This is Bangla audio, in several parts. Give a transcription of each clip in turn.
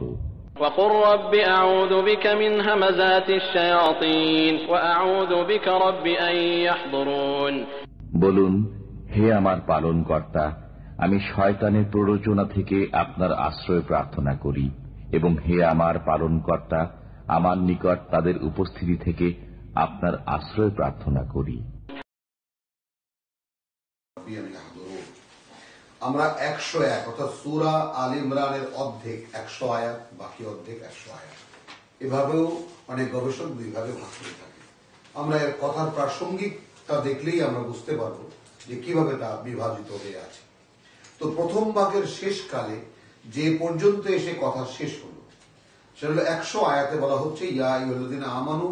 মতো। وقل رب أعوذ بك من همزات الشياطين وأعوذ بك رب أن يحضرون। বলুন, হে আমার পালনকর্তা, আমি শয়তানের প্ররোচনা থেকে আপনার আশ্রয় প্রার্থনা করি, এবং হে আমার পালনকর্তা, আমার নিকট তাদের উপস্থিতি থেকে আপনার আশ্রয় প্রার্থনা করি। আমরা 101 অর্থাৎ সূরা আল ইমরানের অর্ধেক 100 আয়াত, বাকি অর্ধেক 100 আয়াত, এভাবেও অনেক গবেষক দুই ভাগে ভাগ করে থাকে। আমরা এর কথার প্রাসঙ্গিকতা দেখলেই আমরা বুঝতে পারবো যে কিভাবে তা বিভাজিত হয়ে আছে। তো প্রথম ভাগের শেষকালে যে পর্যন্ত এসে কথা শেষ হলো সেটা হলো 100 আয়াতে বলা হচ্ছে, ইয়া আইয়ুহাল্লাযীনা আমানু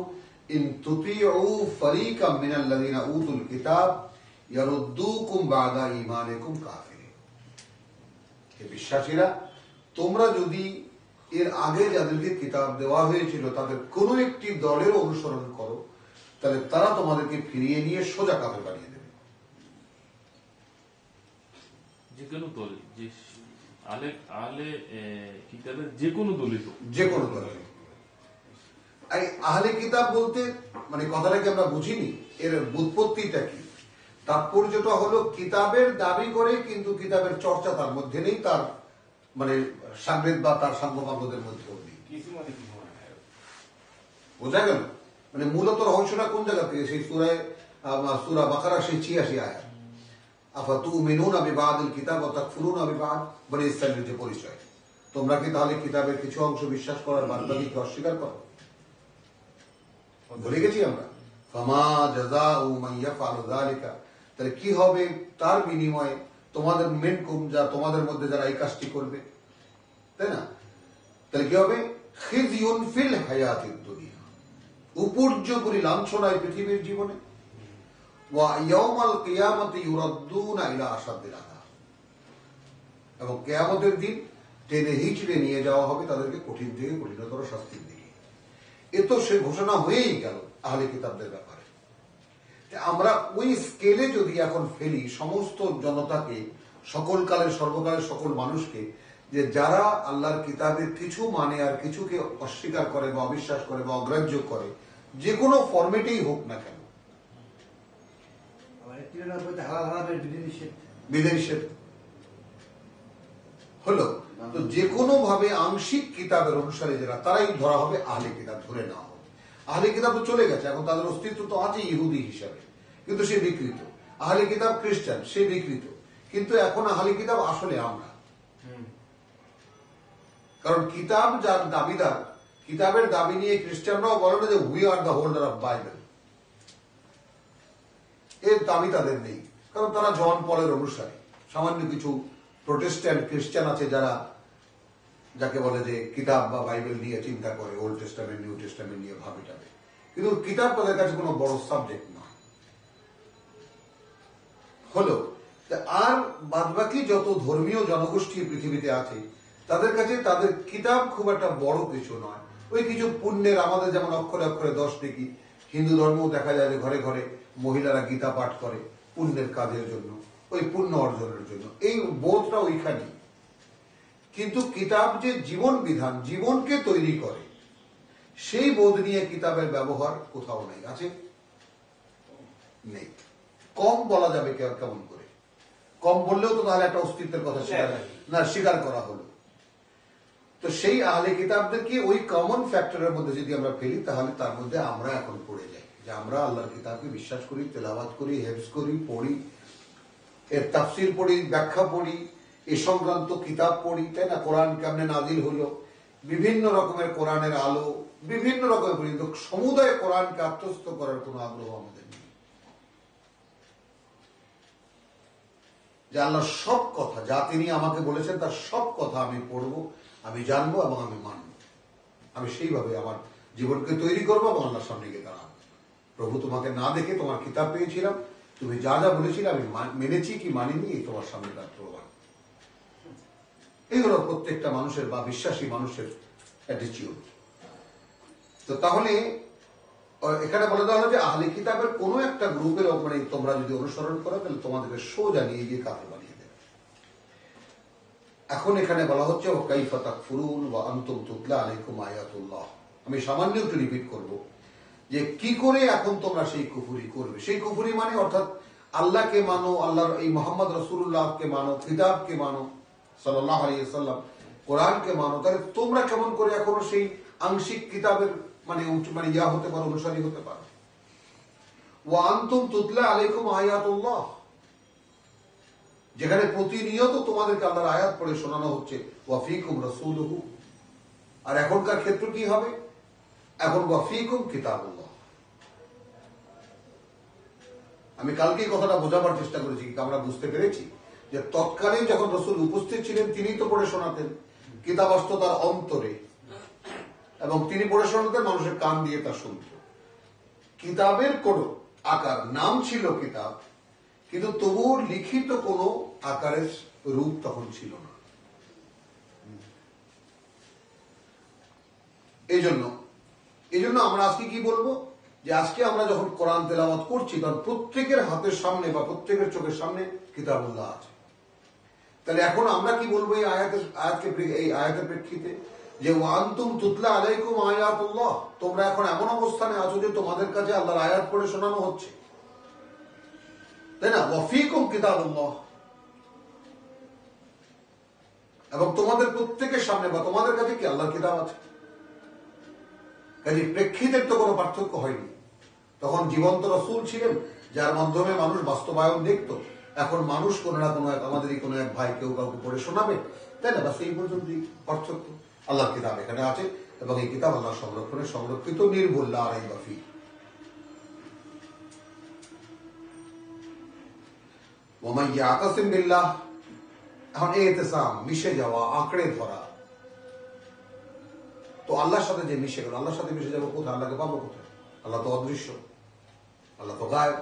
ইন তুতিউ ফারীকাম মিনাল্লাযীনা উতুল কিতাব ইয়ারুদ্দুকুম বা'দা ঈমানিকুম কাফিরিন। হে বিশ্বাসীরা, তোমরা যদি এর আগে যাদেরকে কিতাব দেওয়া হয়েছিল তাদের কোন একটি দলের অনুসরণ করো, তাহলে তারা তোমাদেরকে ফিরিয়ে নিয়ে সোজা কাফের বানিয়ে দেবে। যে কোনো দল, যে আহলে কিতাবের যে কোনো দলই, যে কোনো দলের। আহলে কিতাব বলতে মানে কথাটাকে আমরা বুঝিনি, এর ব্যুৎপত্তিটা কি? তাৎপর্যটা হলো কিতাবের দাবি করে কিন্তু কিতাবের চর্চা তার মধ্যে নেই, তার মানে সাগরেদ বা তার সাঙ্গপাঙ্গদের মধ্যেও নেই। বোঝা গেল? মানে মূলত রহস্যটা কোন জায়গা থেকে? সেই সূরা বাকারা সেই 86 আয়াত, আফাতুমিনুনা বিবাদিল কিতাব ওয়া তাকফুরুনা বিবাদ, বনি ইসরাঈলের যে পরিচয়। তোমরা কি তাহলে কিতাবের কিছু অংশ বিশ্বাস করার বাদ বাকিকে অস্বীকার করো? ভুলে গেছি আমরা। ফামা জাযাউ মান ইয়াফআলু যালিকা, তাহলে কি হবে তার বিনিময়ে তোমাদের মিনকুম, যা তোমাদের মধ্যে যারা এই কাজটি করবে, তাই না? তাহলে কি হবে? খিযয়ুন ফিল হায়াতিদ দুনিয়া, উপর্যুপরি লাঞ্ছনায় পৃথিবীর জীবনে, ওয়া ইয়াউমাল কিয়ামাতি ইউরাদ্দুনা ইলা আশাদ্দিল আযাব, এবং কিয়ামতের দিন টেনে হিচড়ে নিয়ে যাওয়া হবে তাদেরকে কঠিন থেকে কঠিনতর শাস্তির দিকে। এ তো সে ঘোষণা হয়েই গেল আহলে কিতাবদের ব্যাপারে। আমরা ওই স্কেলে যদি এখন ফেলি সমস্ত জনতাকে, সকল কালের সর্বকালের সকল মানুষকে, যে যারা আল্লাহর কিতাবের কিছু মানে আর কিছুকে অস্বীকার করে বা অবিশ্বাস করে বা অগ্রাহ্য করে, যে কোনো ফরম্যাটেই হোক না কেন, বিধিনিষেধ হলো, তো যে কোনো ভাবে আংশিক কিতাবের অনুসারে যারা, তারাই ধরা হবে আহলে কিতাব, ধরে নেওয়া হবে। আহলে কিতাব তো চলে গেছে, এখন তাদের অস্তিত্ব তো আছে ইহুদি হিসাবে, কিন্তু সে বিকৃত। আহলে কিতাব খ্রিস্টান, সে বিকৃত, কিন্তু এখন আহলে কিতাব আসলে আমরা। কারণ কিতাব যার দাবিদার, কিতাবের দাবি নিয়ে খ্রিস্টানরাও বলে না যে we are the holder of Bible, এর দাবি তাদের নেই, কারণ তারা জন পলের অনুসারী। সামান্য কিছু প্রোটেস্ট্যান্ট খ্রিস্টান আছে যারা, যাকে বলে যে কিতাব বা বাইবেল নিয়ে চিন্তা করে, ওল্ড টেস্টামেন্ট নিউ টেস্টামেন্ট নিয়ে ভাবে টাবে, কিন্তু কিতাব তাদের কাছে কোনো বড় সাবজেক্ট নয়। হলো, আর বাদবাকি যত ধর্মীয় জনগোষ্ঠী পৃথিবীতে আছে তাদের কাছে তাদের কিতাব খুব একটা বড় কিছু নয়। ওই কিছু পুণ্যের, আমাদের যেমন অক্ষরে অক্ষরে 10 দেখি, হিন্দু ধর্মেও দেখা যায় যে ঘরে ঘরে মহিলারা গীতা পাঠ করে পুণ্যের কাজের জন্য, ওই পুণ্য অর্জনের জন্য, এই বোধটা ওইখানে। কিন্তু কিতাব যে জীবন বিধান, জীবনকে তৈরি করে, সেই বোধ নিয়ে কিতাবের ব্যবহার কোথাও নেই। আছে? নেই। কম বলা যাবে কেমন করে? কম বললেও তো তাহলে একটা অস্তিত্বের কথা স্বীকার করা হলো। তো সেই আহলে কিতাবদেরকে ওই কমন ফ্যাক্টরের মধ্যে যদি আমরা ফেলি, তাহলে তার মধ্যে আমরা এখন পড়ে যাই যে আমরা আল্লাহর কিতাবকে বিশ্বাস করি, তেলাওয়াত করি, হেফজ করি, পড়ি, এর তাফসীর পড়ি, ব্যাখ্যা পড়ি, এ সংক্রান্ত কিতাব পড়ি, তাই না? কোরআন কেমনে নাজিল হলো, বিভিন্ন রকমের কোরআনের আলো, বিভিন্ন রকমের, কিন্তু সমুদায় কোরআনকে আত্মস্থ করার কোন আগ্রহ আমাদের নেই। যে আল্লাহর সব কথা যা তিনি আমাকে বলেছেন তার সব কথা আমি পড়বো, আমি জানবো এবং আমি মানব, আমি সেইভাবে আমার জীবনকে তৈরি করবো এবং আল্লাহর সামনে গিয়ে দাঁড়াবো। প্রভু, তোমাকে না দেখে তোমার কিতাব পেয়েছিলাম, তুমি যা যা বলেছিলে আমি মেনেছি কি মানিনি, এই তোমার সামনে তার প্রমাণ। এই হলো প্রত্যেকটা মানুষের বা বিশ্বাসী মানুষের অ্যাটিটিউড। তো তাহলে এখানে বলে দেওয়া হলো যে আহলে কিতাবের কোন একটা গ্রুপের মানে তোমরা যদি অনুসরণ করো, তাহলে তোমাদেরকে সোজা নিয়ে গিয়ে কাফের বানিয়ে দেবে। এখন এখানে বলা হচ্ছে ও কাইফা তাকফুরুন ওয়া আনতুম তুতলা আলাইকুম আয়াতুল্লাহ। আমি সামান্য একটু রিপিট করব যে কি করে এখন তোমরা সেই কুফরি করবে। সেই কুফরি মানে অর্থাৎ আল্লাহকে মানো, আল্লাহর এই মোহাম্মদ রাসূলুল্লাহকে মানো, কিতাবকে মানো, সাল্লাল্লাহু আলাইহি ওয়াসাল্লাম কোরআনকে মানো, তাহলে তোমরা কেমন করে এখনো সেই আংশিক কিতাবের মানে ইয়া হতে পারো, অনুসারী হতে পারো। ওয়া আনতুম তুতলা আলাইকুম আয়াতুল্লাহ, যেখানে প্রতিনিয়ত তোমাদেরকে আল্লাহর আয়াত পড়ে শোনানো হচ্ছে, ওয়া ফীকুম রাসূলুহু। আর এখনকার ক্ষেত্র কি হবে? এখন ওয়া ফীকুম কিতাবুল্লাহ। আমি কালকেই কথাটা বোঝাবার চেষ্টা করেছি, আমরা বুঝতে পেরেছি যে তৎকালীন যখন রাসূল উপস্থিত ছিলেন তিনি তো পড়ে শোনাতেন, কিতাব আসতো তার অন্তরে এবং তিনি পড়ে শোনাতেন, মানুষের কান দিয়ে তা শুনত। কিতাবের কোন আকার, নাম ছিল কিতাব, কিন্তু তবুও লিখিত কোন আকারের রূপ তখন ছিল না। এই জন্য আমরা আজকে কি বলবো, যে আজকে আমরা যখন কোরআন তেলাওয়াত করছি তখন প্রত্যেকের হাতের সামনে বা প্রত্যেকের চোখের সামনে কিতাবুল্লাহ আছে। তাহলে এখন আমরা কি বলবো এই আয়াতের প্রেক্ষিতে, যে ওয়া আনতুম তুতলা আলাইকুম আয়াতুল্লাহ, তোমরা এখন এমন অবস্থানে আছো যে তোমাদের কাছে আল্লাহর আয়াত পড়ে শোনানো হচ্ছে, তাই না? ওয়া ফীকুম কিতাবুল্লাহ, এবং তোমাদের প্রত্যেকের সামনে বা তোমাদের কাছে কি আল্লাহর কিতাব আছে। কাজে প্রেক্ষিতের তো কোনো পার্থক্য হয়নি। তখন জীবন্ত রাসূল ছিলেন যার মাধ্যমে মানুষ বাস্তবায়ন দেখতো, এখন মানুষ কোনো না কোনো এক, আমাদেরই কোনো এক ভাই কেউ কাউকে পড়ে শোনাবে, তাই না? বাস এই পর্যন্তই পার্থক্য। আল্লাহর কিতাব এখানে আছে এবং এই কিতাব আল্লাহ সংরক্ষণে সংরক্ষিত, নির্ভুল, লা রাইবা ফীহ। ওয়া মান ইয়াতাসিম বিল্লাহ, এখন ইতিসাম মিশে যাওয়া, আঁকড়ে ধরা। তো আল্লাহর সাথে যে মিশে গেল, আল্লাহর সাথে মিশে যাবো কোথায়? আল্লাহকে পাবো কোথায়? আল্লাহ তো অদৃশ্য, আল্লাহ তো গায়েব।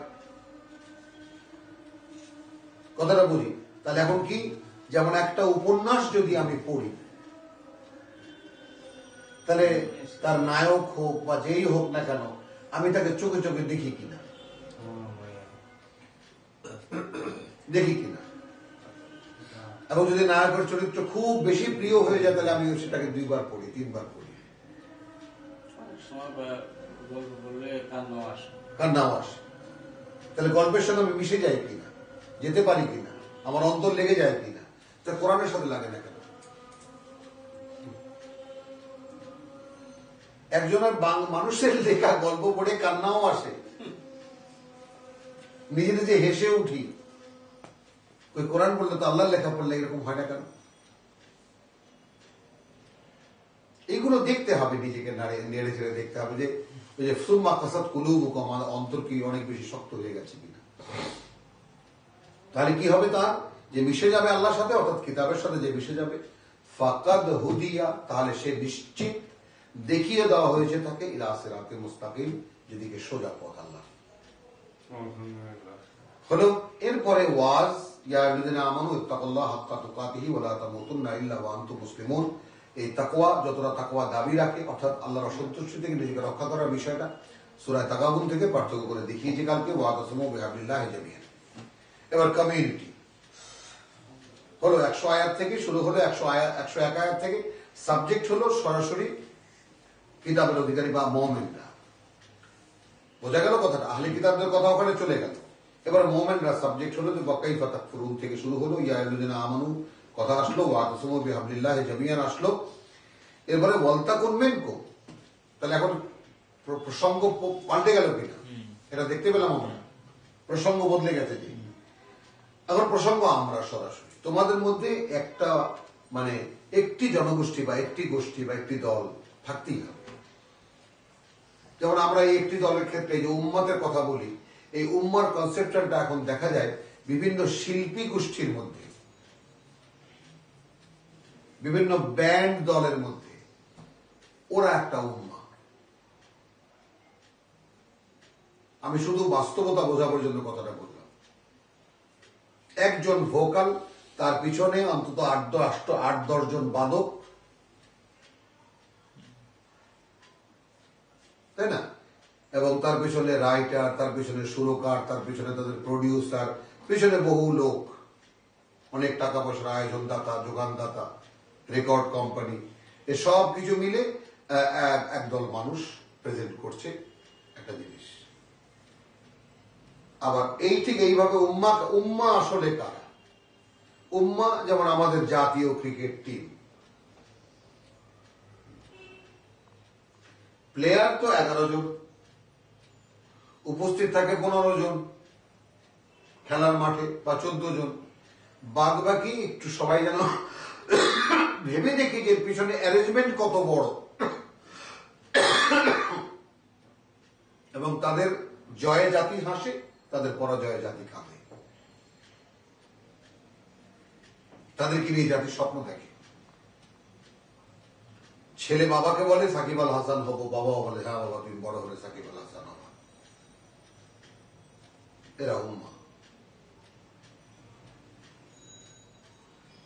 কথাটা বুঝি? তাহলে এখন কি, যেমন একটা উপন্যাস যদি আমি পড়ি, তাহলে তার নায়ক হোক বা যেই হোক না কেন, আমি তাকে চোখে চোখে দেখি কিনা, এবং যদি নায়কের চরিত্র খুব বেশি প্রিয় হয়ে যায় তাহলে আমি সেটাকে 2 বার পড়ি, 3 বার পড়ি, কান্নাও আসে। তাহলে গল্পের সঙ্গে আমি মিশে যাই কিনা, যেতে পারি কিনা, আমার অন্তর লেগে যায় কিনা? তা কোরআনের সাথে লাগে না কেন? একজনের মানুষের লেখা গল্প পড়ে কান্নাও আসে, নিজে নিজে হেসে উঠি। ওই কোরআন পড়লে তো আল্লাহর লেখা পড়লে এরকম হয় না কেন? এইগুলো দেখতে হবে, নিজেকে নেড়ে ছেড়ে দেখতে হবে যে ওই যে সুম্মা কাসাত কুলুবুকুম, আমার অন্তর কি অনেক বেশি শক্ত হয়ে গেছে কিনা। তাহলে কি হবে? তার যে মিশে যাবে আল্লাহর সাথে, অর্থাৎ কিতাবের সাথে যে মিশে যাবে, ফাকাদ হুদিয়া, তাহলে সে নিশ্চিত দেখিয়ে দেওয়া হয়েছে তাকে ইলা সিরাতিল মুস্তাকিম, যেদিকে সোজা পথ আল্লাহ হলো। এরপরে ওয়াজ, ইয়া আইয়ুহাল্লাযীনা আমানু ইত্তাকুল্লাহা হাক্কা তুকাতিহি ওয়া লা তামুতুন্না ইল্লা ওয়া আনতুম মুসলিমুন। এই তাকওয়া, যতটা তাকওয়া দাবি রাখে, অর্থাৎ আল্লাহর অসন্তুষ্টি থেকে নিজেকে রক্ষা করার বিষয়টা সূরা তাগাবুন থেকে পার্থক্য করে দেখিয়েছি কালকে, ওয়াতাসিমু বিহাবলিল্লাহি জামিআন। এবার কমিউনিটি হলো 100 আয়াত থেকে শুরু হলো, 101 আয়াত থেকে। সাবজেক্ট হলো সরাসরি কিতাবের অধিকারী বা মুমিনরা। বোঝা গেল কথাটা? আহলে কিতাবদের কথা ওখানে চলে গেল। এবার মুমিনরা সাবজেক্ট হলো, যে কাইফা তাকফুরুন থেকে শুরু হলো, ইয়া আইয়ুহাল্লাযীনা আমানু কথা আসলো, ওয়াতাসিমু বিহাবলিল্লাহি জামিআন আসলো। এরপরে ওয়ালতাকুন মিনকুম, তাহলে এখন প্রসঙ্গ পাল্টে গেল কিনা এটা দেখতে পেলাম আমরা, প্রসঙ্গ বদলে গেছে। যে এখন প্রসঙ্গ আমরা সরাসরি তোমাদের মধ্যে একটা মানে একটি জনগোষ্ঠী বা একটি গোষ্ঠী বা একটি দল থাকতেই হবে। যেমন আমরা এই একটি দলের ক্ষেত্রে যে উম্মতের কথা বলি, এই উম্মার কনসেপ্টটা এখন দেখা যায় বিভিন্ন শিল্পী গোষ্ঠীর মধ্যে, বিভিন্ন ব্যান্ড দলের মধ্যে, ওরা একটা উম্মা। আমি শুধু বাস্তবতা বোঝাবার জন্য কথাটা বললাম। একজন ভোকাল, তার পিছনে অন্তত 8-10 জন বাদক, তাই না? এবং তার পিছনে রাইটার, তার পিছনে সুরকার, তার পিছনে তাদের প্রডিউসার, পিছনে বহু লোক, অনেক টাকা পয়সার আয়োজনদাতা, যোগানদাতা, রেকর্ড কোম্পানি, এসব কিছু মিলে একদল মানুষ প্রেজেন্ট করছে একটা জিনিস। আবার এই ঠিক এইভাবে উম্মা আসলে কারা? উম্মা যেমন আমাদের জাতীয় ক্রিকেট টিম, প্লেয়ার তো 11 জন, উপস্থিত থাকে 15 জন খেলার মাঠে বা 14 জন, বাদ বাকি একটু সবাই যেন ভেবে দেখি যে পিছনে অ্যারেঞ্জমেন্ট কত বড়, এবং তাদের জয়ে জাতি হাসে, তাদের পরাজয়ে জাতি কাঁদে, তাদেরকে নিয়ে জাতির স্বপ্ন দেখে। ছেলে বাবাকে বলে সাকিব আল হাসান হবো, বাবাও বলে হ্যাঁ বাবা তুমি বড় হলে সাকিব আল হাসান হবা। এরা উম্মা।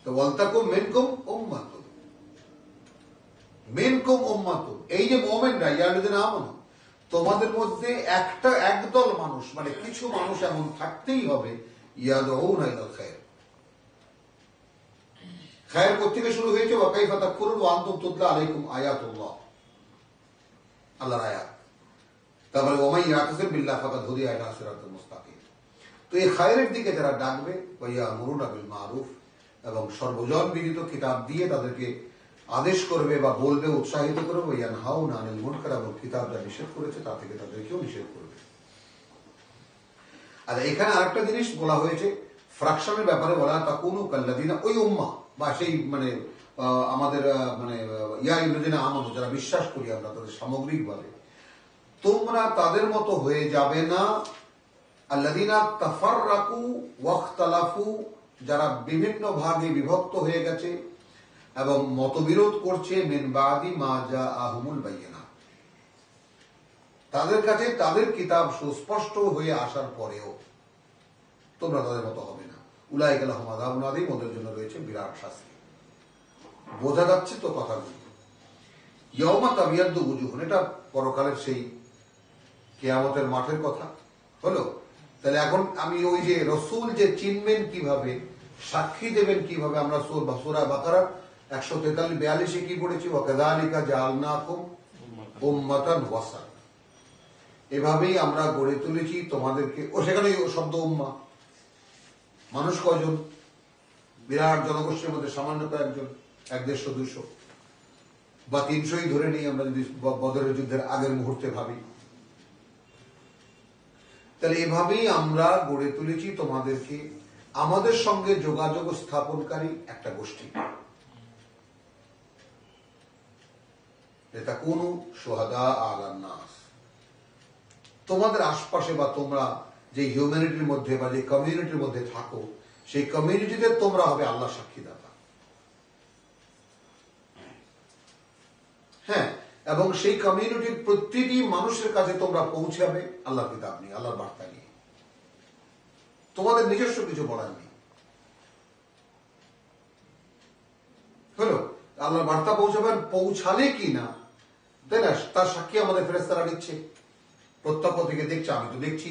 তো ওয়ালতাকুম মিনকুম উম্মাতুন, মিনকুম উম্মাতুন, এই যে মুমিনরা ইয়ালুযিনা আমানু, তোমাদের মধ্যে একদল মানুষ, মানে কিছু মানুষ এমন থাকতেই হবে, ইয়াদউনা ইলাল খায়র। খায়র কোত্থেকে শুরু হয়েছে? ওয়া কাইফা তাকফুরুন ওয়া আনতুম তুতলা আলাইকুম আয়াতুল্লাহ, আল্লাহর আয়াত। তারপরে ওয়া মান ইয়াতাসিম বিল্লাহ ফাকাদ হুদিয়া ইলা সিরাতিল মুস্তাকিম। তো এই খায়রের দিকে যারা ডাকবে, ওয়া ইয়ামুরুনা বিল মারুফ, এবং সর্বজন বিদিত কিতাব দিয়ে তাদেরকে আদেশ করবে বা বলবে, উৎসাহিত করবে, ওয়া ইয়ানহাউনা আনিল মুনকার, এবং কিতাব যা নিষেধ করেছে তা থেকে তাদেরকেও নিষেধ করবে। আর এখানে আরেকটা জিনিস বলা হয়েছে ফ্রাকশনের ব্যাপারে, বলা তাকুনু কাল্লাযিনা, ওই উম্মাহ বা সেই মানে আমাদের মানে ইয়ালুযিনা আমানু, যারা বিশ্বাস করি আমরা তাদের সামগ্রিকভাবে, তোমরা তাদের মতো হয়ে যাবে না, আল্লাযিনা তাফাররাকু ওয়াখতালাফু, যারা বিভিন্ন ভাগে বিভক্ত হয়ে গেছে এবং মতবিরোধ করছে, মিন বাদি মা জাআহুমুল বায়িনাত, তাদের কাছে তাদের কিতাব সুস্পষ্ট হয়ে আসার পরেও তোমরা তাদের মতো হবে না। উলাইকা লাহুম আযাবুন আযীম, ওদের জন্য রয়েছে বিরাট শাস্তি। বোঝা যাচ্ছে তো কথাগুলো? ইয়াউমা তাবিয়াদ্দু উজুহুন, এটা পরকালের সেই কিয়ামতের মাঠের কথা হলো। তাহলে এখন আমি ওই যে রসুল যে চিনবেন কিভাবে, সাক্ষী দেবেন কিভাবে, আমরা সূরা বাকারা 143-42 কি পড়েছি? ওয়া কাযালিকা জাআলনাকুম উম্মাতান ওয়াসাত, এভাবেই আমরা গড়ে তুলেছি তোমাদেরকে। ও সেখানে শব্দ উম্মা, মানুষ কয়জন? বিরাট জনগোষ্ঠীর মধ্যে সামান্য কয়েকজন, 100-150 বা 300ই ধরে নিই আমরা যদি বদরের যুদ্ধের আগের মুহূর্তে ভাবি। তাহলে এভাবেই আমরা গড়ে তুলেছি তোমাদেরকে আমাদের সঙ্গে যোগাযোগ স্থাপনকারী একটা গোষ্ঠী। লিতাকুনু শুহাদা আলান নাস, তোমাদের আশপাশে বা তোমরা যে হিউম্যানিটির মধ্যে বা যে কমিউনিটির মধ্যে থাকো, সেই কমিউনিটিতে তোমরা হবে আল্লাহ সাক্ষীদাতা। হ্যাঁ, এবং সেই কমিউনিটির প্রতিটি মানুষের কাছে তোমরা পৌঁছাবে আল্লাহর কিতাব নিয়ে, আল্লাহর বার্তা নিয়ে। তোমাদের নিজস্ব কিছু বলার নেই, হলো আল্লাহর বার্তা পৌঁছাবেন। পৌঁছালে কি না, তাই না, তার সাক্ষী আমাদের ফেরেশতারা দিচ্ছে, প্রত্যক্ষ থেকে দেখছে, আমি তো দেখছি।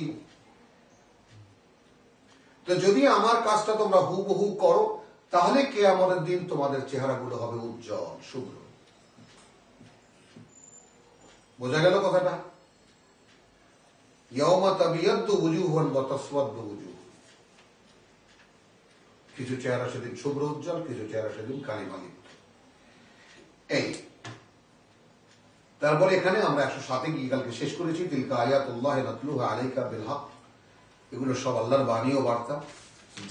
তো যদি আমার কাজটা তোমরা হুবহু করো, তাহলে কিয়ামতের দিন তোমাদের চেহারাগুলো হবে উজ্জ্বল শুভ্র। বোঝা গেল কথাটা? ইয়াউমা তাবিয়াদ্দু উজুহুন ওয়া তাসওয়াদ্দু উজুহ, কিছু চেহারা সেদিন শুভ্র উজ্জ্বল, কিছু চেহারা সেদিন কালিমালিপ্ত। এই তারপরে এখানে আমরা 107-এ গিয়ে কালকে শেষ করেছি, তিলকা আয়াতুল্লাহ নাতলুহা আলাইকা বিল হক, এগুলো সব আল্লাহর বাণী ও বার্তা,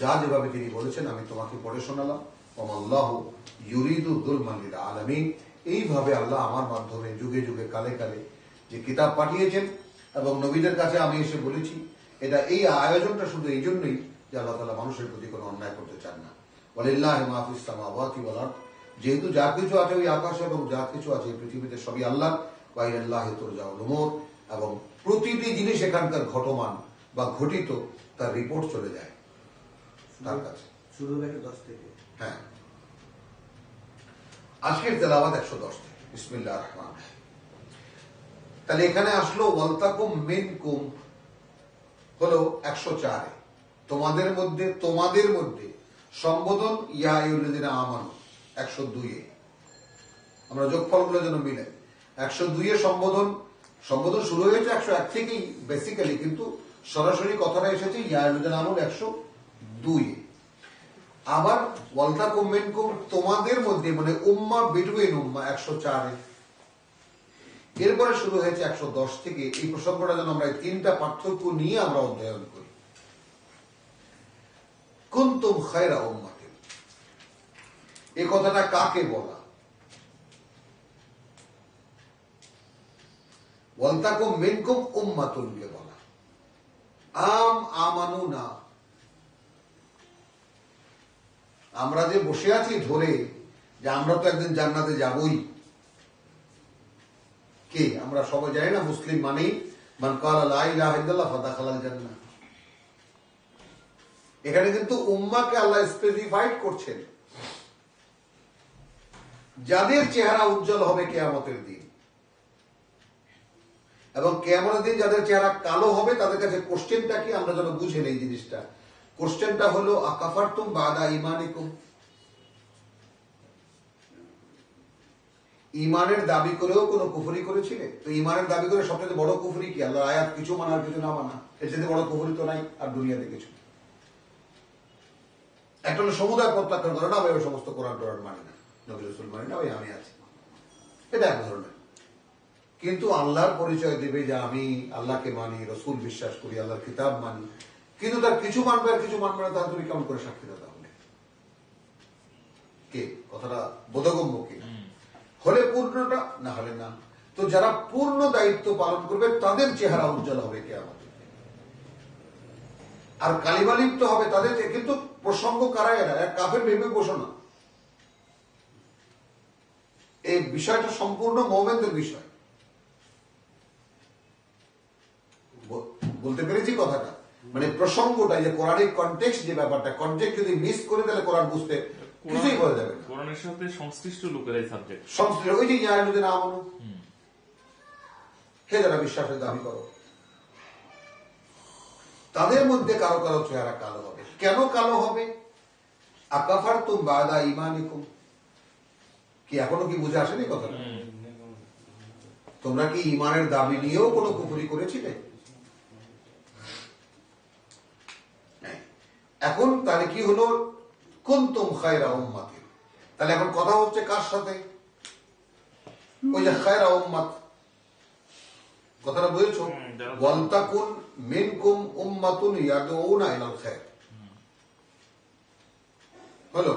যা যেভাবে তিনি বলেছেন আমি তোমাকে পড়ে শোনালাম। ওয়াল্লাহু ইউরিদু যুলমান লিল আলামিন, এইভাবে আল্লাহ আমার মাধ্যমে যুগে যুগে কালে কালে যে কিতাব পাঠিয়েছেন, এবং নবীদের কাছে আমি এসে বলেছি, এটা এই আয়োজনটা শুধু এই জন্যই যে আল্লাহ তাআলা মানুষের প্রতি কোনো অন্যায় করতে চান না। ওয়ালিল্লাহি মা ফিস সামাওয়াতি ওয়াল আরদ, যেহেতু যা কিছু আছে ওই আকাশে এবং যা কিছু আছে পৃথিবীতে সবই আল্লাহ। ওয়া ইলাল্লাহি তুরজাউল উমুর, এবং প্রতিটি জিনিস এখানকার ঘটমান বা ঘটিত তার রিপোর্ট চলে যায় তার কাছে। শুরু হবে 10 থেকে। হ্যাঁ, আজকের তেলাওয়াত 110 থেকে। বিসমিল্লাহির রহমানির রহিম। তাহলে এখানে আসলো ওয়ালতাকুম মিনকুম হলো 104-এ, তোমাদের মধ্যে সম্বোধন ইয়া আইয়ুহাল্লাযীনা আমানু 102 এ, আমরা যোগফলগুলো যেন মিলে 102 এ সম্বোধন শুরু হয়েছে 101 থেকেই বেসিক্যালি, কিন্তু সরাসরি কথাটা এসেছে ইয়া আইয়ুহাল্লাযীনা আমানু 102 এ। আবার ওয়ালতাকুম মিনকুম তোমাদের মধ্যে, মানে উম্মাহ বিটুইন উম্মাহ 104 এ। এরপরে শুরু হয়েছে 110 থেকে। এই প্রসঙ্গটা যেন আমরা এই তিনটা পার্থক্য নিয়ে আমরা অধ্যয়ন করি। কুনতুম খায়রা উম্মাতিন, এই কথাটা কাকে বলা? ওয়ালতাকুম মিনকুম উম্মাতুন কে বলা। আমানু না, আমরা যে বসে আছি ধরে যে আমরা তো একদিন জান্নাতে যাবই, কে? আমরা সবাই জানি না মুসলিম মানেই মান ক্বালা লা ইলাহা ইল্লাল্লাহ ফাদাখালাল জান্নাহ। এখানে কিন্তু উম্মাহকে আল্লাহ স্পেসিফাইড করছেন, যাদের চেহারা উজ্জ্বল হবে কিয়ামতের দিন। এবং কিয়ামতের দিন যাদের চেহারা কালো হবে তাদের কাছে কোশ্চেনটা কি, আমরা যেন বুঝে নেই জিনিসটা। কোশ্চেনটা হলো আকাফারতুম বাদা ঈমানিকুম, ইমানের দাবি করেও কোন কুফরি করেছিলে? তো ইমানের দাবি করে সবচেয়ে বড় কুফরি কি? আল্লাহ আয়াত কিছু মানা আর কিছু না মানা, এর চেয়ে বড় কুফরি তো নাই আর দুনিয়াতে কিছু। একটা হলো সমুদায় প্রত্যাখ্যান করে না, ভাই ওই সমস্ত কোরআন টোরআন মানি না, নবী রাসূল মানি না, ভাই আমি আছি, এটা এক ধরনের। কিন্তু আল্লাহর পরিচয় দিবে যে আমি আল্লাহকে মানি, রসুল বিশ্বাস করি, আল্লাহর কিতাব মানি, কিন্তু তার কিছু মানবে আর কিছু মানবে না, তাহলে তুমি কেমন করে সাক্ষী দাও? তাহলে কে? কথাটা বোধগম্য কি? হলে পূর্ণটা, না হলে না। তো যারা পূর্ণ দায়িত্ব পালন করবে তাদের চেহারা উজ্জ্বল হবে কিয়ামতে, আর কালিমা লিপ্ত হবে তাদের। কিন্তু প্রসঙ্গ কারা? এরা কাফের ভেবে বসো না, এই বিষয়টা সম্পূর্ণ মুমিনদের বিষয়। বলতে পেরেছি কথাটা? মানে প্রসঙ্গটা, যে কোরআনিক কনটেক্সট, যে ব্যাপারটা, কনটেক্সট যদি মিস করে তাহলে কোরআন বুঝতে কিছুই বলা যাবে না। কোরআনের সাথে সংশ্লিষ্ট লোকেরাই সাবজেক্ট, সংশ্লিষ্ট ওই যে ইয়া আইয়ুহাল্লাযীনা আমানু, হে যারা বিশ্বাসের দাবি করো, তাদের মধ্যে কারো কারো চেহারা কালো হবে। কেন কালো হবে? আকাফারতুম বাদা ঈমানিকুম, কি এখনো কি বুঝে আসেনি কথাটা? তোমরা কি ঈমানের দাবি নিয়েও কোনো কুফরি করেছিলে? এখন তাহলে কি হলো? কুনতুম খায়রা উম্মাতিন, তাহলে এখন কথা হচ্ছে কার সাথে? ওই যে খায়রা উম্মাত কথাটা বুঝেছো? ওয়ালতাকুন মিনকুম উম্মাতুন ইয়াদউনা ইলাল খায়র, হলো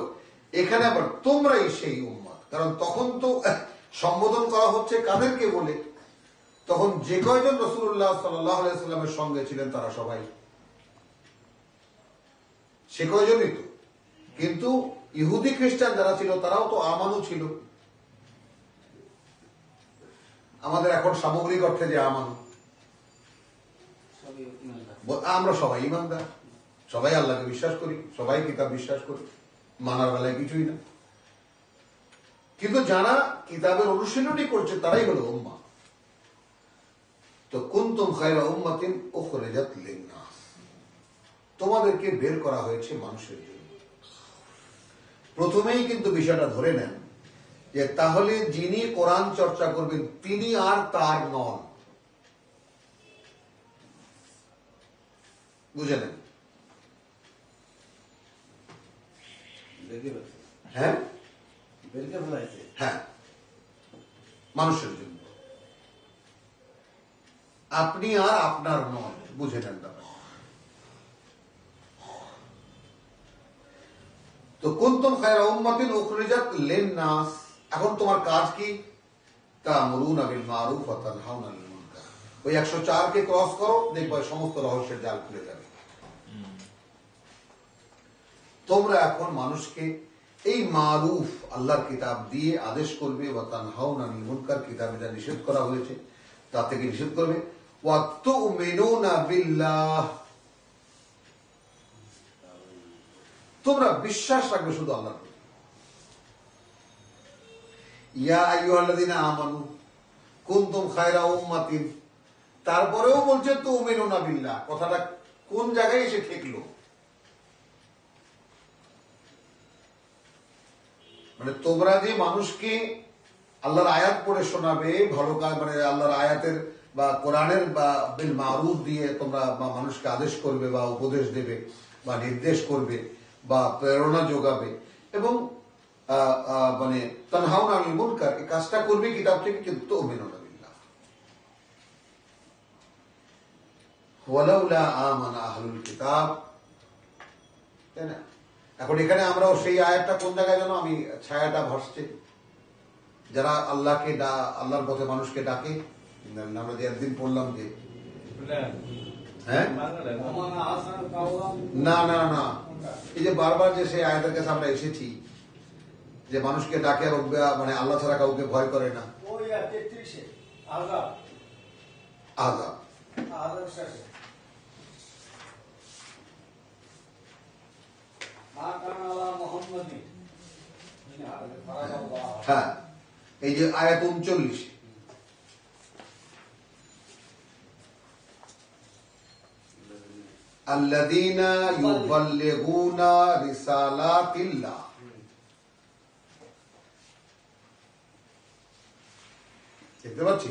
এখানে আবার তোমরাই সেই উম্মাত। কারণ তখন তো সম্বোধন করা হচ্ছে কাদেরকে বলে? তখন যে কয়জন রাসূলুল্লাহ সাল্লাল্লাহু আলাইহি ওয়াসাল্লামের সঙ্গে ছিলেন তারা সবাই সে কয়জনই তো। কিন্তু ইহুদি খ্রিস্টান যারা ছিল তারাও তো আমানু ছিল। আমাদের এখন সামগ্রিক অর্থে যে আমানু, আমরা সবাই ইমানদার, সবাই আল্লাহকে বিশ্বাস করি, সবাই কিতাব বিশ্বাস করি, মানার বেলায় কিছুই না। কিন্তু যারা কিতাবের অনুশীলনী করছে তারাই হলো উম্মাহ। তো কুনতুম খায়রা উম্মাতিন উখরিজাত লিন-নাস, তোমাদেরকে বের করা হয়েছে মানুষের জন্য। প্রথমেই কিন্তু বিষয়টা ধরে নেন যে তাহলে যিনি কোরআন চর্চা করবেন তিনি আর তার নন, বুঝে নেন। হ্যাঁ হ্যাঁ, মানুষের জন্য, আপনি আর আপনার নন, বুঝে নেন ব্যাপার। তো কুনতুম খায়রা উম্মাতিন উখরিজাত লিন-নাস, এখন তোমার কাজ কি? তা'মুরুনা বিল মারুফ ওয়া তানহাউনা আনিল মুনকার। ওই 104 কে ক্রস করো, দেখবে সমস্ত রহস্যের জাল খুলে যাবে। তোমরা এখন মানুষকে এই মারুফ আল্লাহর কিতাব দিয়ে আদেশ করবে, ওয়া তানহাউনা আনিল মুনকার, কিতাবে যা নিষেধ করা হয়েছে তা থেকে নিষেধ করবে। ওয়া তু'মিনুনা বিল্লাহ, তোমরা বিশ্বাস রাখবে শুধু আল্লাহর প্রতি। ইয়া আইয়ুহাল্লাযীনা আমানু কুনতুম খায়রা উম্মাতিন, তারপরেও বলছে তু'মিনুনা বিল্লাহ। কথাটা কোন জায়গায় এসে ঠেকলো? মানে তোমরা যে মানুষকে আল্লাহর আয়াত পড়ে শোনাবে, ভালো কাজ মানে আল্লাহর আয়াতের বা কোরআনের বা বিল মারুফ দিয়ে তোমরা বা মানুষকে আদেশ করবে বা উপদেশ দেবে বা নির্দেশ করবে বা প্রেরণা যোগাবে এবং মানে তানহাউনা আনিল মুনকার, এই কাজটা করবে কিতাব থেকে, কিন্তু তুমিনুনা বিল্লাহ। ওয়ালাউলা আমানা আহলুল কিতাব, তাই না? এখন এখানে আমরাও সেই আয়াতটা কোন জায়গায় যেন আমি ছায়াটা ভাসছে, যারা আল্লাহকে আল্লাহর পথে মানুষকে ডাকে, আমরা যে একদিন পড়লাম যে হ্যাঁ না না না, এই যে বারবার যে সেই আয়াতের কাছে আমরা এসেছি যে মানুষকে ডাকে এবং মানে আল্লাহ ছাড়া কাউকে ভয় করে না। আযাব হ্যাঁ, এই যে আয়াত 39, আল্লাযীনা ইউবাল্লিগুনা রিসালাতিল্লাহ, দেখতে পাচ্ছি?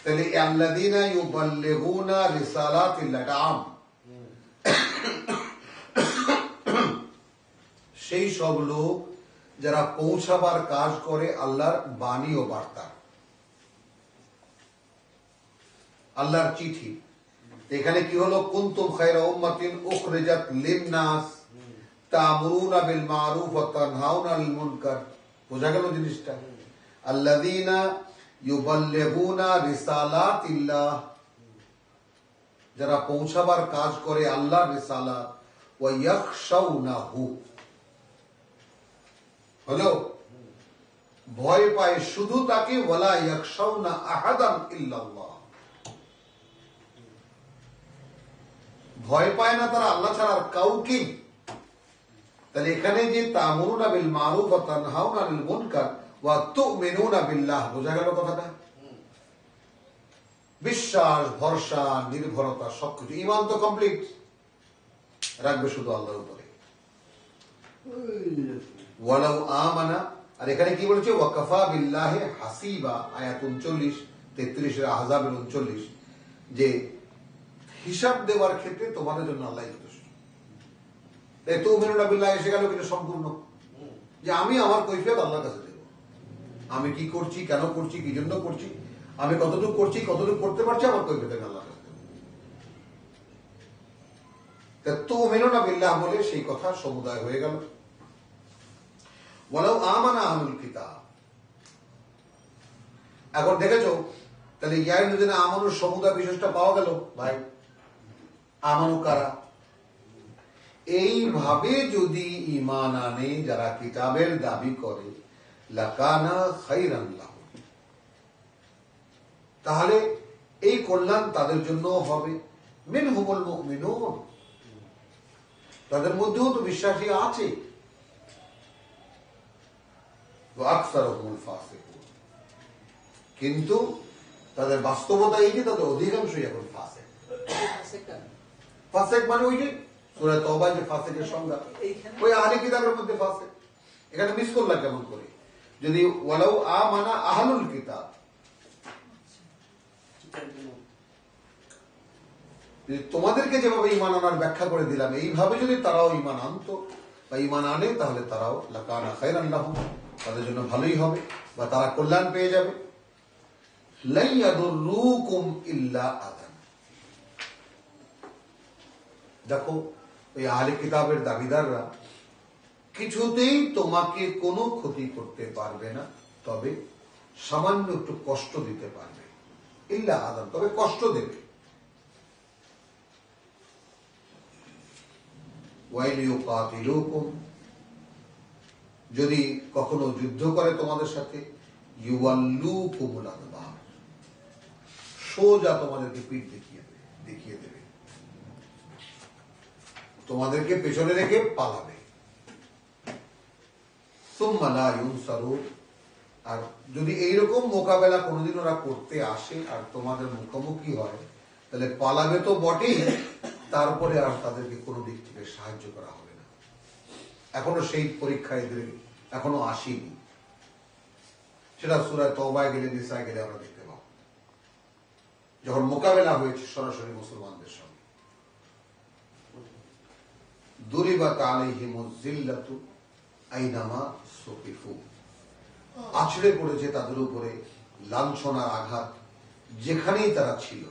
তাহলে আল্লাযীনা ইউবাল্লিগুনা রিসালাতিল্লাহ এটা আম, সেই সব লোক যারা পৌঁছাবার কাজ করে আল্লাহর বাণী ও বার্তা, আল্লাহর চিঠি। এখানে কি হলো? কুনতুম খায়রা উম্মাতিন উখরিজাত লিন-নাস তা'মুরুনা বিল মারুফ ওয়া তানহাউনা আনিল মুনকার। বোঝা গেল জিনিসটা? আল্লাযীনা ইউবাল্লিগুনা রিসালাতিল্লাহ, যারা পৌঁছাবার কাজ করে আল্লাহর রিসালাত, ওয়া ইয়াখশাউনাহু, হলো ভয় পায় শুধু তাকে, ওয়ালা ইয়াখশাউনা আহাদান ইল্লাল্লাহ, ভয় পায় না তারা আল্লাহ ছাড়া আর কাউকে। তাহলে এখানে যে তা'মুরুনা বিল মারুফ ওয়া তানহাউনা আনিল মুনকার ওয়া তু'মিনুনা বিল্লাহ, বোঝা গেল কথাটা? বিশ্বাস, ভরসা, নির্ভরতা সবকিছু, ঈমান তো কমপ্লিট, রাখবে শুধু আল্লাহর উপরে। ওয়ালাউ আমানা, আর এখানে কি বলেছে? ওয়াকাফা বিল্লাহি হাসিবা, আয়াত 39, 33 আহজাবের 39, যে হিসাব দেওয়ার ক্ষেত্রে তোমাদের জন্য আল্লাহ যথেষ্ট। তুমিনুনা বিল্লাহ এসে গেল কিন্তু সম্পূর্ণ, যে আমি আমার কৈফিয়ত আল্লাহর কাছে দেব, আমি কি করছি, কেন করছি, কি জন্য করছি, আমি কতটুকু করছি, কতটুকু করতে পারছি, আমার কৈফিয়ত আমি আল্লাহর কাছে দেব। তুমিনুনা বিল্লাহ বলে সেই কথা সমুদায় হয়ে গেল। ওয়ালাউ আমানা আহলুল কিতাব, এখন দেখেছো তাহলে ইয়ারুদ্দিনে আমানুর সমুদায় বিশেষটা পাওয়া গেল। ভাই আমানু কারা? এইভাবে যদি ঈমান আনে যারা কিতাবের দাবি করে, লাকানা খায়রান লাহুম, তাহলে এই কল্যাণ তাদের জন্য হবে। মিনহুমুল মুমিনুন, তাদের মধ্যেও তো বিশ্বাসী আছে। ওয়া আকসারুহুমুল ফাসিকুন, কিন্তু তাদের বাস্তবতা এই যে তাদের অধিকাংশই এখন ফাসিক। ফাসিক মানে ওই যে সূরা তওবা যে ফাসিকের সংজ্ঞা, ওই আহলে কিতাবের মধ্যে ফাসিক। এখানে মিস করলা কেমন করে? যদি ওয়ালাউ আমানা আহলুল কিতাব, তোমাদেরকে যেভাবে ঈমান আনার ব্যাখ্যা করে দিলাম, এইভাবে যদি তারাও ঈমান আনতো বা ঈমান আনে, তাহলে তারাও লাকানা খায়রান লাহুম, তাদের জন্য ভালোই হবে বা তারা কল্যাণ পেয়ে যাবে। লা ইয়াদুররুকুম ইল্লা আযান, দেখো ওই আহলে কিতাবের দাবিদাররা কিছুতেই তোমাকে কোনো ক্ষতি করতে পারবে না, তবে সামান্য একটু কষ্ট দিতে পারবে। ইল্লা আযান, তবে কষ্ট দেবে। ওয়াইল ইউকাতিলুকুম, যদি কখনো যুদ্ধ করে তোমাদের সাথে, ইউওয়াল্লুকুমুল আদবার, সোজা তোমাদেরকে পিঠ দেখিয়ে দেবে, তোমাদেরকে পেছনে রেখে পালাবে। সুম্মা লা ইউনসারুন, আর যদি এইরকম মোকাবেলা কোনোদিন ওরা করতে আসে আর তোমাদের মুখোমুখি হয়, তাহলে পালাবে তো বটেই, তারপরে আর তাদেরকে কোনো দিক থেকে সাহায্য করা হবে না। এখনো সেই পরীক্ষা এদের এখনো আসেনি। সেটা সূরা তওবায় গেলে, নিসায় গেলে আমরা দেখতে পাবো, যখন মোকাবেলা হয়েছে সরাসরি মুসলমানদের সঙ্গে। দুরিবাত আলাইহিমুজ জিল্লাতু আইনামা সুকিফু, আছড়ে পড়েছে তাদের উপরে লাঞ্ছনার আঘাত যেখানেই তারা ছিল।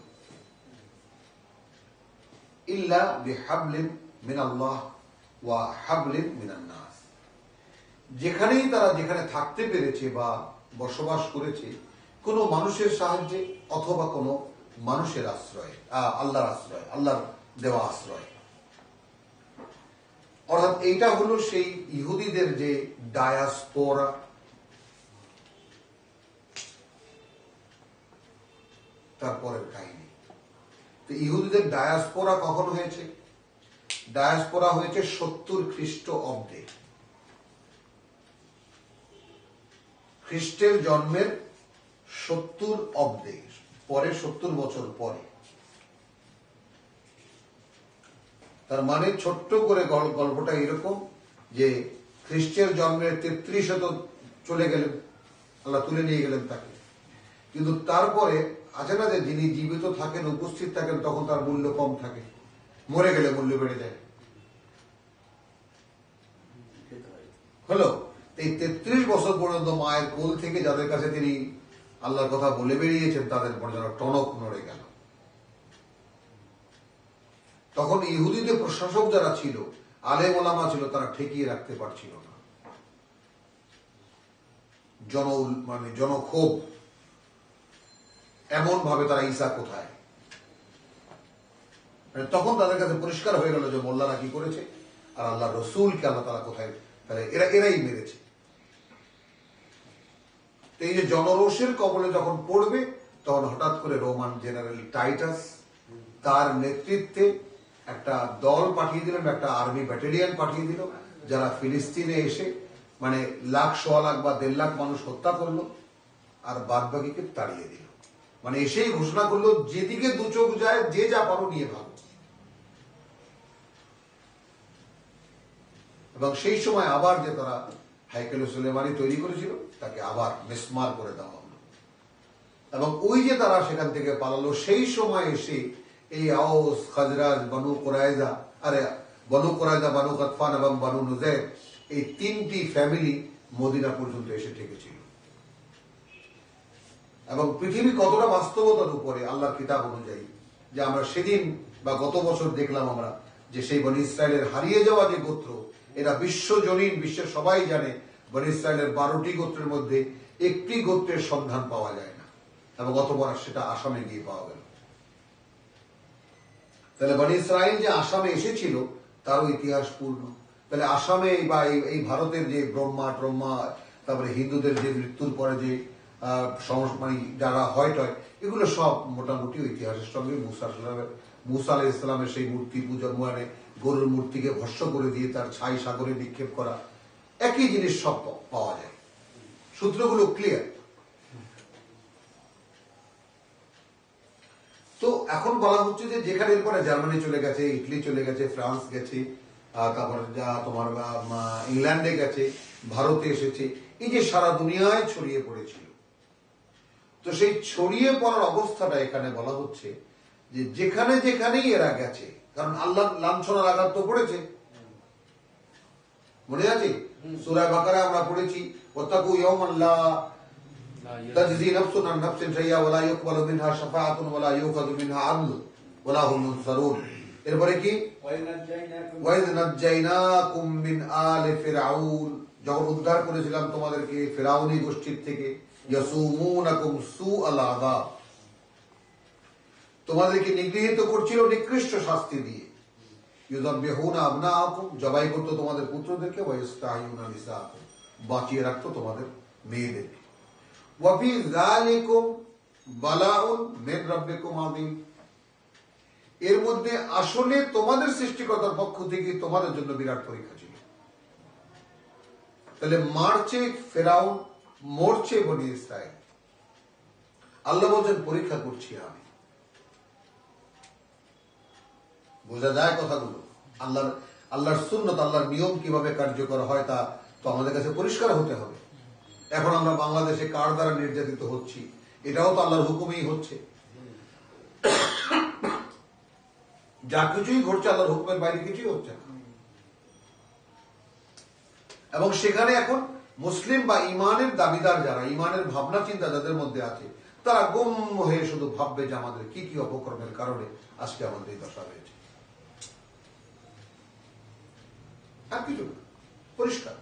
ইল্লা বিহাবলিন মিনাল্লাহ ওয়া হাবলিন মিনান নাস, যেখানেই তারা যেখানে থাকতে পেরেছে বা বসবাস করেছে কোনো মানুষের সাহায্যে অথবা কোনো মানুষের আশ্রয়ে, আল্লাহর আশ্রয়, আল্লাহর দেওয়া আশ্রয়। অর্থাৎ এইটা হলো সেই ইহুদিদের যে ডায়াসপোরা, তারপরের কাহিনী। তো ইহুদিদের ডায়াসপোরা কখন হয়েছে? ডায়াসপোরা হয়েছে 70 খ্রিস্টাব্দে, খ্রিস্টের জন্মের 70 অব্দে, পরে 70 বছর পরে। তার মানে ছোট্ট করে গল্পটা এরকম যে খ্রিস্টের জন্মের 33 চলে গেলেন, আল্লাহ তুলে নিয়ে গেলেন তাকে। কিন্তু তারপরে আছে না যে যিনি জীবিত থাকেন, উপস্থিত থাকেন, তখন তার মূল্য কম থাকে, মরে গেলে মূল্য বেড়ে যায়। হলো এই 33 বছর পর্যন্ত মায়ের কোল থেকে যাদের কাছে তিনি আল্লাহর কথা বলে বেরিয়েছেন তাদের যেন টনক নড়ে গেল। তখন ইহুদিদের প্রশাসক যারা ছিল, আলেম ওলামা ছিল, তারা ঠেকিয়ে রাখতে পারছিল না। জনক্ষোভ, এমন ভাবে তারা ঈসা কোথায়, তখন তাদের কাছে পরিষ্কার হয়ে গেল যে মোল্লারা কি করেছে আর আল্লাহ রসুলকে আল্লাহ তারা কোথায়, তাহলে এরাই মেরেছে। এই যে জনরোষের কবলে যখন পড়বে, তখন হঠাৎ করে রোমান জেনারেল টাইটাস তার নেতৃত্বে একটা দল পাঠিয়ে দিলেন, একটা আর্মি ব্যাটালিয়ন পাঠিয়ে দিল, যারা ফিলিস্তিনে এসে মানে 1,00,000, 1,00,000 বা 1.5 লাখ মানুষ হত্যা করলো আর বাদ বাকিকে তাড়িয়ে দিল। মানে এসেই ঘোষণা করলো যেদিকে দু চোখ যায়, যে যা পারো নিয়ে ভালো। এবং সেই সময় আবার যে তারা হাইকেলে সুলেমানি তৈরি করেছিল, তাকে আবার মিসমার করে দেওয়া হলো। এবং ওই যে তারা সেখান থেকে পালালো, সেই সময় এসে এই আওস, খাজরাজ, বনু কুরাইজা, বনু গাতফান এবং বনু নুজাইর, এই 3টি ফ্যামিলি মদিনা পর্যন্ত এসে ঠেকেছিল। এবং পৃথিবী কতটা বাস্তবতার উপরে আল্লাহর কিতাব অনুযায়ী, যে আমরা সেদিন বা গত বছর দেখলাম আমরা যে সেই বনি ইসরায়েলের হারিয়ে যাওয়া যে গোত্র, এরা বিশ্বজনীন, বিশ্বের সবাই জানে বনি ইসরায়েলের 12টি গোত্রের মধ্যে একটি গোত্রের সন্ধান পাওয়া যায় না, এবং অতবার সেটা আসামে গিয়ে পাওয়া গেল। তাহলে বনি ইসরায়েল যে আসামে এসেছিল তারও ইতিহাস পূর্ণ। তাহলে আসামে বা এই ভারতের যে ব্রহ্মা ট্রহ্মা, তারপরে হিন্দুদের যে মৃত্যুর পরে যে মানে যারা হয় এগুলো সব মোটামুটি ইতিহাসের সঙ্গে মুসা আলাইহিস ইসলামের সেই মূর্তি পূজার মানে গরুর মূর্তিকে ভস্ম করে দিয়ে তার ছাই সাগরে নিক্ষেপ করা, একই জিনিস সব পাওয়া যায়, সূত্রগুলো ক্লিয়ার। তো এখন বলা হচ্ছে যে যেখানে এরপরে জার্মানি চলে গেছে, ইটালি চলে গেছে, ফ্রান্স গেছে, তারপরে যা তোমার ইংল্যান্ডে গেছে, ভারতে এসেছে, এই যে সারা দুনিয়ায় ছড়িয়ে পড়েছিল। তো সেই ছড়িয়ে পড়ার অবস্থাটা এখানে বলা হচ্ছে যে যেখানে যেখানেই এরা গেছে, কারণ আল্লাহ লাঞ্ছনার আঘাত তো পড়েছে, মনে আছে সূরা বাকারা আমরা পড়েছি, ওয়াত্তাকু ইয়াওমান লা তাজজি নাফসুন আন নাফসিন শাইআ ওয়া লা ইউকবালু মিনহা শাফাআতুন ওয়া লা ইউখাযু মিনহা আদল ওয়া লা হুম ইউনসারুন। এরপরে কি ওয়া ইয নাজ্জাইনাকুম মিন আলি ফিরআউন, যখন উদ্ধার করেছিলাম তোমাদেরকে ফিরআউনি গোষ্ঠীর থেকে, ইয়াসুমুনাকুম সুআল আযাব, তোমাদেরকে নিগৃহীত করছিল নিকৃষ্ট শাস্তি দিয়ে, ইউযাববিহুনা আবনাআকুম, জবাই করতো তোমাদের পুত্রদেরকে, ওয়া ইস্তাহিয়ুনা নিসাআকুম, বাঁচিয়ে রাখতো তোমাদের মেয়েদেরকে। ওয়া ফি যালিকুম বালাউন মিন রাব্বিকুম আযীম, এর মধ্যে আসলে তোমাদের সৃষ্টিকর্তার পক্ষ থেকে তোমাদের জন্য বিরাট পরীক্ষা ছিল। তাহলে মারছে ফেরাউন, মরছে বনি ইসরাইল, আল্লাহ বলছেন পরীক্ষা করছি আমি। বোঝা যায় কথাগুলো? আল্লাহর সুন্নত, আল্লাহর নিয়ম কিভাবে কার্যকর হয় তা তো আমাদের কাছে পরিষ্কার হতে হবে। এখন আমরা বাংলাদেশে কার দ্বারা নির্যাতিত হচ্ছি, এটাও তো আল্লাহর হুকুমেই হচ্ছে। যা কিছুই ঘটছে আল্লাহর হুকুমের বাইরে কিছুই হচ্ছে না। এবং সেখানে এখন মুসলিম বা ইমানের দাবিদার যারা, ইমানের ভাবনা চিন্তা যাদের মধ্যে আছে, তারা গম্য হয়ে শুধু ভাববে যে আমাদের কি কি অপকর্মের কারণে আজকে আমাদের এই দশা হয়েছে, আর কিছু না, পরিষ্কার।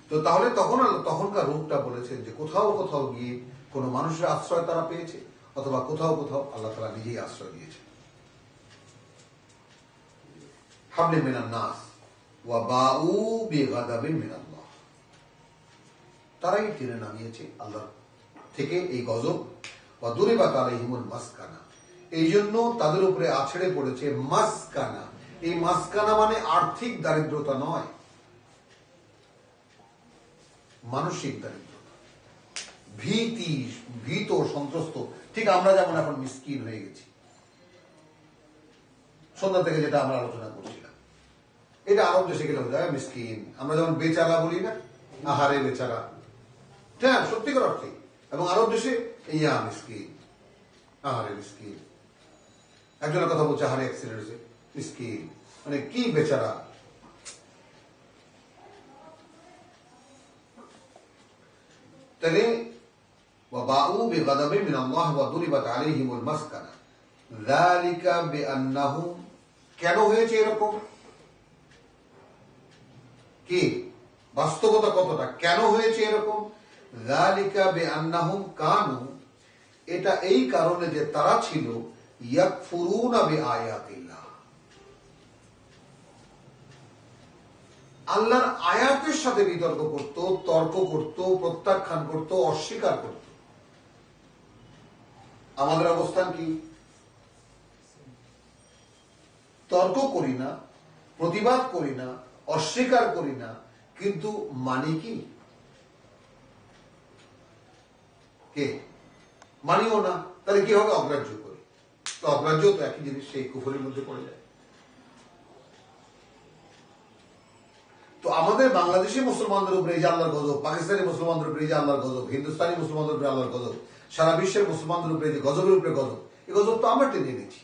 তো তাহলে তখনকার রূপটা বলেছেন যে কোথাও কোথাও গিয়ে কোন মানুষের আশ্রয় তারা পেয়েছে, অথবা কোথাও কোথাও আল্লাহ তাআলা নিজেই আশ্রয় দিয়েছে। হাবলিন মিনান নাস ওয়া বাউ বিগাদাবিন মিনাল্লাহ, তারাই টেনে নামিয়েছে আল্লাহ থেকে এই গজব। ওয়া দুরিবাত আলাইহিমুল মাসকানা, এই জন্য তাদের উপরে আছড়ে পড়েছে মাসকানা। এই মাসকানা মানে আর্থিক দারিদ্রতা নয়, মানসিক দারিদ্রতা, ভীতি, ভীত, সন্ত্রস্ত। ঠিক আমরা যেমন এখন মিসকিন হয়ে গেছি, সন্ধ্যা থেকে যেটা আমরা আলোচনা করছিলাম, এটা আরব দেশে গেলে বোঝা যায় মিসকিন। আমরা যেমন বেচারা বলি না, আহারে বেচারা, হ্যাঁ সত্যিকার অর্থে। এবং আরব দেশে ইয়া মিসকিন, আহারে মিসকিন। একজনের কথা বলছে আহারে অ্যাক্সিডেন্ট হয়েছে, মিসকিন মানে কি বেচারা। তাহলে ওয়াবাউ বিগাদাবিন মিনাল্লাহ ওয়া দুরিবাত আলাইহিমুল মাসকানা যালিকা বিআন্নাহুম, কেন হয়েছে এরকম, কি বাস্তবতা কতটা, কেন হয়েছে এরকম? যালিকা বিআন্নাহুম কানু, এটা এই কারণে যে তারা ছিল ইয়াকফুরুনা বিআয়াতিল্লাহ, আল্লাহর আয়াতের সাথে বিতর্ক করত, তর্ক করত, প্রত্যাখ্যান করত, অস্বীকার করত। আমাদের অবস্থান কি? তর্ক করি না, প্রতিবাদ করি না, অস্বীকার করি না, কিন্তু মানি কি? কে মানিও না, তাহলে কি হবে? অগ্রাহ্য করি। তো অগ্রাহ্য তো একই জিনিস, সেই কুফরের মধ্যে পড়ে যায়। তো আমাদের বাংলাদেশি মুসলমানদের উপরে এই যে আল্লাহর গজব, পাকিস্তানি মুসলমানদের উপরে এই যে আল্লাহর গজব, হিন্দুস্তানি মুসলমানদের উপরে আল্লাহর গজব, সারা বিশ্বের মুসলমানদের উপরে যে গজবের উপরে গজব, এই গজব তো আমরা টেনে নিয়েছি।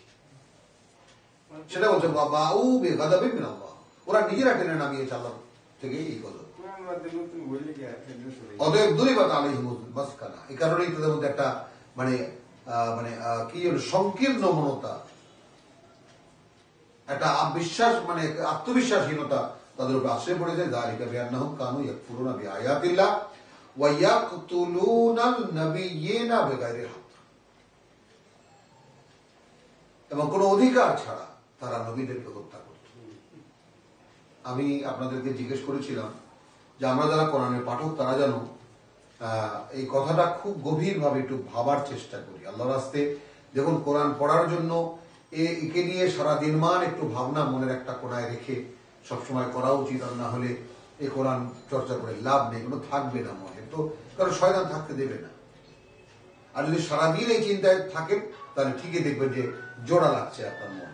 সেটা বলছে বাউ বিগাদাবিন মিনাল্লাহ, ওরা নিজেরা টেনে নামিয়েছে আল্লাহ থেকে এই গজব। অতএব দুরিবাত আলাইহিমুল মাসকানা, এই কারণেই তাদের মধ্যে একটা মানে মানে কি সংকীর্ণ মনতা, একটা বিশ্বাস মানে আত্মবিশ্বাসহীনতা তাদের উপর আশ্রয় পড়ে যায়। যালিকা বিআন্নাহুম কানু ইয়াকফুরুনা বিআয়াতিল্লাহ ওয়া ইয়াকতুলুনান নাবিয়্যিনা বিগাইরি হক, এবং কোন অধিকার ছাড়া তারা নবীদেরকে হত্যা করত। আমি আপনাদেরকে জিজ্ঞেস করেছিলাম যে আমরা যারা কোরআনের পাঠক তারা যেন এই কথাটা খুব গভীরভাবে একটু ভাবার চেষ্টা করি। আল্লাহর রাস্তে যখন কোরআন পড়ার জন্য একে নিয়ে সারা দিনমান একটু ভাবনা মনের একটা কোণায় রেখে সবসময় করা উচিত। আর না হলে এই কোরআন চর্চা করে লাভ নেই, কোনো থাকবে না মনে, তো কারণ শয়তান থাকতে দেবে না। আর যদি সারাদিন এই চিন্তায় থাকেন তাহলে ঠিকই দেখবেন যে জোড়া লাগছে আপনার মন,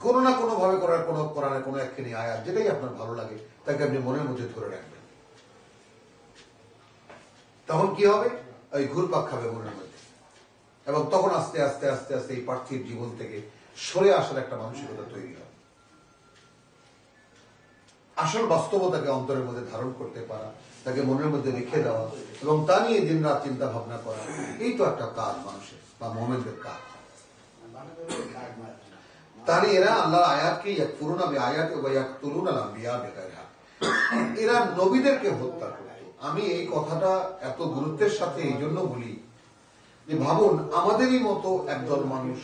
কোনো না কোনো ভাবে করার কোনো কোরআনের কোনো একখানি আয়াত যেটাই আপনার ভালো লাগে তাকে আপনি মনের মধ্যে ধরে রাখবেন। তখন কি হবে? ওই ঘুরপাক খাবে মনের মধ্যে, এবং তখন আস্তে আস্তে আস্তে আস্তে এই পার্থিব জীবন থেকে সরে আসার একটা মানসিকতা তৈরি হয়। আসল বাস্তবতাকে অন্তরের মধ্যে ধারণ করতে পারা, তাকে মনের মধ্যে রেখে দেওয়া এবং তা নিয়ে দিন রাত চিন্তা ভাবনা করা, এই তো একটা কাজ মানুষের বা মোমেন্টের কাজ। তাহলে এরা আল্লাহর আয়াতকে ইয়াকফুরুনা বিআয়াতি ওয়া ইয়াকতুলুনাল আম্বিয়া বিগাইরি হক, এরা নবীদেরকে হত্যা করত। আমি এই কথাটা এত গুরুত্বের সাথে এই জন্য বলি যে ভাবুন, আমাদেরই মতো একদল মানুষ,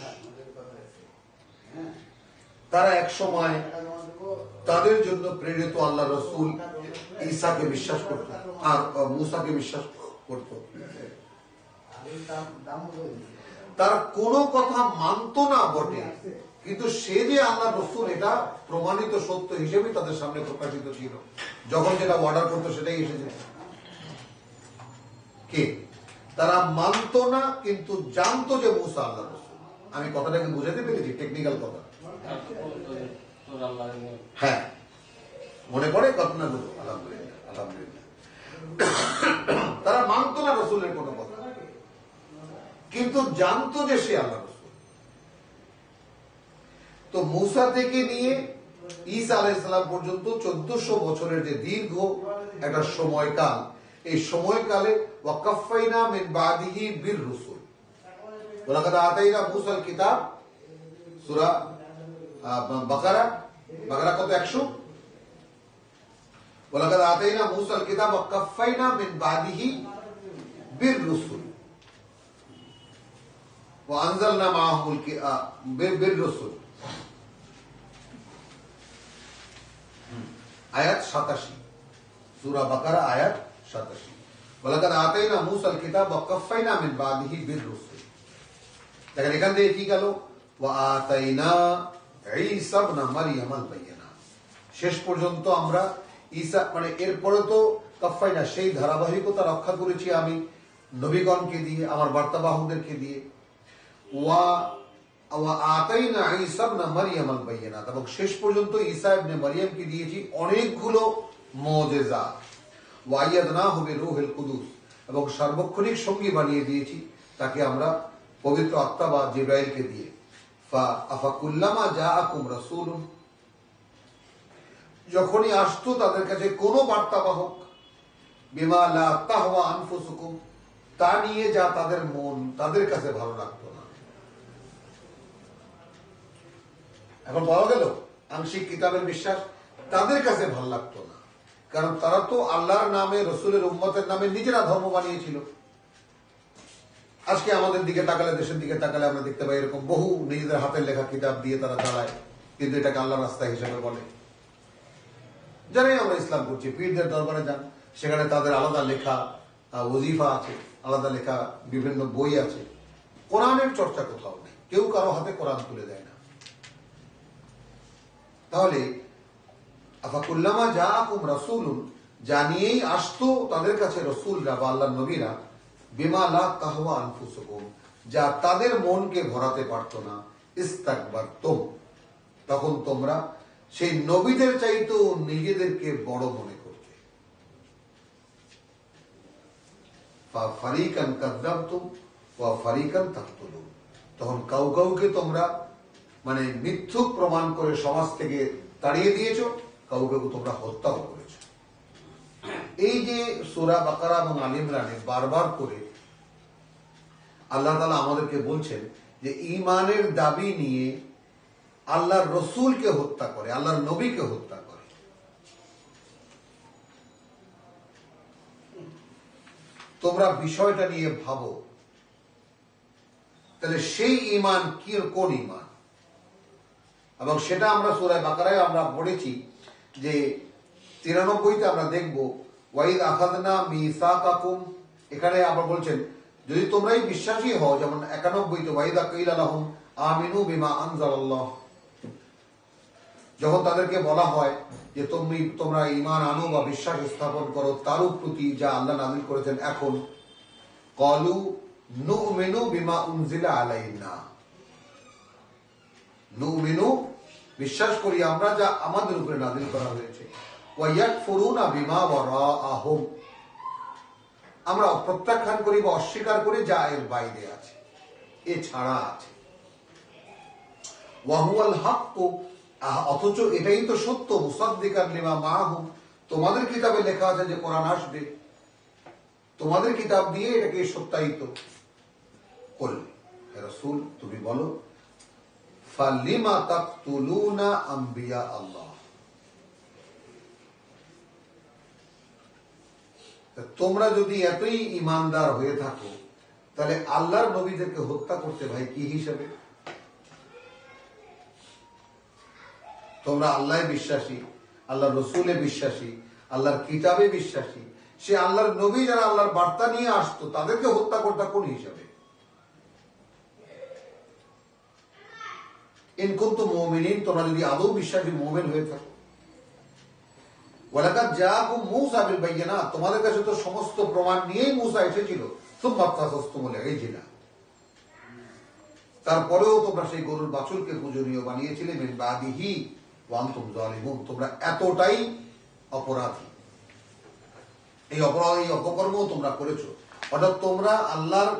তারা এক সময় তাদের জন্য প্রেরিত আল্লাহ রসুল ঈসাকে বিশ্বাস করত আর মুসাকে বিশ্বাস করত, তার কোনো কথা মানত না বটে, কিন্তু সে যে আল্লাহ রসুল এটা প্রমাণিত সত্য হিসেবে তাদের সামনে প্রকাশিত ছিল। যখন যেটা অর্ডার করতো সেটাই এসেছে। কে? তারা মানত না কিন্তু জানতো যে মুসা আল্লাহ রসুল। আমি কথাটাকে বুঝাতে পেরেছি? টেকনিক্যাল কথা হ্যাঁ, মনে পড়ে ঘটনাগুলো? আলহামদুলিল্লাহ, আলহামদুলিল্লাহ। তারা মানত না রসুলের কোনো কথা, কিন্তু জানতো যে সে আল্লাহ রসুল। তো মূসা থেকে নিয়ে ঈসা আলাইহিসসালাম পর্যন্ত 1400 বছরের যে দীর্ঘ একটা সময়কাল, এই সময়কালে ওয়াকাফাইনা মিন বাদিহি বির রসুল, ওয়ালাকাদ আতাইনা মূসাল কিতাব, সূরা বাকারা কত 100, ওয়ালাকাদ আতাইনা মূসাল কিতাব ওয়াকাফাইনা মিন বাদিহি বির রসুল ওয়া আনজালনা মাআহুল বির রসুল, আয়াত 87, সূরা বাকারা আয়াত 87। ওয়ালাকাদ আতাইনা মূসাল কিতাব ওয়াকাফাইনা মিন বাদিহি বির রসুল। দেখেন এখান থেকে কি গেল? ওয়া আতাইনা ঈসা ইবনে মারইয়াম আল বায়িনাত। শেষ পর্যন্ত আমরা ঈসা, মানে এরপরে তো কাফাইনা, সেই ধারাবাহিকতা রক্ষা করেছি আমি নবীগণকে দিয়ে, আমার বার্তাবাহকদেরকে দিয়ে। ওয়া আতাইনা ঈসা ইবনে মারইয়াম আল বায়িনাত, এবং শেষ পর্যন্ত ঈসা ইবনে মারইয়ামকে দিয়েছি অনেকগুলো মুজিজা। ওয়া আয়াদনাহু বিরূহিল কুদুস, এবং সার্বক্ষণিক সঙ্গী বানিয়ে দিয়েছি তাকে আমরা পবিত্র আত্মা বা জিবরাইলকে দিয়ে। আফাকুল্লামা জাআকুম রাসূলুন, যখনই আসতো তাদের কাছে কোনো বার্তাবাহক, বিমা লা তাহওয়া আনফুসুকুম, তা নিয়ে যা তাদের মন, তাদের কাছে ভালো লাগতো না। এখন পাওয়া গেল আংশিক কিতাবের বিশ্বাস, তাদের কাছে ভালো লাগতো না, কারণ তারা তো আল্লাহর নামে, রসুলের উম্মতের নামে নিজেরা ধর্ম বানিয়েছিল। আজকে আমাদের দিকে তাকালে, দেশের দিকে তাকালে আমরা দেখতে পাই এরকম বহু নিজেদের হাতের লেখা কিতাব দিয়ে তারা চালায়, কিন্তু এটাকে আল্লাহর রাস্তা হিসেবে বলে। জানি আমরা ইসলাম করছি, পীরদের দরবারে যান, সেখানে তাদের আলাদা লেখা ওজিফা আছে, আলাদা লেখা বিভিন্ন বই আছে। কোরআনের চর্চা কোথাও নেই, কেউ কারো হাতে কোরআন তুলে দেয় না। তাহলে আফাকুল্লামা জাআকুম রাসূলুন, জানিয়েই আসতো তাদের কাছে রসুলরা বা আল্লাহর নবীরা, বিমা লা তাহওয়া আনফুসুকুম, যা তাদের মনকে ভরাতে পারত না, ইস্তাকবারতুম, তখন তোমরা সেই নবীদের চাইতেও নিজেদেরকে বড় মনে করতে। ফারিকান কাযযাবতুম ওয়া ফারিকান তাকতুলুন, তখন কাউকে তোমরা মানে মিথ্যুক প্রমাণ করে সমাজ থেকে তাড়িয়ে দিয়েছো, কাউকে তোমরা হত্যাও করেছো। এই যে সূরা বাকারা এবং আলে ইমরানে বারবার করে আল্লাহ তাআলা আমাদেরকে বলছেন যে ঈমানের দাবি নিয়ে আল্লাহর রসুলকে হত্যা করে, আল্লাহর নবীকে হত্যা করে। তোমরা বিষয়টা নিয়ে ভাবো, তাহলে সেই ঈমান কি, কোন ঈমান? এবং সেটা আমরা সূরা বাকারায় আমরা পড়েছি যে 93তে আমরা দেখব ওয়াইদ আখাযনা মিসাকাকুম, এখানে আমরা বলছেন যদি তোমরাই বিশ্বাসী হও, যেমন 91তে ওয়াইদা কিলা লাহুম আমিনু বিমা আনজালাল্লাহ, যখন তাদেরকে বলা হয় যে তোমরা ঈমান আনো বা বিশ্বাস স্থাপন করো তার প্রতি যা আল্লাহ নাযিল করেছেন, এখন ক্বালু নুমিনু বিমা উনজিলা আলাইনা, নুমিনু বিশ্বাস করি আমরা যা আমাদের উপরে নাযিল করা হয়েছে, ওয়া ইয়াকফুরুনা বিমা ওয়ারাআহুম, আমরা প্রত্যাখ্যান করি বা অস্বীকার করি যা এর বাইরে আছে, এছাড়া আছে। ওয়া হুয়াল হাক্কু, অথচ এটাই তো সত্য, মুসাদ্দিকান লিমা মাআহুম, তোমাদের কিতাবে লেখা আছে যে কোরআন আসবে, তোমাদের কিতাব দিয়ে এটাকে সত্যায়িত করলে। হে রাসূল, তুমি বলো ফালিমা তাকতুলুনা আম্বিয়া আল্লাহ, তোমরা যদি এতই ঈমানদার হয়ে থাকো, তাহলে আল্লাহর নবীদেরকে হত্যা করতে ভাই কি হিসাবে? তোমরা আল্লাহ বিশ্বাসী, আল্লাহর রসুলে বিশ্বাসী, আল্লাহর কিতাবে বিশ্বাসী, সে আল্লাহর নবী যারা আল্লাহর বার্তা নিয়ে আসতো তাদেরকে হত্যা করতে কোন হিসাবে? ইন কুনতুম মুমিনিন, তোমরা যদি আদৌ বিশ্বাসী মুমিন হয়ে থাকো। ওয়ালাকাদ জাআকুম মূসা বিল বায়িনাত, তোমাদের কাছে তো সমস্ত প্রমাণ নিয়েই মূসা এসেছিল। সুম্মা তাখাসতুমুল ইজলা, তারপরেও তোমরা সেই গরুর বাছুরকে পূজনীয় বানিয়েছিলে মিন বাদিহি ওয়া আনতুম যালিমুন, তোমরা এতটাই অপরাধী, এই অপরাধ এই অপকর্মও তোমরা করেছো। অর্থাৎ তোমরা আল্লাহর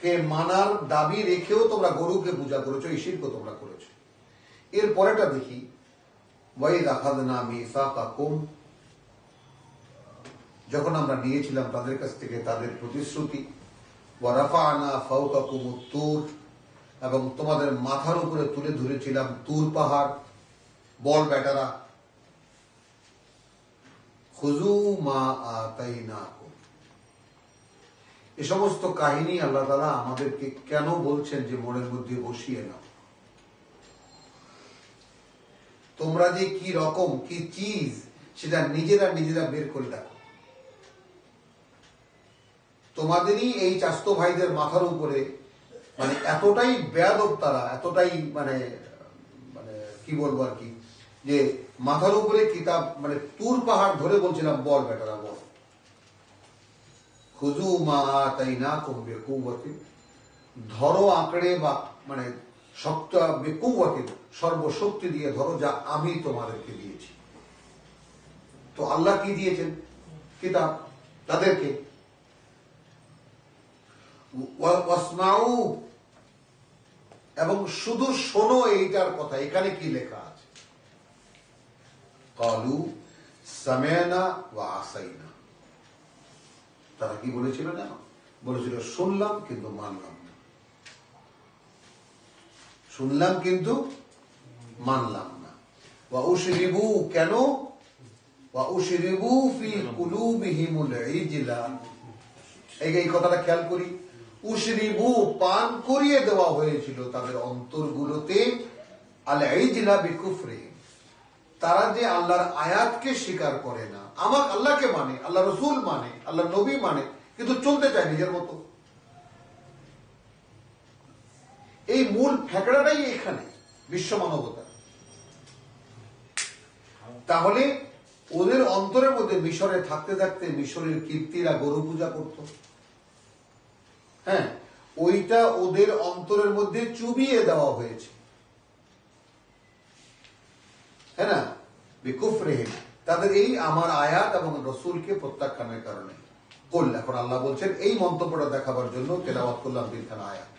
কে মানার দাবি রেখেও তোমরা গরুকে পূজা করেছো, এই শিরকও তোমরা করেছো। এর পরেটা দেখি, ওয়াইদ আখাযনা মিসাকাকুম, যখন আমরা নিয়েছিলাম তাদের কাছ থেকে তাদের প্রতিশ্রুতি, ওয়া রাফা'না ফাওকাকুমুত তুর, এবং তোমাদের মাথার উপরে তুলে ধরেছিলাম তুর পাহাড়, বল বেটারা, খুযু মা আতাইনাকুম। এ সমস্ত কাহিনী আল্লাহ তাআলা আমাদেরকে কেন বলছেন যে মনের মধ্যে বসিয়ে নাও, তোমরা যে কি রকম কি চিজ সেটা নিজেরা নিজেরা বের করে দেখো। তোমাদেরই এই চাস্তো ভাইদের মাথার উপরে মানে এতটাই বেয়াদব তারা, এতটাই মানে মানে কি বলবো আর কি, যে মাথার উপরে কিতাব মানে তুর পাহাড় ধরে বলছিলাম বল বেটারা বল, খুযু মা আতাইনাকুম বিকুওয়াতিন, ধরো আঁকড়ে বা মানে শক্ত, বিকুওয়াতিন সর্বশক্তি দিয়ে ধরো যা আমি তোমাদেরকে দিয়েছি। তো আল্লাহ কি দিয়েছেন? কিতাব তাদেরকে। ওয়াসমাউ, এবং শুধু শোনো এইটার কথা, এখানে কি লেখা আছে, ক্বালু সামি'না ওয়া আসাইনা, তারা কি বলেছিল জানো? বলেছিল শুনলাম কিন্তু মানলাম না, শুনলাম কিন্তু মানলাম না। ওয়া উশরিবু, কেন? ওয়া উশরিবু ফি কুলুবিহিমুল ইজলা, এই কথাটা খেয়াল করি, উশরিবু পান করিয়ে দেওয়া হয়েছিল তাদের অন্তরগুলোতে আল ইজলা বিকুফরিহিম, তারা যে আল্লাহর আয়াতকে স্বীকার করে না, আমার আল্লাহকে মানে, আল্লাহ রসুল মানে, আল্লাহ নবী মানে, কিন্তু চলতে চায় নিজের মতো। এই মূল ফেকড়াটাই এখানে বিশ্ব মানবতা। তাহলে ওদের অন্তরের মধ্যে মিশরে থাকতে থাকতে মিশরের কীর্তিরা গরু পূজা করত, হ্যাঁ, ওইটা ওদের অন্তরের মধ্যে চুবিয়ে দেওয়া হয়েছে, হ্যাঁ না, বিকুফরিহিম, তাদের এই আমার আয়াত এবং রসুলকে প্রত্যাখ্যানের কারণে। কুল, এখন আল্লাহ বলছেন এই মন্তব্যটা দেখাবার জন্য তেলাওয়াত করলাম তিনখানা আয়াত।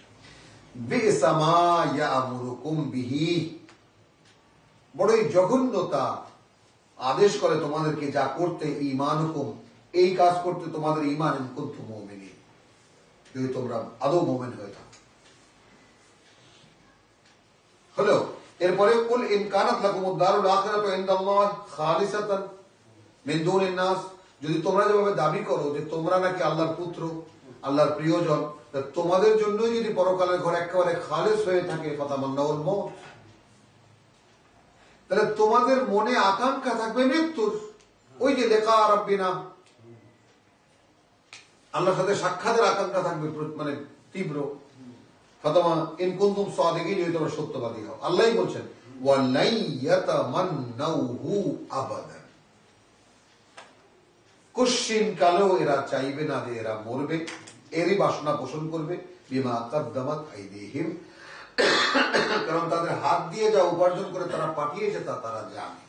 বি'সা মা ইয়া'মুরুকুম বিহি, বড়ই জঘন্যতা আদেশ করে তোমাদেরকে যা করতে, ঈমানুকুম, এই কাজ করতে তোমাদের ঈমান, ইন কুনতুম মুমিনিন, যদি তোমরা আদৌ মুমিন হয়ে থাকো। হলো, এরপরে কুল ইন কানাত লাকুমুদ দারুল আখিরাতু ইনদাল্লাহ খালিসাতান মিন দুনিন নাস, যদি তোমরা যেভাবে দাবি করো যে তোমরা নাকি আল্লাহর পুত্র, আল্লাহর প্রিয়জন, তোমাদের জন্য যদি পরকালের ঘর একেবারে খালেস হয়ে থাকে, ফাতামান্নাউল মউত, তাহলে তোমাদের মনে আকাঙ্ক্ষা থাকবে মৃত্যুর, ওই যে লিকা রাব্বিনা, আল্লাহর সাথে সাক্ষাতের আকাঙ্ক্ষা থাকবে মানে তীব্র। ফাতামা ইন কুনতুম সাদিকিন, যদি তোমরা সত্যবাদী হও। আল্লাহই বলছেন ওয়ালাই ইয়াতামান্নাউহু আবাদান, কুশ্চিন কালেও এরা চাইবে না যে এরা মরবে, এরই বাসনা পোষণ করবে, বিমা কাদ্দামাত আইদিহিম, কারণ তাদের হাত দিয়ে যা উপার্জন করে তারা পাঠিয়েছে তা তারা জানে।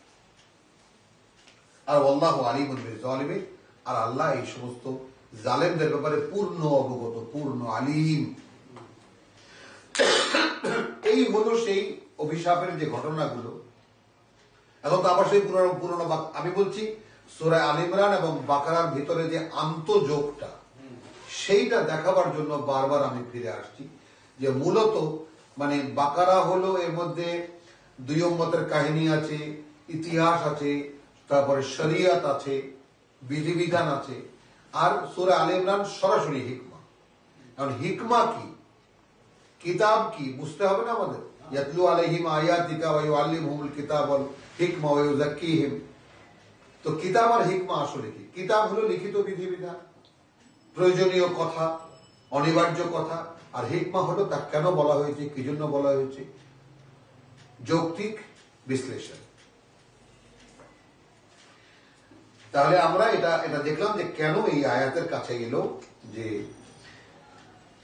আর আল্লাহু আলিমুন বিয-যালিমিন, আর আল্লাহ এই সমস্ত জালেমদের ব্যাপারে পূর্ণ অবগত, পূর্ণ আলিম। এই হলো সেই অভিশাপের যে ঘটনাগুলো। এখন তো আবার সেই পুরনো আমি বলছি সূরা আল ইমরান এবং বাকারার ভিতরে যে আন্তঃযোগটা, সেইটা দেখাবার জন্য বারবার আমি ফিরে আসছি, যে মূলত মানে বাকারা হলো, এর মধ্যে দুই উম্মতের কাহিনী আছে, ইতিহাস আছে, তারপরে শরিয়ত আছে, বিধিবিধান আছে, আর সূরা আল ইমরান সরাসরি হিকমা। কারণ হিকমা কি, কিতাব কি বুঝতে হবে না আমাদের। ইয়াতলু আলাইহিম আয়াতিকা ওয়া ইউআল্লিমুহুমুল কিতাব ওয়াল হিকমা ওয়া ইউযাক্কিহিম। তো কিতাব আর হিকমা আসলে কি? কিতাব হলো লিখিত বিধিবিধান, প্রয়োজনীয় কথা, অনিবার্য কথা, আর হিকমা হলো তা কেন বলা হয়েছে, কি জন্য বলা হয়েছে, যৌক্তিক বিশ্লেষণ। তাহলে আমরা এটা দেখলাম যে কেন এই আয়াতের কাছে এলো যে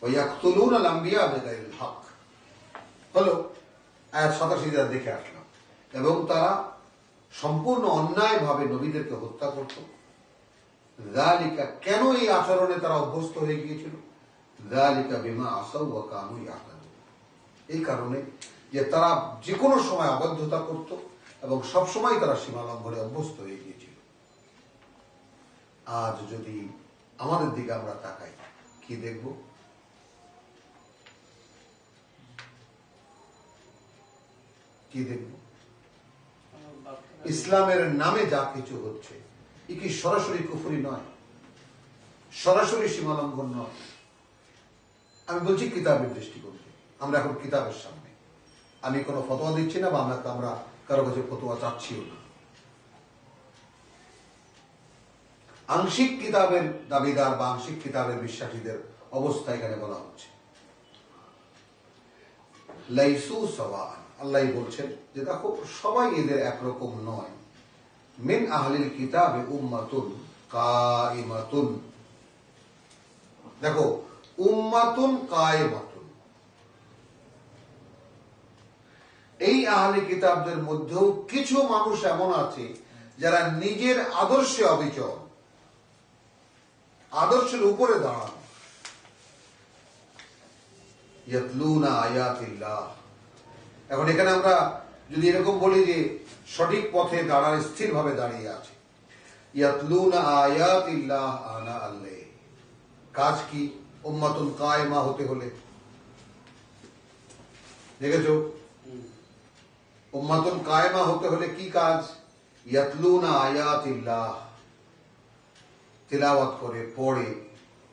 ওয়ায়াকতুলুনাল আম্বিয়া বিগাইরিল হক, হলো আয়াত 87 দেখে আসলাম। এবং তারা সম্পূর্ণ অন্যায়ভাবে নবীদেরকে হত্যা করত। যালিকা, কেন এই আচরণে তারা অভ্যস্ত হয়ে গিয়েছিল? যালিকা বিমা আসাউ ওয়া কানু ইয়াহতাদুন, এই কারণে যে তারা যে কোনো সময় অবাধ্যতা করত এবং সবসময় তারা সীমা লঙ্ঘনে অভ্যস্ত হয়ে গিয়েছিল। আজ যদি আমাদের দিকে আমরা তাকাই, কি দেখব? কি দেখব? ইসলামের নামে যা কিছু হচ্ছে, এ কি সরাসরি কুফরি নয়? সরাসরি সীমা লঙ্ঘন নয়? আমি বলছি কিতাবের দৃষ্টিকোণ থেকে। আমরা এখন কিতাবের সামনে, আমি কোনো ফতোয়া দিচ্ছি না বা আমরা কারো কাছে ফতোয়া চাচ্ছিও না। আংশিক কিতাবের দাবিদার বা আংশিক কিতাবের বিশ্বাসীদের অবস্থা এখানে বলা হচ্ছে। লাইসু সাওয়াআন, আল্লাহ বলছেন যে দেখো সবাই এদের একরকম নয়। মিন আহলিল কিতাবে উম্মাতুন কাইমাতুন, দেখো উম্মাতুন কাইমাতুন, এই আহলি কিতাবদের মধ্যেও কিছু মানুষ এমন আছে যারা নিজের আদর্শে অবিচল, আদর্শের উপরে দাঁড়ান। ইয়াতলুনা আয়াতিল্লাহ, এখন এখানে আমরা যদি এরকম বলি যে সঠিক পথে দাঁড়ায়, স্থিরভাবে দাঁড়িয়ে আছে। ইয়াতলুনা আয়াতিল্লাহ আনা আল্লাহ, কাজ কি? উম্মাতুন কায়েমা হতে হলে দেখেছো, উম্মাতুন কায়েমা হতে হলে কি কাজ? ইয়াতলুনা আয়াতিল্লাহ, তিলাওয়াত করে, পড়ে,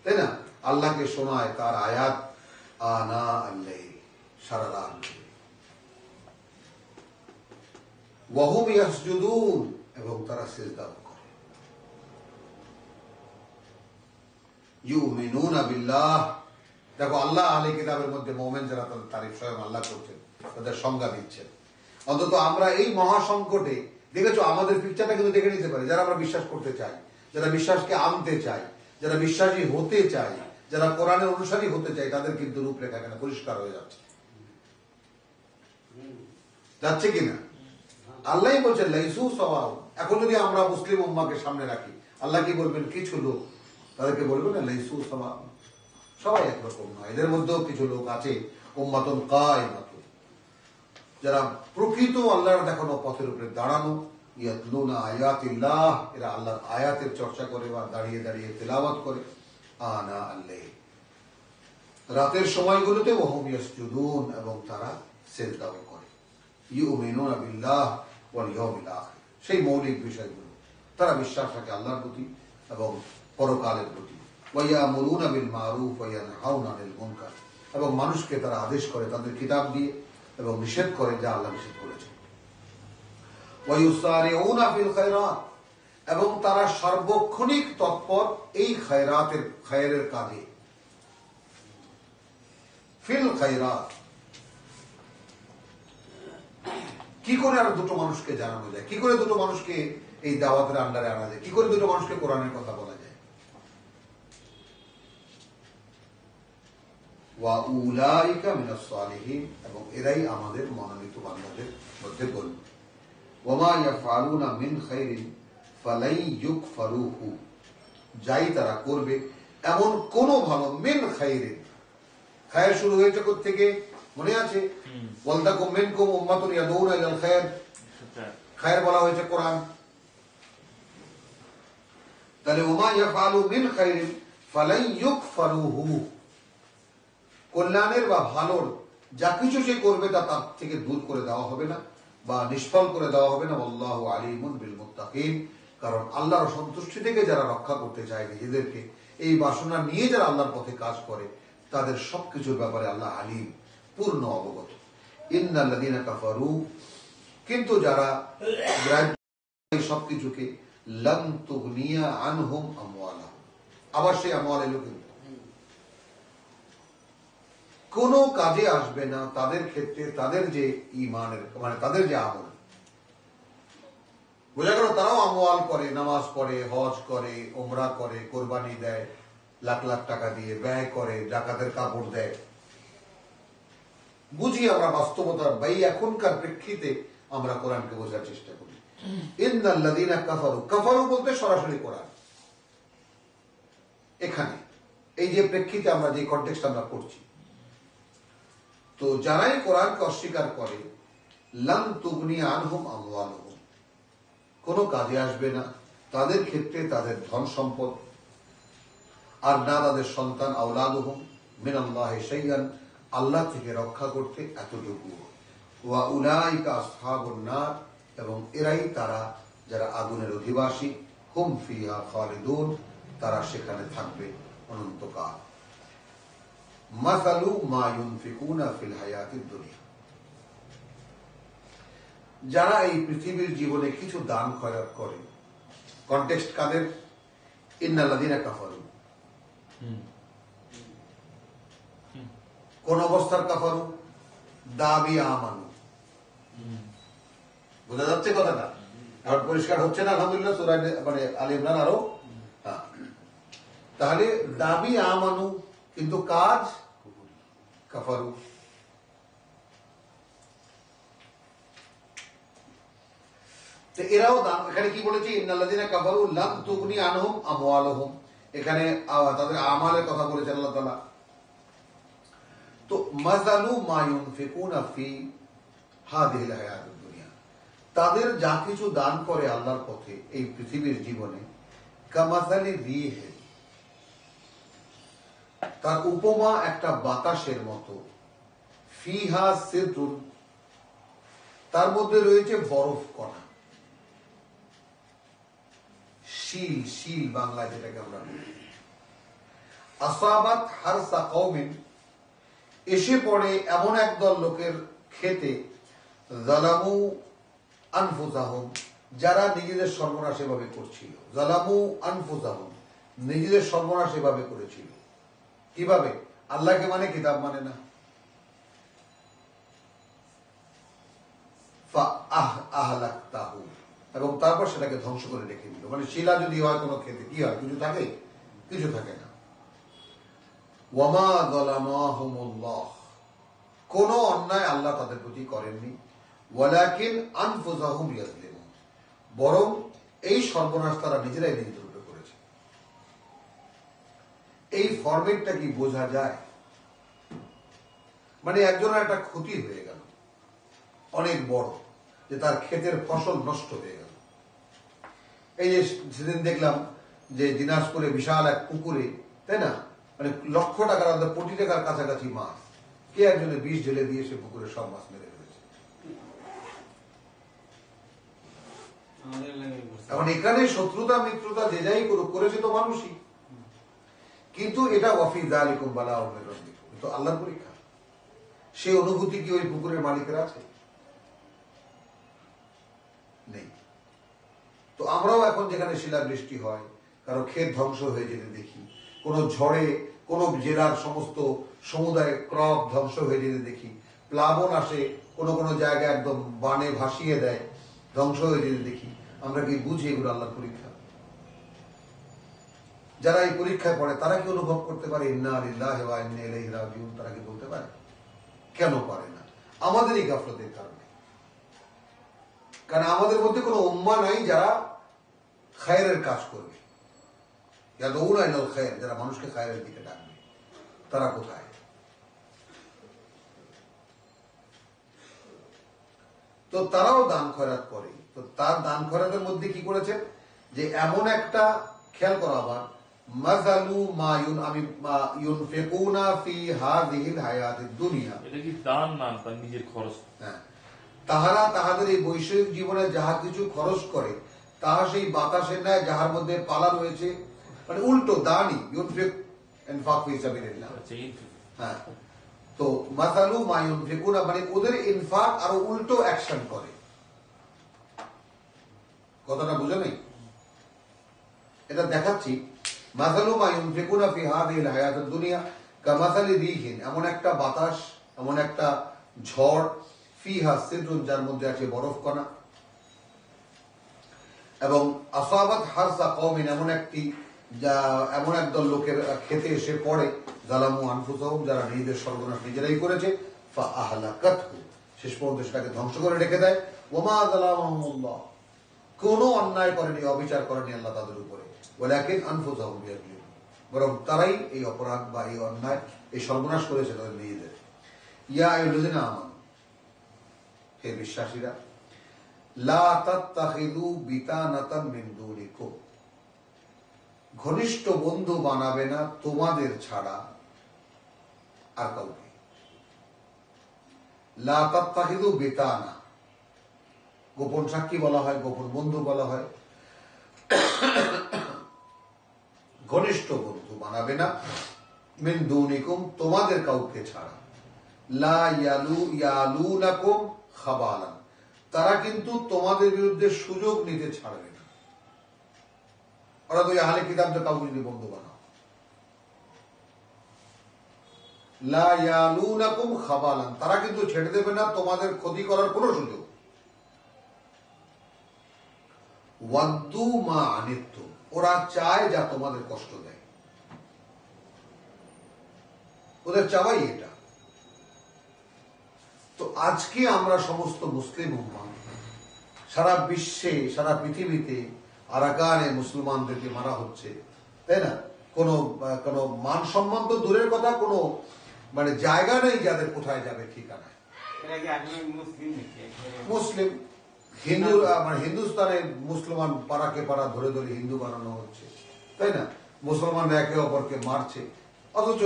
তাই না? আল্লাহকে শোনায় তার আয়াত, আনা আল্লাহ, সারা রাত ধরে। ওয়াহুম ইয়াসজুদুন, এবং তারা সিজদাও করে। ইউমিনুনা বিল্লাহ, দেখো আল্লাহ আহলে কিতাবের মধ্যে মুমিন যারা, তাদের তারিফ স্বয়ং আল্লাহ করছেন, তাদের সংজ্ঞা দিচ্ছেন। অন্তত আমরা এই মহাসংকটে দেখেছো আমাদের পিকচারটা কিন্তু দেখে নিতে পারি। যারা আমরা বিশ্বাস করতে চাই, যারা বিশ্বাসকে আনতে চাই, যারা বিশ্বাসী হতে চাই, যারা কোরআনের অনুসারী হতে চাই, তাদের কিন্তু রূপরেখা এখানে পরিষ্কার হয়ে যাচ্ছে। যাচ্ছে কিনা? আল্লাহ বলছেন লাইসু সাওয়াও। এখন যদি আমরা মুসলিম উম্মাকে সামনে রাখি, আল্লাহ কি বলবেন? কিছু লোক তাদেরকে বলবেন না লাইসু সাওয়াও, সবাই একরকম নয়। এদের মধ্যেও কিছু লোক আছে উম্মাতুন কায়েমাতুন, যারা প্রকৃত আল্লাহর দেখানো পথের উপরে দাঁড়ানো। ইয়াতলুনা আয়াতিল্লাহ, এরা আল্লাহর আয়াতের চর্চা করে বা দাঁড়িয়ে দাঁড়িয়ে তেলাওয়াত করে। আনা আল্লাহ, রাতের সময়গুলোতে ওয়াহুম ইয়াসজুদুন, এবং তারা সিজদাও করে। ইউমিনুনা বিল্লাহ ওয়াল ইয়াউমিল আখির, সেই মৌলিক বিষয়গুলো তারা বিশ্বাস রাখে আল্লাহর প্রতি এবং পরকালের প্রতি। ওয়া ইয়ামুরুনা বিল মারুফ ওয়া ইয়ানহাউনা আনিল মুনকার, এবং মানুষকে তারা আদেশ করে তাদের কিতাব দিয়ে এবং নিষেধ করে যা আল্লাহ নিষেধ করেছেন। ওয়া ইউসারিউনা ফিল খায়রাত, এবং তারা সার্বক্ষণিক তৎপর এই খায়রের কাজে। ফিল খায়রাত, কি করে আর দুটো মানুষকে জানানো যায়? কি করে দুটো মানুষকে এই দাওয়াতের আন্ডারে আনা যায়? কি করে দুটো মানুষকে কোরআনের কথা বলা যায়? ওয়া উলাইকা মিনাস সালিহিন, এবং এরাই আমাদের মনোনীত বান্দাদের মধ্যে গণ্য। ওয়ামা ইয়াফআলুনা মিন খাইরিন ফালাই ইউকফারুহু, যাই তারা করবে এমন কোন ভালো, মিন খাইরিন, খায়ের শুরু হয়েছে কোত্থেকে? মনে আছে? ওয়ালতাকুম মিনকুম উম্মাতুন ইয়াদউনা ইলাল খায়র, খায়ের বলা হয়েছে কোরআন। তাহলে ওমা ইয়াফআলু মিন খাইরিন ফালাই ইউকফারুহু, কল্যাণের বা ভালোর যা কিছু সে করবে তা তার থেকে দূর করে দেওয়া হবে না বা নিষ্ফল করে দেওয়া হবে না। আল্লাহু আলিমুন বিল মুত্তাকিন, কারণ আল্লাহর সন্তুষ্টি থেকে যারা রক্ষা করতে চায় নিজেদেরকে, এই বাসনা নিয়ে যারা আল্লাহর পথে কাজ করে, তাদের সবকিছুর ব্যাপারে আল্লাহ আলিম, পূর্ণ অবগত। ইন্নাল্লাযীনা কাফারু, কিন্তু যারা সবকিছুকে, লাম তুগনিয়া আনহুম আমওয়ালাহুম, আবার সেই আমওয়াল এলো, কিন্তু কোন কাজে আসবে না তাদের ক্ষেত্রে তাদের যে ঈমানের, মানে তাদের যে আমল। বোঝা গেল? তারাও আমওয়াল করে, নামাজ পড়ে, হজ করে, উমরা করে, কোরবানি দেয়, লাখ লাখ টাকা দিয়ে ব্যয় করে, জাকাতের কাপড় দেয়, বুঝি আমরা বাস্তবতা বা এই এখনকার প্রেক্ষিতে আমরা কোরআনকে বোঝার চেষ্টা করি। ইন্নাল্লাযীনা কাফারু, কাফারু বলতে সরাসরি কোরআন। এখানে এই যে প্রেক্ষিতে আমরা যে কনটেক্সট আমরা করছি, তো যারাই কোরআনকে অস্বীকার করে, লান তুগনি আনহুম আমওয়ালুহুম, কোনো কাজে আসবে না তাদের ক্ষেত্রে তাদের ধন সম্পদ, আর না তাদের সন্তান, আওলাদুহুম মিনাল্লাহি শাইআন, আল্লাহ থেকে রক্ষা করতে এতটুকু। ওয়া উলাইকা আসহাবুন নার, এবং এরাই তারা যারা আগুনের অধিবাসী। হুম ফিহা খালিদুন, তারা সেখানে থাকবে অনন্তকাল। মাসালু মা ইউনফিকুনা ফিল হায়াতিদ দুনিয়া, যারা এই পৃথিবীর জীবনে কিছু দান খয়রাত করে, কনটেক্সট কাদের? ইন্নাল্লাযীনা কাফারু। কোন অবস্থার কাফারু? দাবি আমানু। বোঝা যাচ্ছে কথাটা? এখন পরিষ্কার হচ্ছে না? আলহামদুলিল্লাহ, সূরা মানে আলে ইমরান আরো। তাহলে দাবি আমানু, কিন্তু কাজ কাফারু। এরাও দান, এখানে কি বলেছে? ইন্নাল্লাযীনা কাফারু লাম তুগনি আনহুম আমওয়ালুহুম, এখানে তাদের আমালের কথা বলেছেন আল্লাহ তাআলা। তো মাসালু মা ইউনফিকুনা ফি হাযিহিল হায়াতিদ দুনিয়া, তাদের যা কিছু দান করে আল্লাহর পথে এই পৃথিবীর জীবনে, কামাসালি রিহ, তার উপমা একটা বাতাসের মতো, ফিহা সিদরুন, তার মধ্যে রয়েছে বরফ কণা। শিল, শিল বাংলায় যেটাকে আমরা বলি। আসাবাত হারসা কওমিন, এসে পড়ে এমন একদল লোকের খেতে, যালামু আনফুসাহুম, যারা নিজেদের সর্বনাশ এভাবে করছিল। যালামু আনফুসাহুম, নিজেদের সর্বনাশ এভাবে করেছিল। কিভাবে? আল্লাহকে মানে, কিতাব মানে না। ফাআহলাকতাহু, এবং তারপর সেটাকে ধ্বংস করে রেখে দিল। মানে শিলা যদি হয় কোনো খেতে, কি হয়? কিছু থাকে? কিছু থাকে না। ওয়ামা যালামাহুমুল্লাহ, কোন অন্যায় আল্লাহ তাদের প্রতি করেননি। ওয়ালাকিন আনফুসাহুম ইয়াজলিমুন, বরং এই সর্বনাশ তারা নিজেরাই নিজেদের উপরে করেছে। এই ফরম্যাটটা কি বোঝা যায়? মানে একজনের একটা ক্ষতি হয়ে গেল অনেক বড়, যে তার ক্ষেতের ফসল নষ্ট হয়ে গেল। এই যে সেদিন দেখলাম যে দিনাজপুরে বিশাল এক পুকুরে, তাই না, মানে লক্ষ টাকার, কোটি টাকার কাছাকাছি মাছ, কে একজনে বিষ ঢেলে দিয়ে সে পুকুরে সব মাছ মেরে ফেলেছে। এখন এখানে শত্রুতা মিত্রতা যে যাই করুক, করেছে তো মানুষই, কিন্তু এটা ওয়াফি যালিকুম বালাউম মির রাব্বিকুম, তো আল্লাহর পরীক্ষা। সেই অনুভূতি কি ওই পুকুরের মালিকের আছে? নেই। তো আমরাও এখন যেখানে শিলাবৃষ্টি হয়, কারো ক্ষেত ধ্বংস হয়ে যেতে দেখি, কোন ঝড়ে কোন জেলার সমস্ত সমুদায় ক্রপ ধ্বংস হয়ে যেতে দেখি, প্লাবন আসে কোন কোন জায়গায় একদম বানে ভাসিয়ে দেয়, ধ্বংস হয়ে যেতে দেখি, আমরা কি বুঝি এগুলো আল্লাহর পরীক্ষা? যারা এই পরীক্ষায় পড়ে তারা কি অনুভব করতে পারে ইন্না লিল্লাহি ওয়া ইন্না ইলাইহি রাজিউন? তারা কি বলতে পারে? কেন পারে না? আমাদেরই গাফলতের কারণে। কারণ আমাদের মধ্যে কোনো উম্মাহ নাই যারা খায়রের কাজ করবে, ইয়াদউনা ইলাল খায়র, যারা মানুষকে খায়রের দিকে ডাকবে। তারা কোথায়? তো তারাও দান খয়রাত করে। তো তার দান খয়রাতের মধ্যে কি করেছে? যে এমন একটা, খেয়াল করো আবার, মাযালু মা ইউনফিকুনা ফি হাযিহিল হায়াতিদ দুনিয়া, এটা কি দান না তার নিজের খরচ? হ্যাঁ, তাহারা তাহাদের এই বৈষয়িক জীবনে যাহা কিছু খরচ করে, তাহা সেই বাতাসের ন্যায় যাহার মধ্যে পালা রয়েছে, মানে উল্টো দানই, ইউনফিক ইনফাক ফি সাবিলিল্লাহ। হ্যাঁ, তো মাসালু মা ইউনফিকুনা মানে ওদের ইনফাক আরো উল্টো অ্যাকশন করে। কথাটা বুঝে নেই? এটা দেখাচ্ছি। মাসালু মা ইউনফিকুনা ফি হাযিহিল হায়াতিদ দুনিয়া কামাসালি রিহিন, এমন একটা বাতাস, এমন একটা ঝড়, ফিহা সিদরুন, যার মধ্যে আছে বরফ কণা, এবং আসাবাত হারসা কওমিন, এমন একদল লোকের খেতে এসে পড়ে, যালামু আনফুসাহুম, যারা নিজেদের সর্বনাশ নিজেরাই করেছে, ফাআহলাকাতহু, শেষ পর্যন্ত সেটাকে ধ্বংস করে রেখে দেয়। ওমা যালামহুমুল্লাহ, কোনো অন্যায় করেনি, অবিচার করেনি আল্লাহ তাদের উপরে, ওয়ালাকিন আনফুসাহুম ইয়াযলিমুন, বরং তারাই এই অপরাধ বা এই অন্যায়, এই সর্বনাশ করেছে তাদের নিজেদের। ইয়া আইয়ুহাল্লাযিনা আমানু, হে বিশ্বাসীরা, লা তাত্তাখিযু বিতানাতাম মিন দুনিকুম, ঘনিষ্ঠ বন্ধু বানাবে না তোমাদের ছাড়া আর কাউকে। লা তাত্তাখিযু বিতানা, গোপন সাক্ষী বলা হয়, গোপন বন্ধু বলা হয়। ঘনিষ্ঠ বন্ধু বানাবে না মিন দুনিকুম, তোমাদের কাউকে ছাড়া। লা ইয়ালুনাকুম খাবালান, তারা কিন্তু তোমাদের বিরুদ্ধে সুযোগ নিতে ছাড়বে না। ওরা তো আহলে কিতাবদের কাউকে যদি বন্ধু বানাও, লা ইয়ালুনাকুম খাবালান, তারা কিন্তু ছেড়ে দেবে না তোমাদের ক্ষতি করার কোনো সুযোগ। ওয়াদ্দু মা আনিতুম, ওরা চায় যা তোমাদের কষ্ট দেয়, ওদের চাওয়াই এটা। তো আজকে আমরা সমস্ত মুসলিম উম্মাহ, সারা বিশ্বে, সারা পৃথিবীতে আরাকানে মুসলমানদেরকে মারা হচ্ছে, তাই না? কোনো মান সম্মান তো দূরের কথা, কোনো মানে জায়গা নেই যাদের কোথায় যাবে ঠিকানায়। মুসলিম হিন্দু, মানে হিন্দুস্তানে মুসলমান পাড়াকে পাড়া ধরে ধরে হিন্দু বানানো হচ্ছে, তাই না? মুসলমান একে অপরকে মারছে, অথচ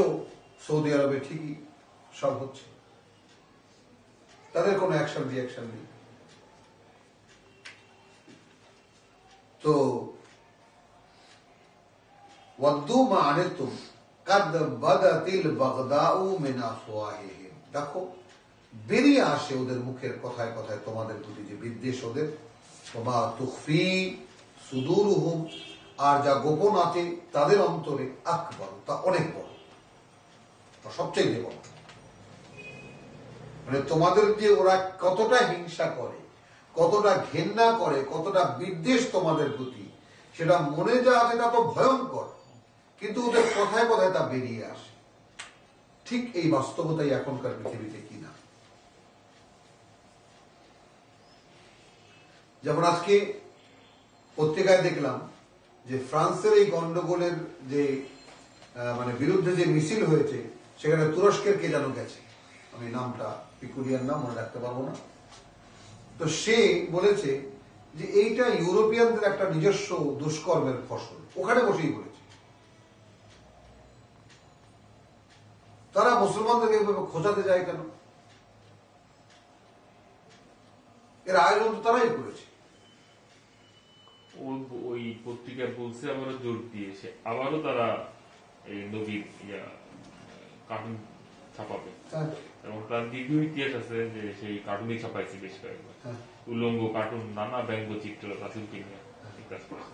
সৌদি আরবে ঠিকই সব হচ্ছে, তাদের কোনো অ্যাকশন রিঅ্যাকশন নেই। তো ওয়াদ্দু মা আনিতুম কাদ বাদাতিল বাগদাউ মিন আফওয়াহিহিম, দেখো বেরিয়ে আসে ওদের মুখের কথায় কথায় তোমাদের প্রতি যে বিদ্বেষ ওদের। ওমা তুখফি সুদুরুহুম, আর যা গোপন আছে তাদের অন্তরে আকবার, তা অনেক বড়, তা সবচেয়ে বড়। মানে তোমাদের যে ওরা কতটা হিংসা করে, কতটা ঘেন্না করে, কতটা বিদ্বেষ তোমাদের প্রতি, সেটা মনে যা আছে তা তো ভয়ঙ্কর, কিন্তু ওদের কথায় কথায় তা বেরিয়ে আসে। ঠিক এই বাস্তবতাই এখনকার পৃথিবীতে কিনা। যেমন আজকে পত্রিকায় দেখলাম যে ফ্রান্সের এই গন্ডগোলের যে মানে বিরুদ্ধে যে মিছিল হয়েছে, সেখানে তুরস্কের কে যেন গেছে, আমি নামটা পিকুলিয়ার নাম মনে রাখতে পারবো না। তো সে বলেছে যে এইটা ইউরোপিয়ানদের একটা নিজস্ব দুষ্কর্মের ফসল, ওখানে বসেই বলেছে। তারা মুসলমানদেরকে এভাবে খোঁজাতে যায় কেন? এর আয়োজন তো তারাই করেছে। ওই পত্রিকা বলছে, আবারও জোর দিয়েছে, আবারও তারা এই নবীর কার্টুন ছাপাবে, এবং তার দীর্ঘ ইতিহাস আছে যে সেই কার্টুনই ছাপাইছে বেশ কয়েকবার, উলঙ্গ কার্টুন, নানা ব্যঙ্গচিত্র রাসূলকে নিয়ে কাজ করছে।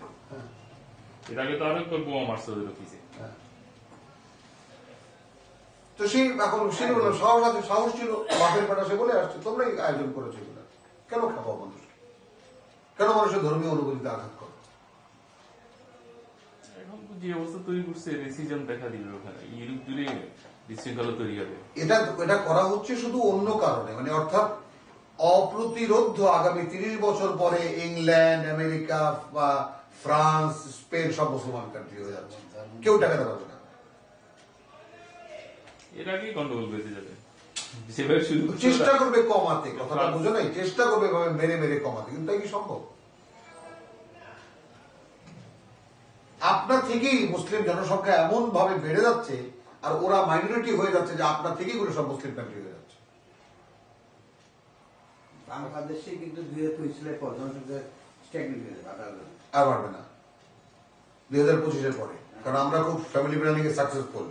এর আগে তো আরো একবার বোমা মারছে ওদের অফিসে। তো সেই এখন সে সাহস ছিল, বাপের পেটা সে বলে আসছে, তোমরাই আয়োজন করেছো এগুলো, কেন খাবো মানুষকে, কেন মানুষের ধর্মীয় অনুভূতিতে আঘাত করো? এখন তো যে অবস্থা তৈরি করছে, রেসিজম দেখা দিবে ওখানে, ইউরোপ জুড়ে বিশৃঙ্খলা তৈরি হবে। এটা করা হচ্ছে শুধু অন্য কারণে, মানে অর্থাৎ অপ্রতিরোধ্য আগামী 30 বছর পরে ইংল্যান্ড, আমেরিকা বা ফ্রান্স, স্পেন সব মুসলমান কান্ট্রি হয়ে যাচ্ছে, কেউ টাকাতে পারবে না। এর আগেই গন্ডগোল বেঁধে যাবে, সেভাবে শুরু চেষ্টা করবে কমাতে, কথাটা বুঝো নাই, চেষ্টা করবে এভাবে মেরে মেরে কমাতে, কিন্তু তাই কি সম্ভব? আপনার থেকেই মুসলিম জনসংখ্যা এমন ভাবে বেড়ে যাচ্ছে, আর ওরা মাইনরিটি হয়ে যাচ্ছে, যে আপনার থেকেই করে সব মুসলিম কান্ট্রি হয়ে যাচ্ছে। বাংলাদেশে কিন্তু 2023 পর জনসংখ্যা স্ট্যাগনেট হয়ে যাবে, আর পারবে না 2025-এর পরে, কারণ আমরা খুব family planning a successful,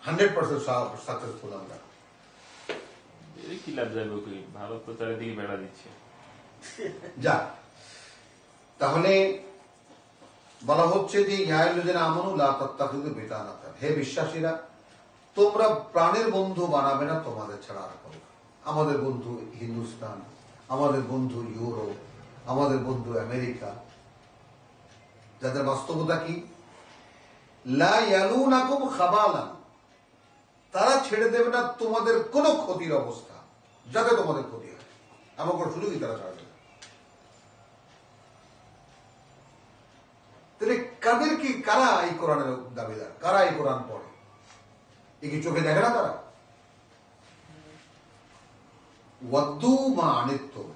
100% successful আমরা। কি লাভ যাবে, ভারত তো চারিদিকে বেড়া দিচ্ছে। যা, তাহলে বলা হচ্ছে যে হে বিশ্বাসীরা, তোমরা প্রাণের বন্ধু বানাবে না তোমাদের ছাড়া আর কাউকে। আমাদের বন্ধু হিন্দুস্তান, আমাদের বন্ধু ইউরোপ, আমাদের বন্ধু আমেরিকা, যাদের বাস্তবতা কি, লা ইয়ালুনাকুম খাবালান, তারা ছেড়ে দেবে না তোমাদের কোনো ক্ষতির অবস্থা, যাতে তোমাদের ক্ষতি হয়, এমন কোনো সুযোগই তারা ছাড়বে না। তাহলে কাদের কি, কারা এই কোরআনের দাবিদার, কারা এই কোরআন পড়ে? এ কি চোখে দেখে না তারা? ওয়াদ্দু মা আনিত্তুম,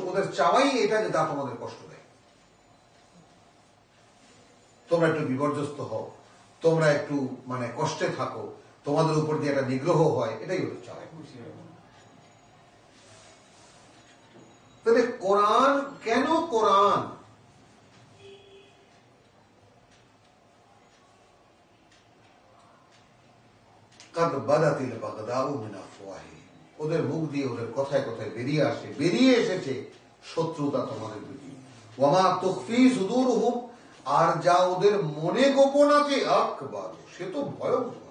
ওদের চাওয়াই এটা যে তা তোমাদের কষ্ট দেয়, তোমরা একটু বিপর্যস্ত হও, তোমরা একটু মানে কষ্টে থাকো, তোমাদের উপর দিয়ে একটা নিগ্রহ হয়, এটাই ওদের চাওয়া। তাহলে কোরআন কেন? কোরআন কাদ বাদাতিল বাগদাউ মিন আফওয়াহিহিম, ওদের মুখ দিয়ে, ওদের কথায় কথায় বেরিয়ে এসেছে শত্রুতা তোমাদের প্রতি। ওয়ামা তুখফি সুদুরহুম, আর যা ওদের মনে গোপন আছে, আকবার, সে তো ভয়ঙ্কর।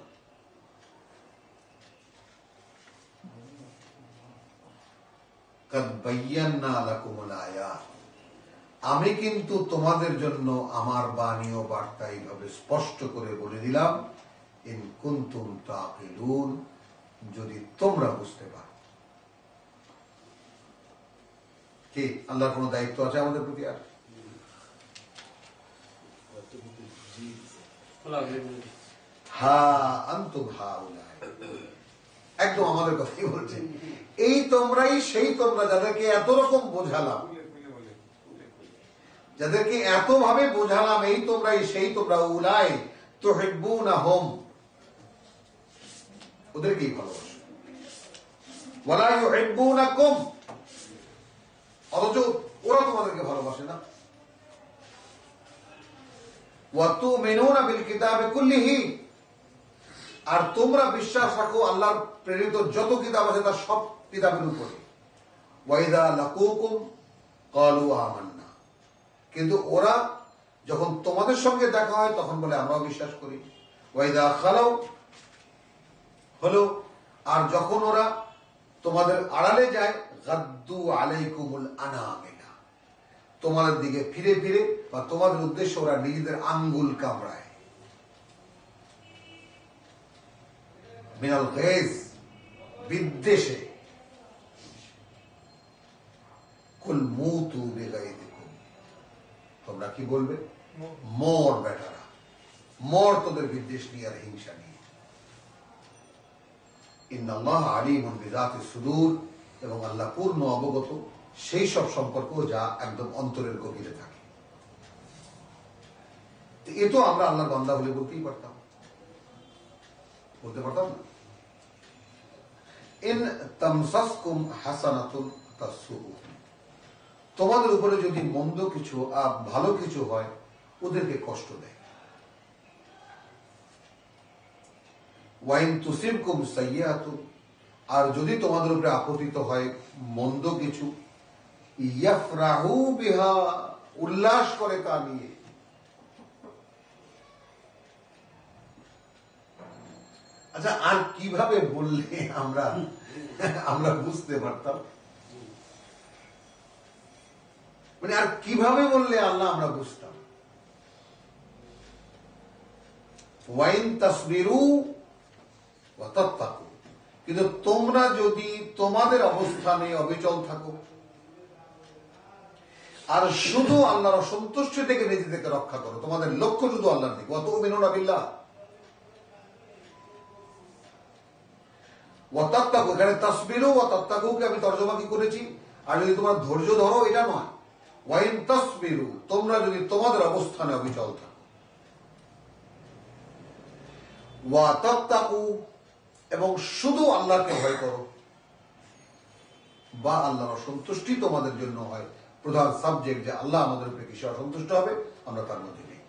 কাদ বায়্যানা লাকুমুল আয়াত, আমি কিন্তু তোমাদের জন্য আমার বাণী ও বার্তা এইভাবে স্পষ্ট করে বলে দিলাম, ইন কুনতুম তাকিলুন, যদি তোমরা বুঝতে পারো। কি আল্লাহর কোন দায়িত্ব আছে আমাদের প্রতি? আর একদম আমাদের কথাই বলছেন, এই তোমরাই সেই তোমরা যাদেরকে এত রকম বোঝালাম, যাদেরকে এত ভাবে বোঝালাম, এই তোমরাই সেই তোমরা, উলাই তুহিব্বুনাহুম, ওদেরকেই ভালোবাসো, ওয়ালা ইউহিব্বুনাকুম, অথচ ওরা তোমাদেরকে ভালোবাসে না। ওয়া তুমিনুনা বিল কিতাবি কুল্লিহি, আর তোমরা বিশ্বাস রাখো আল্লাহর প্রেরিত যত কিতাব আছে তার সব কিতাবের উপরে। ওয়া ইযা লাকুকুম ক্বালু আমান্না, কিন্তু ওরা যখন তোমাদের সঙ্গে দেখা হয় তখন বলে আমরাও বিশ্বাস করি। ওয়া ইযা খালাউ, হলো, আর যখন ওরা তোমাদের আড়ালে যায়, গাদ্দু আলাইকুমুল আনামিলা, তোমাদের দিকে ফিরে ফিরে বা তোমাদের উদ্দেশ্যে ওরা নিজেদের আঙ্গুল কামড়ায়। মিনাল গায়জ, বিদ্বেষে। কুল মুতু বিগায়দিকুম, তোমরা কি বলবে? মর বেটারা, মর তোদের বিদ্বেষ নিয়ে আর হিংসা নিয়ে। ইন্নাল্লাহ আলিমুন বিযাতিস সুদূর, এবং আল্লাহ পূর্ণ অবগত সেই সব সম্পর্ক যা একদম অন্তরের গভীরে থাকে। এ তো আমরা আল্লাহর বান্দা বলে বলতেই পারতাম, বলতে পারতাম না? ইন তামসাসকুম হাসানাতুন তাসুহুম, তোমাদের উপরে যদি মন্দ কিছু ভালো কিছু হয় ওদেরকে কষ্ট দেয়। ওয়াইন তুসিবকুম সাইয়্যাতুন, আর যদি তোমাদের উপরে আপতিত হয় মন্দ কিছু, ইয়াফরাহু বিহা, উল্লাস করে তা নিয়ে। আচ্ছা, আর কিভাবে বললে আমরা বুঝতে পারতাম? মানে আর কিভাবে বললে আল্লাহ আমরা বুঝতাম? ওয়াইন তাসবিরু ওয়া তাত্তাকু, কিন্তু তোমরা যদি তোমাদের অবস্থানে অবিচল থাকো আর শুধু আল্লাহর অসন্তুষ্টি থেকে নিজেদেরকে রক্ষা করো, তোমাদের লক্ষ্য শুধু আল্লাহর দিকে, ওয়া তুমিনুনা বিল্লাহ ওয়া তাত্তাকু, এখানে তাসবিরু ওয়া তাত্তাকুকে আমি তরজমা কি করেছি? আর যদি তোমরা ধৈর্য ধরো, এটা নয়। ওয়াইন তাসবিরু, তোমরা যদি তোমাদের অবস্থানে অবিচল থাকো, ওয়া তাত্তাকু, এবং শুধু আল্লাহকে ভয় করো, বা আল্লাহর অসন্তুষ্টি তোমাদের জন্য হয় প্রধান সাবজেক্ট, যে আল্লাহ আমাদের উপরে কিসে অসন্তুষ্ট হবে, আমরা তার মধ্যে নেই।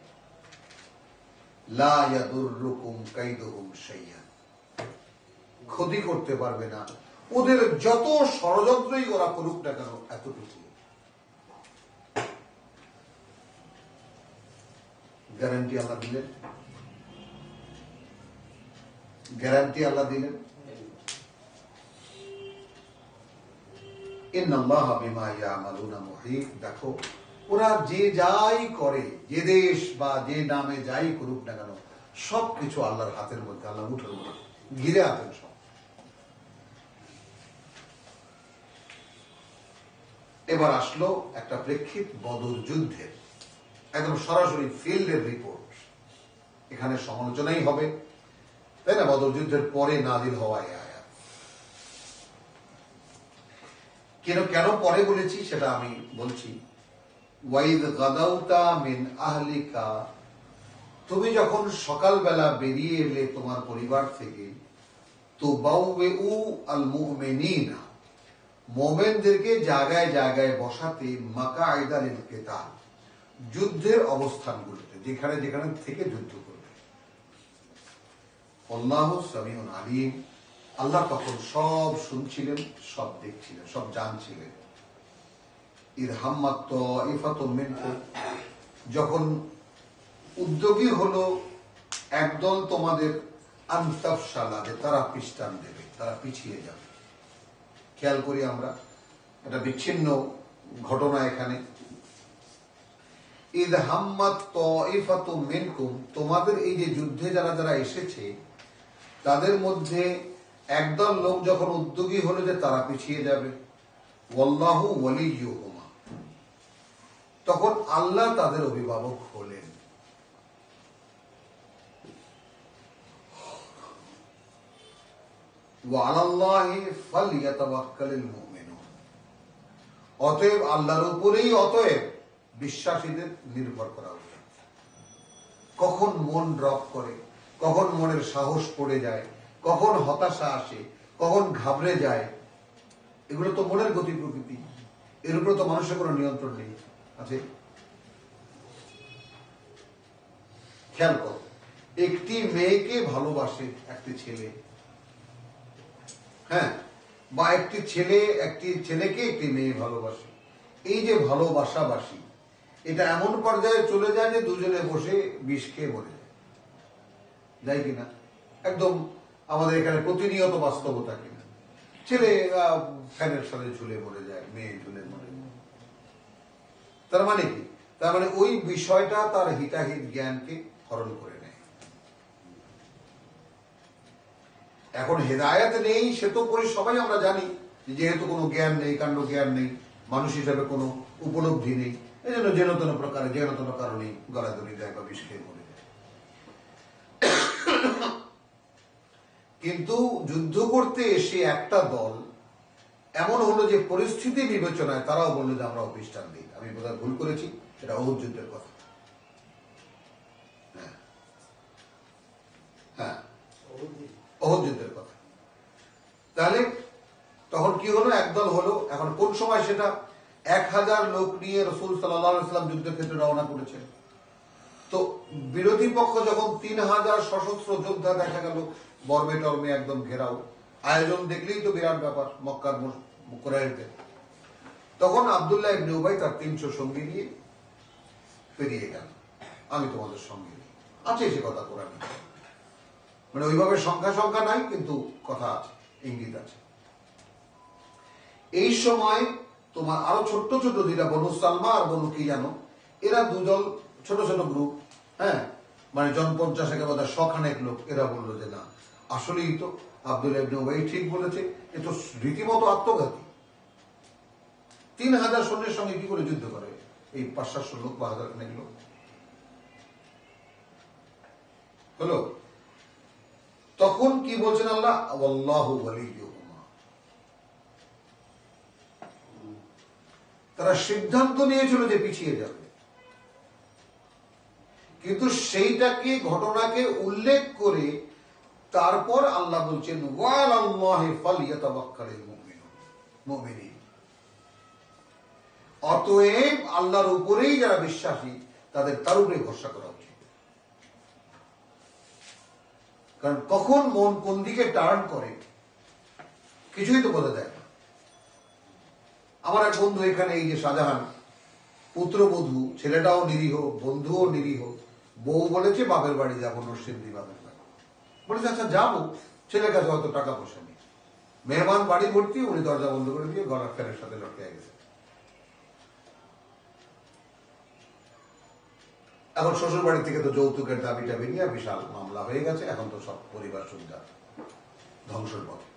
লা ইয়াদুররুকুম কাইদুহুম শাইআ, ক্ষতি করতে পারবে না ওদের যত ষড়যন্ত্রই ওরা করুক না কেন, এতটুকু গ্যারান্টি আল্লাহ দিলেন। গ্যারান্টি আল্লাহ দিলেন, ইন্নাল্লাহা বিমা ইয়ামালুনা মুহীত। দেখো, ওরা যে যাই করে, যে দেশ বা যে নামে যাই করুক না কেন, সবকিছু আল্লাহর হাতের মধ্যে, আল্লাহ মুঠোর মধ্যে ঘিরে আছেন সব। এবার আসলো একটা প্রেক্ষিত বদর যুদ্ধের, একদম সরাসরি ফিল্ডের রিপোর্ট। এখানে সমালোচনাই হবে, তাই না? বদর যুদ্ধের পরে নাজিল হওয়া এই আয়াত। কেন পরে বলেছি সেটা আমি বলছি। ওয়াইদ গাদাউতা মিন আহলিকা, তুমি যখন সকালবেলা বেরিয়ে এলে তোমার পরিবার থেকে, তো বাউউ আল মুমিনিনা, মোমেনদেরকে জায়গায় জায়গায় বসাতে, মাকাইদা লিল কিতাল, যুদ্ধের অবস্থানগুলোতে, যেখানে যেখানে থেকে যুদ্ধ করবে। আল্লাহু সামিউন আলিম, আল্লাহ তখন সব শুনছিলেন, সব দেখছিলেন, সব জানছিলেন। ইদ হাম্মাত তাইফাতুম মিনকুম, যখন উদ্যোগী হলো একদল তোমাদের, আনতাফশালা, যে তারা পৃষ্ঠান দেবে, তারা পিছিয়ে যাবে। খেয়াল করি আমরা, এটা বিচ্ছিন্ন ঘটনা এখানে। ইদ হাম্মাত তাইফাতুম মিনকুম, তোমাদের এই যে যুদ্ধে যারা যারা এসেছে তাদের মধ্যে একদল লোক যখন উদ্যোগী হলো যে তারা পিছিয়ে যাবে, ওয়াল্লাহু ওয়ালিয়ুহুমা, তখন আল্লাহ তাদের অভিভাবক হলেন। ওয়া আলাল্লাহি ফালইয়াতাওয়াক্কালিল মুমিনুন, অতএব আল্লাহর উপরেই বিশ্বাসীদের নির্ভর করা উচিত। কখন মন ড্রপ করে, কখন মনের সাহস পড়ে যায়, কখন হতাশা আসে, কখন ঘাবড়ে যায়, এগুলো তো মনের গতি প্রকৃতি, এর উপরে তো মানুষের কোনো নিয়ন্ত্রণ নেই। আছে? খেয়াল কর, একটি মেয়েকে ভালোবাসে একটি ছেলে, হ্যাঁ, বা একটি ছেলেকে একটি মেয়ে ভালোবাসে। এই যে ভালোবাসাবাসী, এটা এমন পর্যায়ে চলে যায় যে দুজনে বসে বিষ খেয়ে মরে যায়, যাই কিনা? একদম আমাদের এখানে প্রতিনিয়ত বাস্তবতা কিনা। ছেলে ফ্যানের সাথে ঝুলে মরে যায়, মেয়ে ঝুলে মরে যায়। তার মানে কি? তার মানে ওই বিষয়টা তার হিতাহিত জ্ঞানকে হরণ করে নেয়। এখন হেদায়েত নেই, সে তো সবাই আমরা জানি, যেহেতু কোনো জ্ঞান নেই, কাণ্ড জ্ঞান নেই, মানুষ হিসাবে কোনো উপলব্ধি নেই, এই জন্য যেন তেন কারণে গলায় দড়ি দেয় বা বিষ খেয়ে মরে যায়। কিন্তু যুদ্ধ করতে এসে একটা দল এমন হলো যে পরিস্থিতি বিবেচনায় তারাও বললো যে আমরা অপিষ্ঠান দিই। আমি বোধহয় ভুল করেছি, এটা অহুদ যুদ্ধের কথা। হ্যাঁ, অহুদ যুদ্ধের কথা। তাহলে তখন কি হলো? একদল হলো। এখন কোন সময় সেটা? 1000 লোক নিয়ে রাসূল সাল্লাল্লাহু আলাইহি ওয়াসাল্লাম যুদ্ধক্ষেত্রে রওনা করেছেন। তো বিরোধী পক্ষ যখন 3000 সশস্ত্র যোদ্ধা দেখা গেল, বর্মে টর্মে একদম ঘেরাও, আয়োজন দেখলেই তো বিরাট ব্যাপার মক্কার কুরাইশদের। তখন আব্দুল্লাহ ইবনে উবাই তার 300 সঙ্গী নিয়ে পেরিয়ে গেল, আমি তোমাদের সঙ্গে নেই। আছে সে কথা কোরআনে, মানে ওইভাবে সংখ্যা নাই, কিন্তু কথা আছে, ইঙ্গিত আছে। এই সময় তোমার আরো ছোট্ট ছোট দুইটা, বনু সালমা আর বনু কি জানো, এরা দুদল, ছোট ছোট গ্রুপ, হ্যাঁ, মানে জন 50 একেবারে 100 খানেক লোক, এরা বললো যে না, আসলেই তো আব্দুল্লাহ ইবনে উবাই ঠিক বলেছে, এ তো রীতিমতো আত্মঘাতী। 3000 সৈন্যের সঙ্গে কি করে যুদ্ধ করে এই 500-700 লোক বা 1000 খানেক লোক? হলো। তখন কি বলছেন আল্লাহ? আল্লাহু ওয়ালিয়ুহুমা, তারা সিদ্ধান্ত নিয়েছিল যে পিছিয়ে যাবে, কিন্তু সেইটাকে, ঘটনাকে উল্লেখ করে তারপর আল্লাহ বলছেন ওয়ালাল্লাহি ফালইয়াতাওয়াক্কালিল মুমিনুন, অতএব আল্লাহর উপরেই যারা বিশ্বাসী তাদের তার উপরে ভরসা করা উচিত। কারণ কখন মন কোন দিকে টার্ন করে কিছুই তো বোঝা যায় না। আমার এক বন্ধু এখানে, এই যে শাহজাহান, পুত্রবধূ, ছেলেটাও নিরীহ, বন্ধুও নিরীহ, বউ বলেছে বাপের বাড়ি যাবো, নরসিংদী বাপের বাড়ি বলেছে, আচ্ছা যাবো, ছেলের কাছে অত টাকা পয়সা নেই, মেহমান বাড়ি ভর্তি, উনি দরজা বন্ধ করে দিয়ে গলার ফ্যানের সাথে লটকে গেছে। এখন শ্বশুর বাড়ি থেকে তো যৌতুকের দাবি টাবি নিয়ে বিশাল মামলা হয়ে গেছে, এখন তো সব পরিবার সুবিধা ধ্বংসের পথে।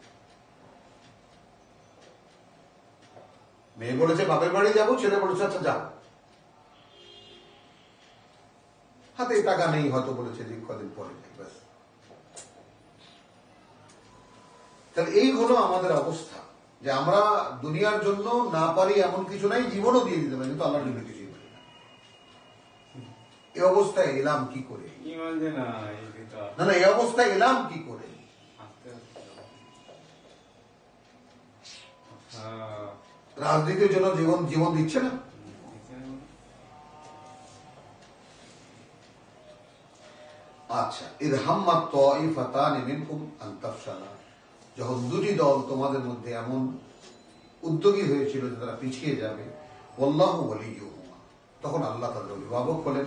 মেয়ে বলেছে বাপের বাড়ি যাবো, ছেলে বলেছে আচ্ছা যাও। হাতে টাকা নেই, হয়তো বলেছে যে কদিন পরে ব্যাস। তাহলে এই হলো আমাদের অবস্থা, যে আমরা দুনিয়ার জন্য না পারি এমন কিছু নাই, জীবনও দিয়ে দিতে পারি কিন্তু আল্লাহর জন্য কিছুই পারি না। এই অবস্থায় এলাম কি করে? না না, এই অবস্থায় এলাম কি করে? রাজনীতির জন্য জীবন দিচ্ছে না। আচ্ছা, ইরহাম্মাত তাইফাতানি মিনকুম আন তাফশালা, যখন দুটি দল তোমাদের মধ্যে এমন উদ্যোগী হয়েছিল যে তারা পিছিয়ে যাবে, ওয়াল্লাহু ওয়ালিয়ুহুমা, তখন আল্লাহ তাদের অভিভাবক হলেন।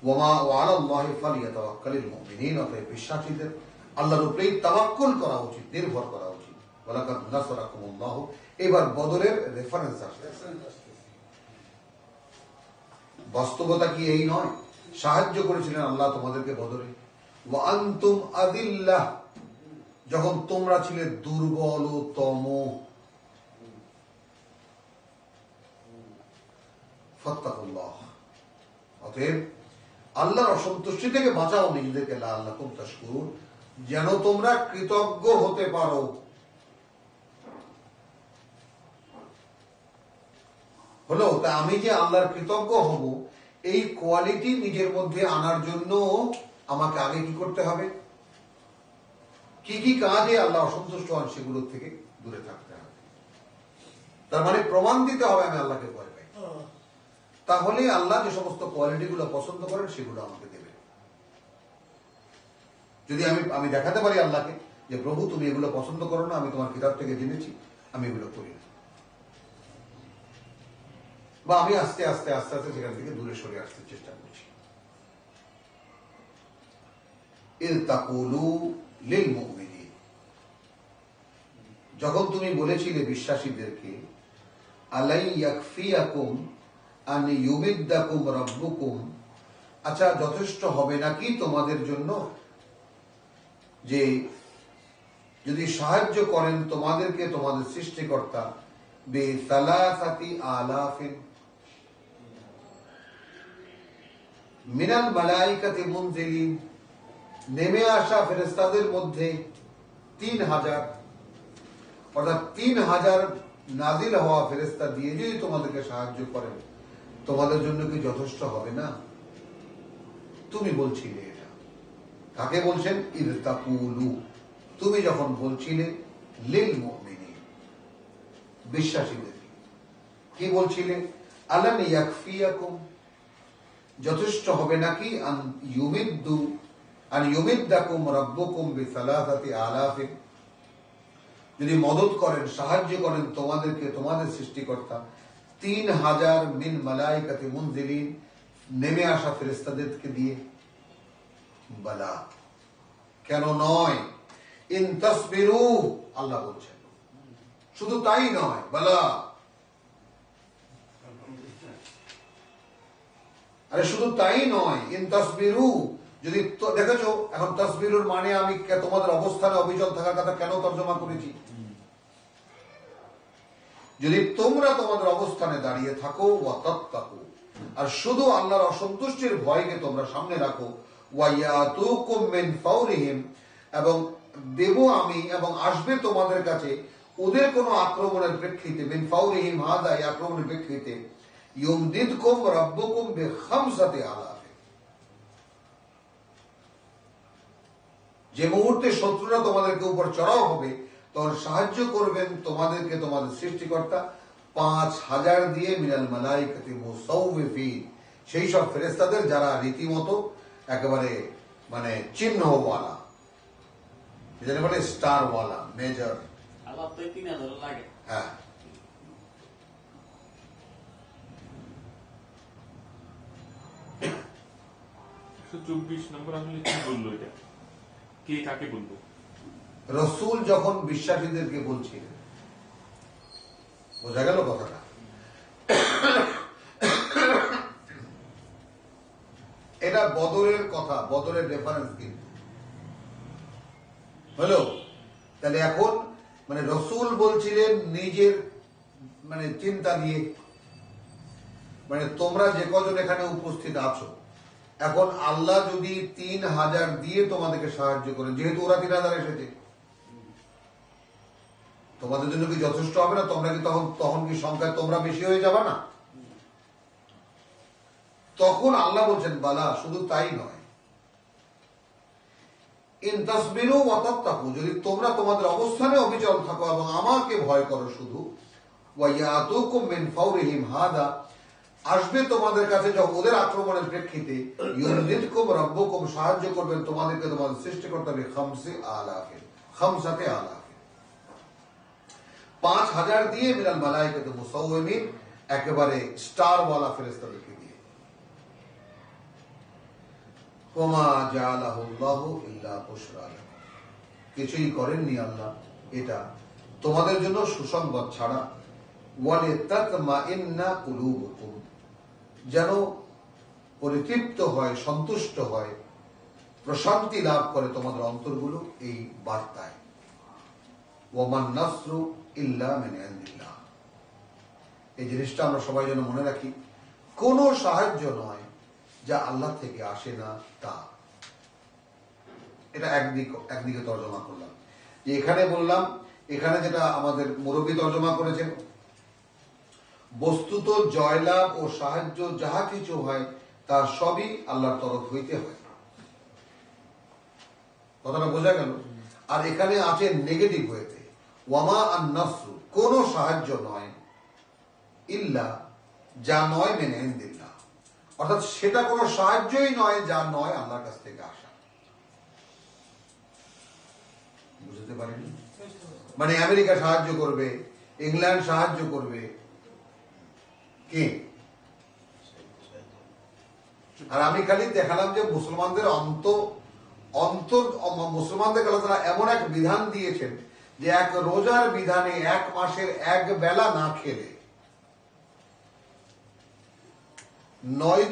ওয়ামা ওয়ালাল্লাহি ফালিয়াতাওয়াক্কালিল মুমিনিন, অতএব বিশ্বাসীদের আল্লাহর উপরেই তাওয়াক্কুল করা উচিত, নির্ভর করা উচিত। ওয়ালাকাদ নাসারাকুমুল্লাহু, এবার বদরের রেফারেন্স আসছে। বাস্তবতা কি এই নয়? সাহায্য করেছিলেন আল্লাহ তোমাদেরকে বদরে। ওয়া আনতুম আদিল্লাহ, যখন তোমরা ছিলে দুর্বলতম। ফাত্তাকুল্লাহ, অতএব আল্লাহর অসন্তুষ্টি থেকে বাঁচাও নিজেদেরকে, লাআল্লাকুম তাশকুরুন, যেন তোমরা কৃতজ্ঞ হতে পারো। হলো তা আমি যে আল্লাহর কৃতজ্ঞ হব, এই কোয়ালিটি নিজের মধ্যে আনার জন্য আমাকে আগে কি করতে হবে? কি কি কাজে আল্লাহ অসন্তুষ্ট হন সেগুলোর থেকে দূরে থাকতে হবে। তার মানে প্রমাণ দিতে হবে আমি আল্লাহকে ভয় পাই, তাহলে আল্লাহ যে সমস্ত কোয়ালিটি গুলো পছন্দ করেন সেগুলো আমাকে দেবে। যদি আমি দেখাতে পারি আল্লাহকে যে প্রভু তুমি এগুলো পছন্দ করো না, আমি তোমার কিতাব থেকে জেনেছি, আমি এগুলো করি না, বা আমি আস্তে আস্তে আস্তে আস্তে সেখান থেকে দূরে সরে আসতে চেষ্টা করছি। ইয তাকুলু লিল মুমিনিন, যখন তুমি বলেছিলে বিশ্বাসীদেরকে, আলাই ইয়াকফিয়াকুম আন ইউমিদ্দাকুম রাব্বুকুম, আচ্ছা যথেষ্ট হবে নাকি তোমাদের জন্য যে যদি সাহায্য করেন তোমাদেরকে তোমাদের সৃষ্টিকর্তা বিসালাসাতি আলাফিন মিনাল মালাইকাতি মুনজিলিন, নেমে আসা ফেরেশতাদের মধ্যে 3000, অর্থাৎ 3000 নাজিল হওয়া ফেরেশতা দিয়ে যদি তোমাদেরকে সাহায্য করেন, তোমাদের জন্য কি যথেষ্ট হবে না? তুমি বলছিলে এটা, কাকে বলছেন? ইয তাকুলু, তুমি যখন বলছিলে লিল মুমিনিন, বিশ্বাসীদের কি বলছিলে? আলান ইয়াকফিয়াকুম, যথেষ্ট হবে নাকি? আন ইউমিদ্দাকুম রাব্বুকুম বিসালাসাতি আলাফিন, যদি মদত করেন সাহায্য করেন তোমাদেরকে তোমাদের সৃষ্টিকর্তা 3000 মিন মালাইকাতি মুনজিলিন, নেমে আসা ফেরেশতাদেরকে দিয়ে। বালা, কেন নয়? ইন তাসবিরু, আল্লাহ বলছেন শুধু তাই নয়, বালা, আরে শুধু তাই নয়, ইন তাসবিরু, যদি দেখেছো এখন তাসবিরুর মানে আমি তোমাদের অবস্থানে অবিচল থাকার কথা কেন তর্জমা করেছি? যদি তোমরা তোমাদের অবস্থানে দাঁড়িয়ে থাকো, ওয়া তাত্তাকু, আর শুধু আল্লাহর অসন্তুষ্টির ভয়কে তোমরা সামনে রাখো, ওয়া ইয়াতুকুম মিন ফাওরিহিম, এবং দেব আমি এবং আসবে তোমাদের কাছে ওদের কোন আক্রমণের প্রেক্ষিতে, মিন ফাওরিহিম হাদা, এই আক্রমণের প্রেক্ষিতে, ইউমদিদকুম রাব্বুকুম বিখামসাতি আলাফ, যে মুহূর্তে শত্রুরা তোমাদেরকে উপর চড়াও হবে তখন সাহায্য করবেন তোমাদেরকে তোমাদের সৃষ্টিকর্তা 5000 দিয়ে, মিনাল মালাইকাতি মুসাউবিফিন, সেই সব ফেরেশতাদের যারা রীতিমতো একেবারে মানে চিহ্নওয়ালা, যেটা বলে স্টারওয়ালা, মেজর। আল্লাহ তো 3000 লাগে। হ্যাঁ, চব্বিশ নম্বর আসলে কি বললো? এটা কে কাকে বলবো? রসুল যখন বিশ্বাসীদেরকে বলছিলেন, বোঝা গেল কথাটা? এটা বদরের কথা, বদরের রেফারেন্স কিন্তু হলো। তাহলে এখন মানে রসুল বলছিলেন নিজের মানে চিন্তা দিয়ে, মানে তোমরা যে কজন এখানে উপস্থিত আছো, এখন আল্লাহ যদি 3000 দিয়ে তোমাদেরকে সাহায্য করেন, যেহেতু ওরা 3000 এসেছে, তোমাদের জন্য কি যথেষ্ট হবে না? তোমরা কি তখন কি সংখ্যায় তোমরা বেশি হয়ে যাবে না? তখন আল্লাহ বলছেন বালা, শুধু তাই নয়, ইন তাসবিরু ওয়া তাত্তাকু, যদি তোমরা তোমাদের অবস্থানে অবিচল থাকো এবং আমাকে ভয় করো শুধু, ওয়া ইয়াতুকুম মিন ফাওরিহিম হাদা, আসবে তোমাদের কাছে যখন ওদের আক্রমণের প্রেক্ষিতে, ইউরজিদকুম রাব্বুকুম, সাহায্য করবেন তোমাদেরকে তোমাদের সৃষ্টিকর্তা খামসে আলাফিন, খামসাতে আলাফিন, 5000 দিয়ে, মিনাল মালাইকাতি মুসাওয়িমিন, একেবারে স্টার ওয়ালা ফেরেশতাদেরকে দিয়ে। ওমা জাআলাহু আল্লাহু ইল্লা বুশরা লাকুম, কিছুই করেননি আল্লাহ এটা তোমাদের জন্য সুসংবাদ ছাড়া, ওয়ালিতাতমাইন্না কুলুবুকুম, যেন পরিতৃপ্ত হয়, সন্তুষ্ট হয়, প্রশান্তি লাভ করে তোমাদের অন্তরগুলো এই বার্তায়। ওয়ামান নাসরু ইল্লা মিন ইনদিল্লাহ, এই জিনিসটা আমরা সবাই যেন মনে রাখি, কোন সাহায্য নয় যা আল্লাহ থেকে আসে না তা। এটা একদিকে তর্জমা করলাম। যে এখানে বললাম, এখানে যেটা আমাদের মুরব্বী তর্জমা করেছেন, বস্তুত জয়লাভ ও সাহায্য যাহা কিছু হয় তা সবই আল্লাহর তরফ হইতে হয়। কথাটা বোঝা গেল? আর এখানে আছে নেগেটিভ হইতে, ওয়ামা আন নাসরু, কোন সাহায্য নয়, ইল্লা, যা নয়, মিন ইনদিল্লাহ, অর্থাৎ সেটা কোনো সাহায্যই নয় যা নয় আল্লাহর কাছ থেকে আসা। বুঝতে পারিনি? মানে আমেরিকা সাহায্য করবে, ইংল্যান্ড সাহায্য করবে, কে? আর আমি খালি দেখালাম যে মুসলমানদের মুসলমানদের আল্লাহ তাআলা এমন এক বিধান দিয়েছেন যে এক রোজার বিধানে 1 মাসের এক বেলা না খেলে 9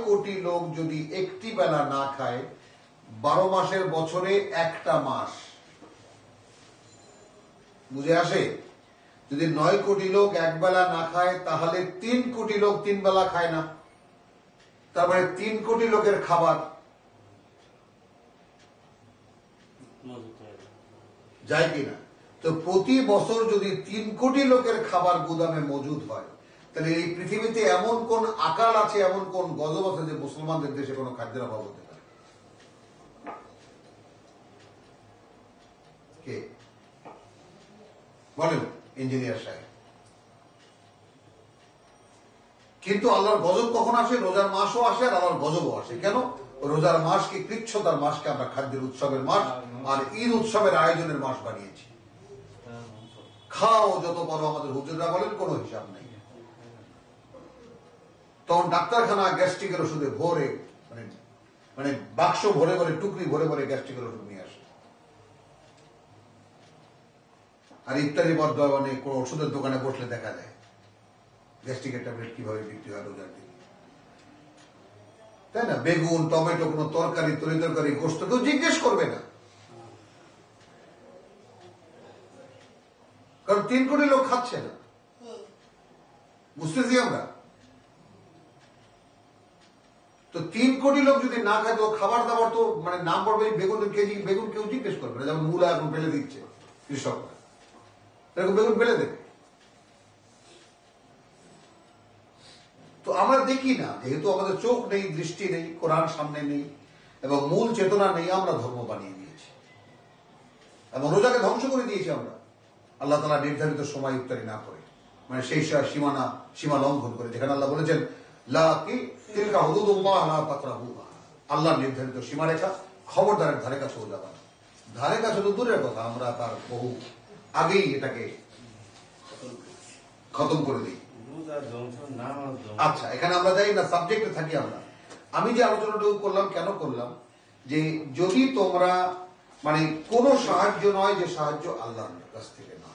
কোটি লোক যদি একটি বেলা না খায়, 12 মাসের বছরে একটা মাস, বুঝে আসে? যদি 9 কোটি লোক এক বেলা না খায়, তাহলে 3 কোটি লোক 3 বেলা খায় না, তারপরে 3 কোটি লোকের খাবার যায় কিনা? তো প্রতি বছর যদি 3 কোটি লোকের খাবার গুদামে মজুদ হয়, তাহলে এই পৃথিবীতে এমন কোন আকাল আছে, এমন কোন গজব আছে যে মুসলমানদের দেশে কোনো খাদ্যের অভাব হতে পারে? কে বলেন? ইঞ্জিনিয়ার সাহেব। কিন্তু আল্লাহর গজব কখন আসে? রোজার মাসও আসে আর আল্লাহর গজবও আসে। কেন? রোজার মাসকে, কৃচ্ছতার মাসকে আমরা খাদ্যের উৎসবের মাস আর ঈদ উৎসবের আয়োজনের মাস বানিয়েছি। খাও যত বড়, আমাদের হুজুররা বলেন, কোনো হিসাব নেই। তখন ডাক্তারখানা গ্যাস্ট্রিকের ওষুধে ভরে, মানে বাক্স ভরে ভরে, টুকরি ভরে ভরে গ্যাস্ট্রিকের ওষুধ নিয়ে আসে। আর ইফতারি বর্ধমানে কোন ওষুধের দোকানে বসলে দেখা যায় গ্যাস্ট্রিকের ট্যাবলেট কিভাবে বিক্রি হয় রোজার দিন, তাই না? বেগুন, টমেটো, কোন তরকারি, তরি গোস্ত কেউ জিজ্ঞেস করবে না, কারণ 3 কোটি লোক খাচ্ছে না। বুঝতেছি আমরা? তো 3 কোটি লোক যদি না খায়, তো খাবার দাবার তো মানে নাম পড়বে বেগুনের কেজি, বেগুন কেউ জিজ্ঞেস করবে না। যেমন মূলা এখন ফেলে দিচ্ছে কৃষকরা, এরকম বেগুন ফেলে দেবে। তো আমরা দেখি না, যেহেতু আমাদের চোখ নেই, দৃষ্টি নেই, কোরআন সামনে নেই এবং মূল চেতনা নেই, আমরা ধর্ম বানিয়ে দিয়েছি এবং রোজাকে ধ্বংস করে দিয়েছি আমরা। আল্লাহ তাআলা নির্ধারিত সময় ইফতারি না করে, মানে সেই সীমা লঙ্ঘন করে, যেখানে আল্লাহ বলেছেন লা তিলকা হুদুদুল্লাহ লা তাকরাবুহা, আল্লাহর নির্ধারিত সীমারেখা, খবরদারের ধারে কাছেও যাবে না। ধারে কাছে তো দূরের কথা, আমরা তার বহু আগেই এটাকে খতম করে দিই। আচ্ছা, এখানে আমরা যাই না, সাবজেক্টে থাকি আমরা। আমি যে আলোচনাটুকু করলাম, কেন করলাম? যে যদি তোমরা মানে কোন সাহায্য নয় যে সাহায্য আল্লাহর কাছ থেকে না।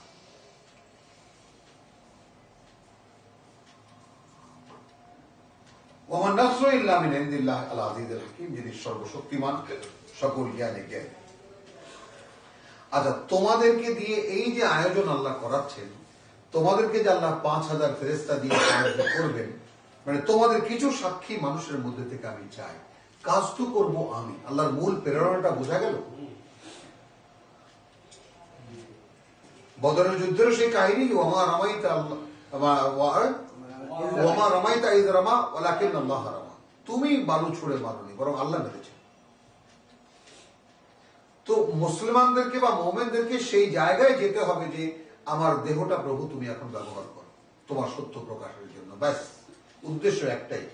ওমান নাসরু ইল্লা মিন ইনদিল্লাহ আল আজিজুল হাকিম, যিনি সর্বশক্তিমান, সকল জ্ঞানে জ্ঞানী। আচ্ছা, তোমাদেরকে দিয়ে এই যে আয়োজন আল্লাহ করাচ্ছেন, তোমাদেরকে যে আল্লাহ 5000 ফেরেশতা দিয়ে সাহায্য করবেন, মানে তোমাদের কিছু সাক্ষী মানুষের মধ্যে থেকে আমি চাই, কাজ তো করবো আমি। আল্লাহর মূল প্রেরণাটা বোঝা গেল। বদরের যুদ্ধের সেই কাহিনী, ওমা রামাইতা ওমা রামাইতা ইয রামা ওয়ালাকিন আল্লাহ রামা, তুমি বালু ছুড়ে মারোনি, বরং আল্লাহ মেরেছে। তো মুসলমানদেরকে বা মুমিনদেরকে সেই জায়গায় যেতে হবে যে আমার দেহটা প্রভু তুমি এখন ব্যবহার করো তোমার সত্য প্রকাশের জন্য, ব্যাস, উদ্দেশ্য একটাই।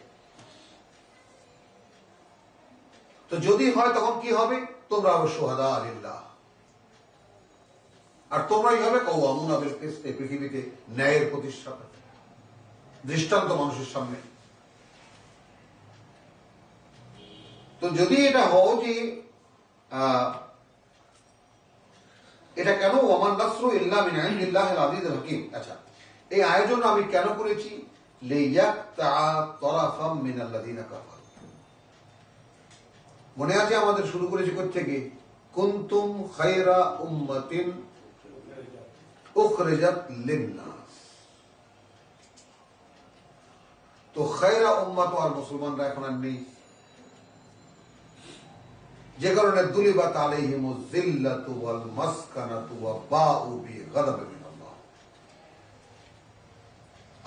তো যদি হয় তখন কি হবে? তোমরা হবে শুহাদা লিল্লাহ, আর তোমরাই হবে কওয়ামুনা বিল কিসত, পৃথিবীতে ন্যায়ের প্রতিষ্ঠাতা, দৃষ্টান্ত মানুষের সামনে। তো যদি এটা হও যে এটা কেন ওমান নাসরু ইল্লা মিন ইনদিল্লাহিল আজিজুল হাকিম। আচ্ছা, এই আয়োজন আমি কেন করেছি? লিয়াকতা তারাফাম মিনাল্লাযিনা কাফারু। মনে আছে আমাদের শুরু করেছি থেকে, কুনতুম খায়রা উম্মাতিন উখরিজাত লিন-নাস। তো খায়রা উম্মাত আর মুসলমানরা এখন আর নেই, যে কারণে দুলিবাত আলাইহিমুজ যিল্লাতু ওয়াল মাসকানাতু ওয়া বাউ বিগাদাবিন মিনাল্লাহ,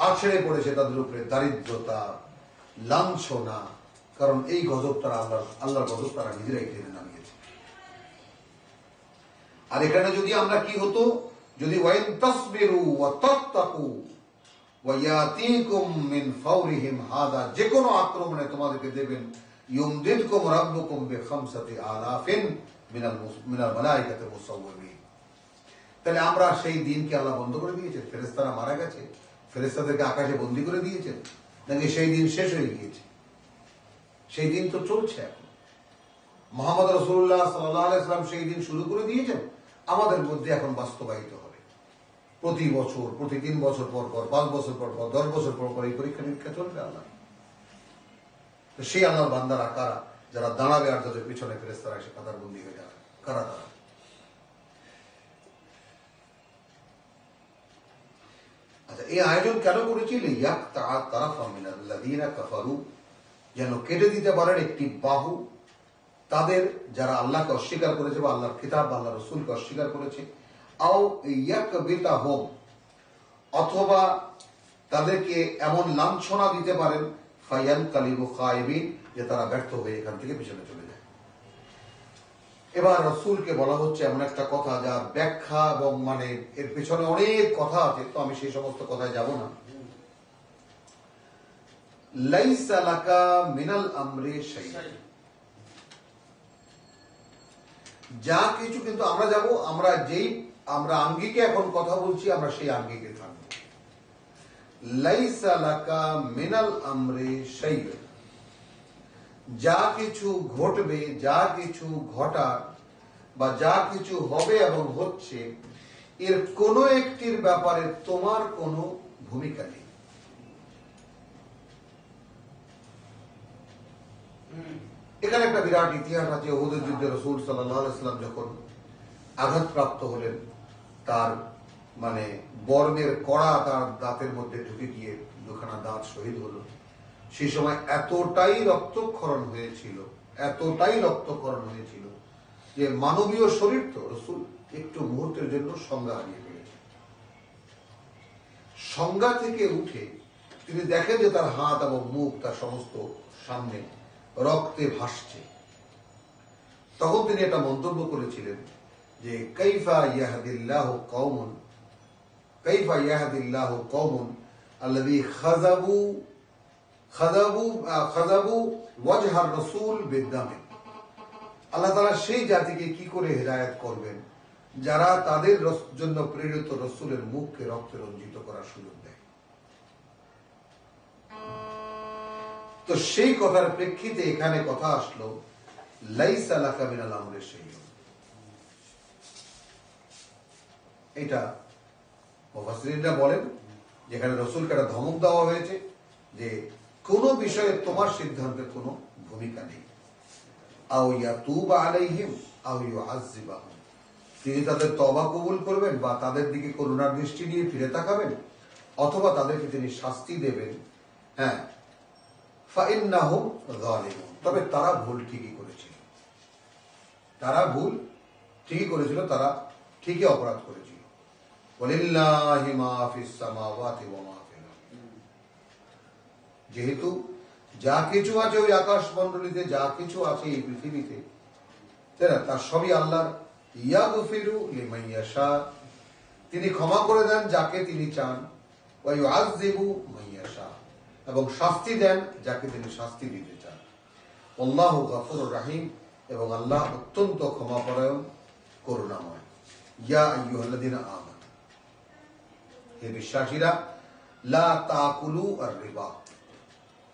আছড়ে পড়েছে তাদের উপরে দারিদ্রতা, লাঞ্ছনা, কারণ এই গজব তারা আল্লাহর গজব তারা নিজেরাই টেনে নামিয়েছে। আর এখানে যদি আমরা কি হতো, যদি ওয়াইন তাসবিরু ওয়া তাত্তাকু ওয়া ইয়াতিকুম মিন ফাওরিহিম হাদা, যে কোনো আক্রমণে তোমাদেরকে দেবেন, ইউমদিদকুম রাব্বুকুম বিখামসাতি আলাফিন মিনাল মালাইকাতি মুসাওয়িমিন। তাহলে আমরা সেই দিনকে আল্লাহ বন্ধ করে দিয়েছেন? ফেরেশতারা মারা গেছে, ফেরেশতাদেরকে আকাশে বন্দী করে দিয়েছেন, নাকি সেই দিন শেষ হয়ে গিয়েছে? সেই দিন তো চলছে এখন। মুহাম্মদ রাসূলুল্লাহ সাল্লাল্লাহু আলাইহি ওয়াসাল্লাম সেই দিন শুরু করে দিয়েছেন, আমাদের মধ্যে এখন বাস্তবায়িত হবে। প্রতি বছর, প্রতি 3 বছর পর পর, 5 বছর পর পর, 10 বছর পর পর এই পরীক্ষা নিরীক্ষা চলবে আল্লাহ। তো সেই আল্লাহর বান্দারা কারা, যারা দাঁড়াবে আর যাদের পিছনে ফেরেশতারা এসে কাতারবন্দি হয়ে যাবে? কারা তারা? আচ্ছা, এই আয়োজন কেন করেছি? লিয়াকতা তারাফাম মিনাল্লাযিনা কাফারু, যেন কেটে দিতে পারেন একটি বাহু তাদের যারা আল্লাহকে অস্বীকার করেছে বা আল্লাহর কিতাব বা আল্লাহর রাসূলকে অস্বীকার করেছে, আও ইয়াকবিতাহুম, অথবা তাদেরকে এমন লাঞ্ছনা দিতে পারেন, ফায়ানকালিবু খায়িবিন, যে তারা ব্যর্থ হয়ে এখান থেকে পিছনে চলে যায়। এবার রাসূলকে বলা হচ্ছে এমন একটা কথা যার ব্যাখ্যা এবং মানে এর পেছনে অনেক কথা আছে, তো আমি সেই সমস্ত কথায় যাব না। লাইসা লাকা মিনাল আমরি শাই'আন, যা কিছু, কিন্তু আমরা যাব, আমরা আঙ্গিকে এখন কথা বলছি, আমরা সেই আঙ্গিকে থাকবো। লাইসা লাকা মিনাল আমরি শাই'আন, যা কিছু ঘটবে, যা কিছু ঘটার বা যা কিছু হবে এবং হচ্ছে, এর কোন একটির ব্যাপারে তোমার কোনো ভূমিকা নেই। এখানে একটা বিরাট ইতিহাস আছে। উহুদের যুদ্ধে রাসূল সাল্লাল্লাহু আলাইহি ওয়াসাল্লাম যখন আঘাতপ্রাপ্ত হলেন, তার মানে বর্মের কড়া তার দাঁতের মধ্যে ঢুকে গিয়ে দুখানা দাঁত শহীদ হলো। সেই সময় এতটাই রক্তক্ষরণ হয়েছিল যে মানবীয় শরীর তো রাসূল একটু মুহূর্তের জন্য সংজ্ঞা হারিয়ে ফেলেছে। সংজ্ঞা থেকে উঠে তিনি দেখেন যে তার হাত এবং মুখ, তার সমস্ত সামনে রক্তে ভাসছে। তখন তিনি একটা মন্তব্য করেছিলেন যে কাইফা ইয়াহদিল্লাহু কওমুন আল্লাযী খাযাবু ওয়াজহার রাসূল বিদ্দামে। আল্লাহ তাআলা সেই জাতিকে কি করে হেদায়েত করবেন যারা তাদের জন্য প্রেরিত রাসূলের মুখকে রক্তে রঞ্জিত করার সুযোগ দেয়। তো সেই কথার প্রেক্ষিতে এখানে কথা আসলো লাইসা লাকা মিনাল আমরি শাই'আন। এটা মুফাসসিরিনরা বলেন যেখানে রাসূলকে একটা ধমক দেওয়া হয়েছে যে কোনো বিষয়ে তোমার সিদ্ধান্তের কোনো ভূমিকা নেই। আও ইয়াতুবা আলাইহিম আও ইউআযযিবাহুম, তিনি তাদের তওবা কবুল করবেন বা তাদের দিকে করুণার দৃষ্টি নিয়ে ফিরে তাকাবেন, অথবা তাদেরকে তিনি শাস্তি দেবেন। হ্যাঁ, ফাইন্নাহুম যালিমুন, তবে তারা ভুল ঠিকই করেছিল, তারা ভুল ঠিকই করেছিল, তারা ঠিকই অপরাধ করেছিল। ওয়ালিল্লাহি মা ফিস সামাওয়াতি ওয়া মা ফিল আরদ, যেহেতু যা কিছু আছে ওই আকাশ মণ্ডলীতে, যা কিছু আছে এই পৃথিবীতে, তাই না, তার সবই আল্লাহর। ইয়াগফিরু লিমান ইয়াশা, তিনি ক্ষমা করে দেন যাকে তিনি চান। ওয়া ইউআযযিবু মান ইয়াশা, এবং শাস্তি দেন যাকে তিনি শাস্তি দিতে চান। আল্লাহু গফুরুর রহিম, এবং আল্লাহ অত্যন্ত ক্ষমাপরায়ণ, করুণাময়। ইয়া আইয়ুহাল্লাযীনা আমানু, হে বিশ্বাসীরা, লা তাকুলু আর-রিবা,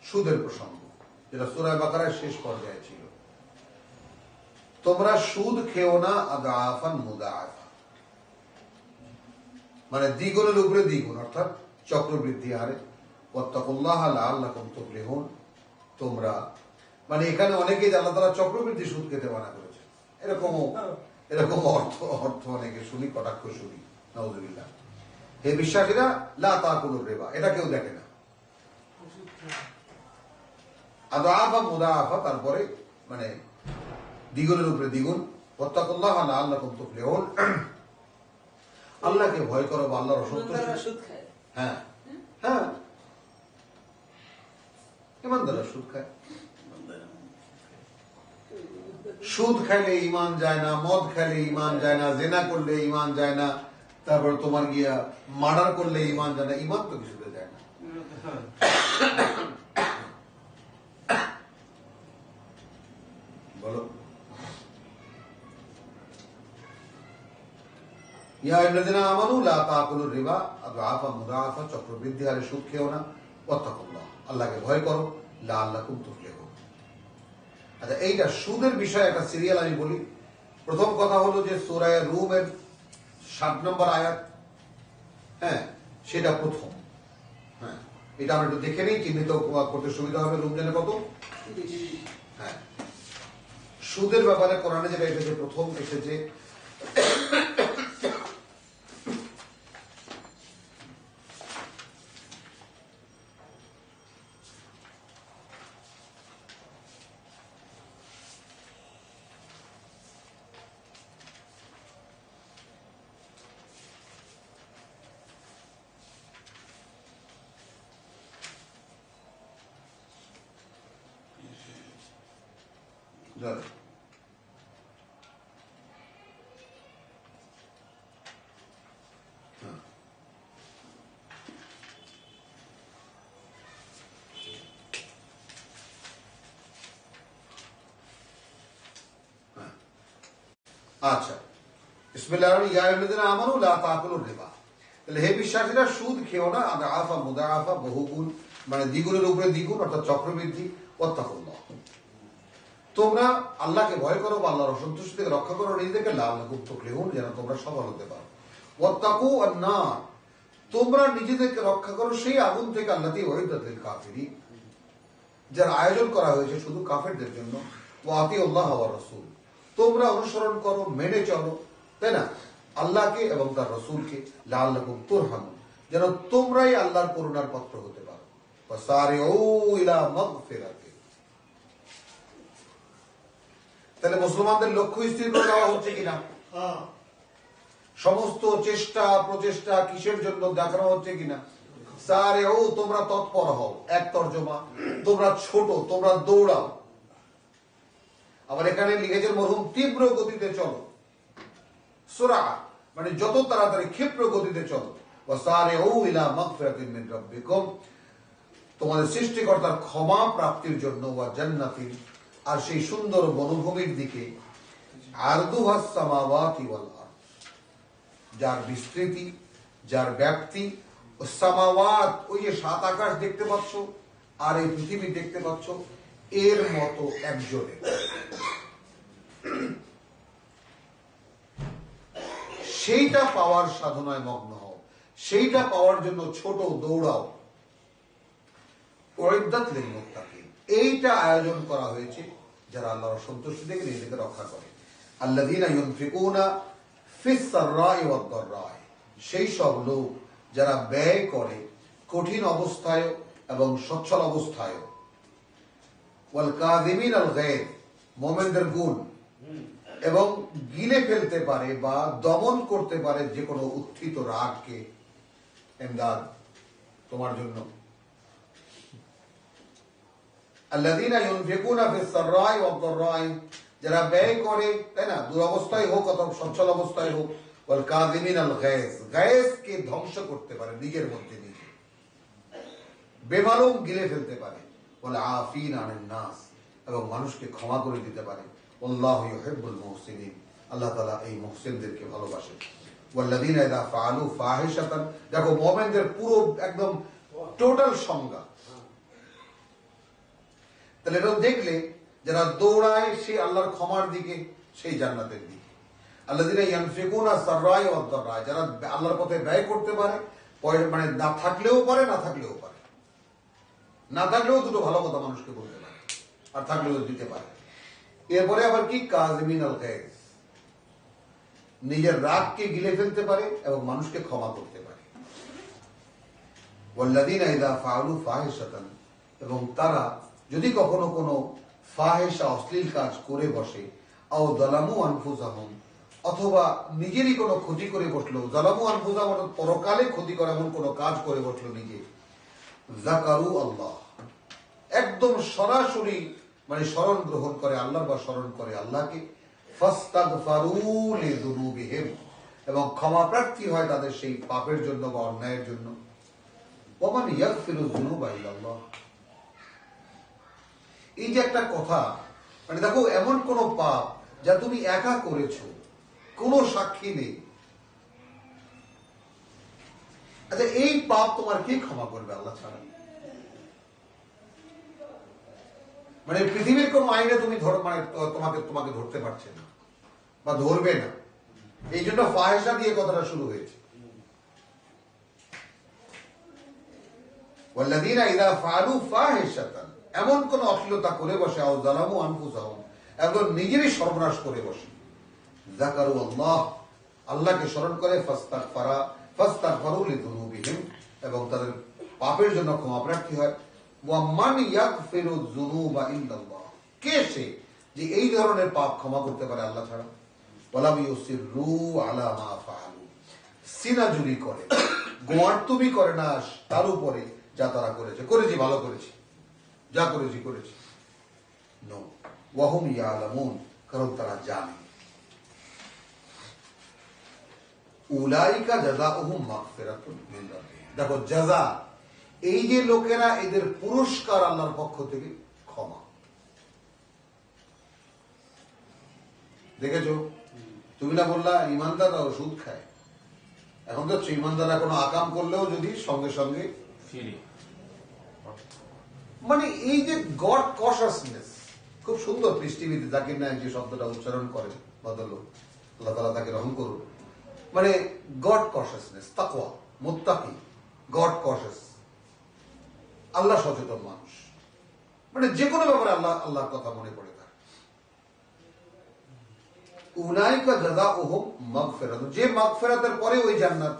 সুদের প্রসঙ্গ, যেটা সূরা বাকারার শেষ পর্যায়ে ছিল। তোমরা সুদ খেও না আদাফান মুদাআফা, মানে দ্বিগুণের উপরে দ্বিগুণ, অর্থাৎ চক্রবৃদ্ধি হারে। ওয়াত্তাকুল্লাহা লাআল্লাকুম তুফলিহুন, তোমরা, মানে এখানে অনেকেই আল্লাহ তাআলা চক্রবৃদ্ধি সুদ খেতে মানা করেছে, এরকম অর্থ অনেকে শুনি, কটাক্ষ শুনি, নাউযুবিল্লাহ। হে বিশ্বাসীরা, লা তাকুলুর রিবা, এটা কেউ দেখে না। আদাফা মুদাআফা, তারপরে মানে দ্বিগুণের উপরে দ্বিগুণ। ওয়াত্তাকুল্লাহা লাআল্লাকুম তুফলিহুন, আল্লাহকে ভয় করো বা আল্লাহর অসন্তুষ্টি। হ্যাঁ হ্যাঁ, ইমানদাররা সুদ খায়। সুদ খাইলে ঈমান যায় না, মদ খাইলে ঈমান যায় না, জিনা করলে ঈমান যায় না, তারপর তোমার গিয়া মার্ডার করলে ঈমান যায় না। ঈমান তো কিছুতে যায় না। বলো, ইয়া আইয়ুহাল্লাযীনা আমানু লা তাকুলুর রিবা আদআফা মুদাআফা, চক্রবৃদ্ধি হারে সুদ খেও না। ওয়াত্তাকুল্লাহ, আল্লাহকে ভয় করো, লাআল্লাকুম তুফলিহুন। আচ্ছা, এইটা সুদের বিষয়ে একটা সিরিয়াল আমি বলি। প্রথম কথা হলো যে সূরা রুমের 7 নম্বর আয়াত, হ্যাঁ, সেটা প্রথম। হ্যাঁ, এটা আমরা একটু দেখে নিই, চিহ্নিত করতে সুবিধা হবে। রুম জানে কত? হ্যাঁ, সুদের ব্যাপারে কোরআনে যেটা এসেছে, প্রথম এসেছে ধরো, আচ্ছা, বিসমিল্লাহির রহমানির রহিম। ইয়া আইয়ুহাল্লাযীনা আমানু লা তাকুলুর রিবা, তাহলে হে বিশ্বাসীরা, সুদ খেও না আদআফা মুদাআফা, বহুগুণ, মানে দ্বিগুণের উপরে দ্বিগুণ, অর্থাৎ চক্রবৃদ্ধি। ওয়াত্তাকুল্লাহ, তোমরা আল্লাহকে ভয় করো বা আল্লাহর অসন্তুষ্টি থেকে রক্ষা করো নিজেদেরকে, লাআল্লাকুম তুফলিহুন, যেন তোমরা সফল হতে পারো। ওয়াত্তাকু আন-নার, তোমরা নিজেদেরকে রক্ষা করো সেই আগুন থেকে, আল্লাতী উইদ্দাত লিল কাফিরিন, যার আয়োজন করা হয়েছে শুধু কাফেরদের জন্য। ওয়া আতিউল্লাহ ওয়া রাসূল, তোমরা অনুসরণ করো, মেনে চলো, তাই না, আল্লাহকে এবং তার রাসূলকে। লাআল্লাকুম তুরহামুন, যেন তোমরাই আল্লাহর করুণার পাত্র হতে পারো। ওয়াসারিউ ইলা মাগফিরাতিন, তাহলে মুসলমানদের লক্ষ্য স্থির করে দেওয়া হচ্ছে কিনা? সমস্ত চেষ্টা প্রচেষ্টা কিসের জন্য দেখানো হচ্ছে কিনা? সারিউ, তোমরা তৎপর হও। এক তর্জমা, তোমরা ছোট, তোমরা দৌড়াও। আবার এখানে লিখেছেন মরহুম, তীব্র গতিতে চলো। সুরা, মানে যত তাড়াতাড়ি, ক্ষিপ্র গতিতে চলো। ওয়াসারিউ ইলা মাগফিরাতিন মিন রাব্বিকুম, তোমাদের সৃষ্টিকর্তার ক্ষমা প্রাপ্তির জন্য। ওয়া জান্নাতিন, আর সেই সুন্দর বনভূমির দিকে। আরদুহাস সামাওয়াতি ওয়াল আরদ, যার বিস্তৃতি, যার ব্যাপ্তি। সামাওয়াত, ওই যে 7 আকাশ দেখতে পাচ্ছ আর এই পৃথিবী দেখতে পাচ্ছ, এর মতো একজনে। সেইটা পাওয়ার সাধনায় মগ্ন হও, সেইটা পাওয়ার জন্য ছোট, দৌড়াও। উইদ্দাত লিল মুত্তাকিন, এইটা আয়োজন করা হয়েছে যারা আল্লাহর সন্তুষ্টি থেকে নিজেকে রক্ষা করে। আল্লাযীনা ইউনফিকুনা ফিস সাররাই ওয়াদ দাররাই, সেই সব লোক যারা ব্যয় করে কঠিন অবস্থায় এবং সচ্ছল অবস্থায়। ওয়াল কাযিমিন আল গায়জ, মুমিনদের গুণ, এবং গিলে ফেলতে পারে বা দমন করতে পারে যে কোনো উত্থিত রাগকে। ইমদাদ তোমার জন্য। আল্লাযীনা ইউনফিকুনা ফিস সাররাই ওয়াদ দাররাই, যারা ব্যয় করে, তাই না, দুরবস্থায় হোক অথবা সচ্ছল অবস্থায় হোক। ওয়াল কাযিমিন আল গায়জ, গায়জকে ধ্বংস করতে পারে নিজের মধ্যে নিজে, বেমালুম গিলে ফেলতে পারে। ওয়াল আফিনা আনিন নাস, এবং মানুষকে ক্ষমা করে দিতে পারে। আল্লাহু ইউহিব্বুল মুহসিনিন, আল্লাহ তাআলা এই মুহসিনদেরকে ভালোবাসেন। ওয়াল্লাযীনা ইযা ফাআলু ফাহিশাতান, দেখো মুমিনদের পুরো একদম টোটাল সংজ্ঞা। তাহলে এটা দেখলে যারা দৌড়ায় সে আল্লাহর ক্ষমার দিকে, সেই জান্নাতের দিকে। আল্লাযীনা ইয়ানফিকুনা সাররাই ওয়াদ দাররাই, যারা আল্লাহর পথে ব্যয় করতে পারে, মানে না থাকলেও পারে না থাকলেও পারে, না থাকলেও দুটো ভালো কথা মানুষকে বলতে পারে, আর থাকলেও দিতে পারে। এরপরে আবার কি, কাযিমিন আল গায়জ, নিজের রাগকে গিলে ফেলতে পারে এবং মানুষকে ক্ষমা করতে পারে। ওয়াল্লাযীনা ইযা ফাআলু ফাহিশাতান, এবং তারা যদি কখনো কোনো ফাহিশা অশ্লীল কাজ করে বসে, আও যালামু আনফুসাহুম, অথবা নিজেরই কোনো ক্ষতি করে বসলো, যালামু আনফুসাহুম অর্থাৎ পরকালে ক্ষতি করা এমন কোনো কাজ করে বসলো নিজে, যাকারু আল্লাহ, একদম সরাসরি মানে স্মরণ গ্রহণ করে আল্লাহ বা স্মরণ করে আল্লাহকে, ফাস্তাগফারু লিযুনুবিহিম, এবং ক্ষমা প্রার্থী হয় তাদের সেই পাপের জন্য বা অন্যায়ের জন্য। ওমান ইয়াগফিরু যুনুবা ইল্লাল্লাহ, এই যে একটা কথা, মানে দেখো এমন কোন পাপ যা তুমি একা করেছো, কোনো সাক্ষী নেই, আচ্ছা এই পাপ তোমার কে ক্ষমা করবে আল্লাহ ছাড়া? মানে পৃথিবীর কোন আইনে তুমি মানে তোমাকে ধরতে পারছে না বা ধরবে না। এই জন্য ফাহিশা দিয়ে কথাটা শুরু হয়েছে। ওয়াল্লাযীনা ইযা ফাআলু ফাহিশাতান, এমন কোন অশ্লীলতা করে বসে, আও যালামু আনফুসাহুম, একদম নিজেরই সর্বনাশ করে বসে, যাকারু আল্লাহ, আল্লাহকে স্মরণ করে, ফাস্তাগফারু লিযুনুবিহিম, এবং তাদের পাপের জন্য ক্ষমা প্রার্থী হয়। ওয়া মান ইয়াগফিরু যুনুবা ইল্লাল্লাহ, কে সে যে এই ধরনের পাপ ক্ষমা করতে পারে আল্লাহ ছাড়া। ওয়ালাম ইউসিররু আলা মা ফাআলু, সিনাজুরি করে, গোয়ার্তুমি করে না তার উপরে যা তারা করেছে, করেছি ভালো করেছি, যা করেছি করেছি। নো, ওয়া হুম ইয়ালামুন, কারণ তারা জানে। উলাইকা জাযাউহুম মাগফিরাতুন মিন রাব্বিহিম, দেখো জাযা, এই যে লোকেরা, এদের পুরস্কার আল্লাহর পক্ষ থেকে ক্ষমা। দেখেছো, তুমি না বললা ইমানদাররা সুদ খায়, এখন তো ইমানদাররা কোনো আকাম করলেও যদি সঙ্গে সঙ্গে ফিরি, মানে এই যে গড কশাসনেস, খুব সুন্দর পৃথিবীতে জাকির নায়ক যে শব্দটা উচ্চারণ করে ভদ্রলোক, আল্লাহ তাআলা তাকে রহম করুন, মানে গড কশাসনেস, তাকওয়া, মুত্তাকি, গড কশাস, আল্লাহ সচেতন মানুষ, মানে যে কোনো ব্যাপারে আল্লাহর কথা মনে পড়ে তার। উলাইকা জাযাউহুম মাগফিরাত, যে মাগফিরাতের পরে ওই জান্নাত,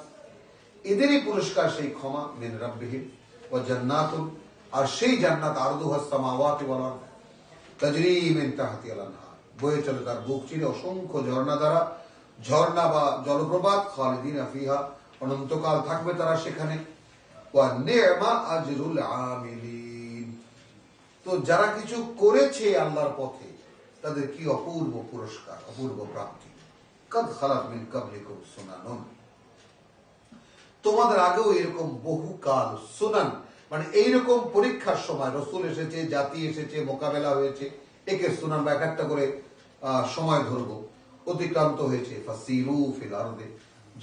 এদেরই পুরস্কার সেই ক্ষমা, মিন রাব্বিহিম ওয়া জান্নাতুন, আর সেই জান্নাত আরদুহাস সামাওয়াতি ওয়াল আরদ তাজরি মিন তাহতিহাল আনহার, বয়ে চলে তার বুক চিরে অসংখ্য ঝর্ণা দ্বারা, ঝর্ণা বা জলপ্রপাত, খালিদিনা ফিহা, অনন্তকাল থাকবে তারা সেখানে। ওয়া নি'মা আজরুল আমিলিন, তো যারা কিছু করেছে আল্লাহর পথে তাদের কি অপূর্ব পুরস্কার, অপূর্ব প্রাপ্তি। কাদ খালাত মিন ক্বাবলিকুম সুনানুন, তোমাদের আগেও এরকম বহুকাল, সুনান মানে এইরকম পরীক্ষার সময় রসুল এসেছে, জাতি এসেছে, মোকাবেলা হয়েছে, একে সুনান বা এক একটা করে সময় ধরবো, অতিক্রান্ত হয়েছে। ফাসিরু ফিল আরদে,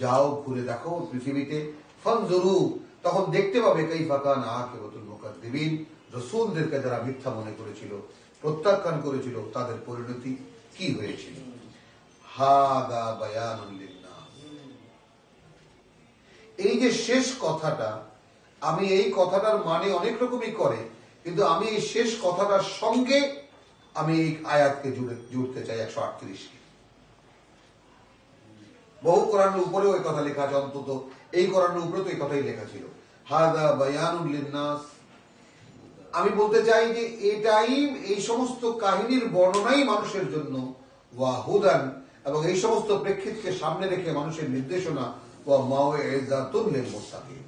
যাও ঘুরে দেখো পৃথিবীতে, ফানজুরু, তখন দেখতে পাবে কাইফা কানা আকিবাতুল মুকাদ্দিবিন, রসুলদেরকে যারা মিথ্যা মনে করেছিল, প্রত্যাখ্যান করেছিল, তাদের পরিণতি কি হয়েছিল। হাদা বায়ানুল লিন্নাস, এই যে শেষ কথাটা, আমি এই কথাটার মানে অনেক রকমই করে, কিন্তু আমি এই শেষ কথাটার সঙ্গে আমি এই আয়াতকে জুড়তে চাই 138কে। বহু কোরআনের উপরেও এই কথা লেখা আছে, অন্তত এই কোরআনের উপরে তো এই কথাই লেখা ছিল, হাদা বায়ানুল লিন্নাস। আমি বলতে চাই যে এটাই, এই সমস্ত কাহিনীর বর্ণনাই মানুষের জন্য, ওয়া হুদান, এবং এই সমস্ত প্রেক্ষিতকে সামনে রেখে মানুষের নির্দেশনা, ওয়া মাউইযাতুল লিল মুত্তাকিন,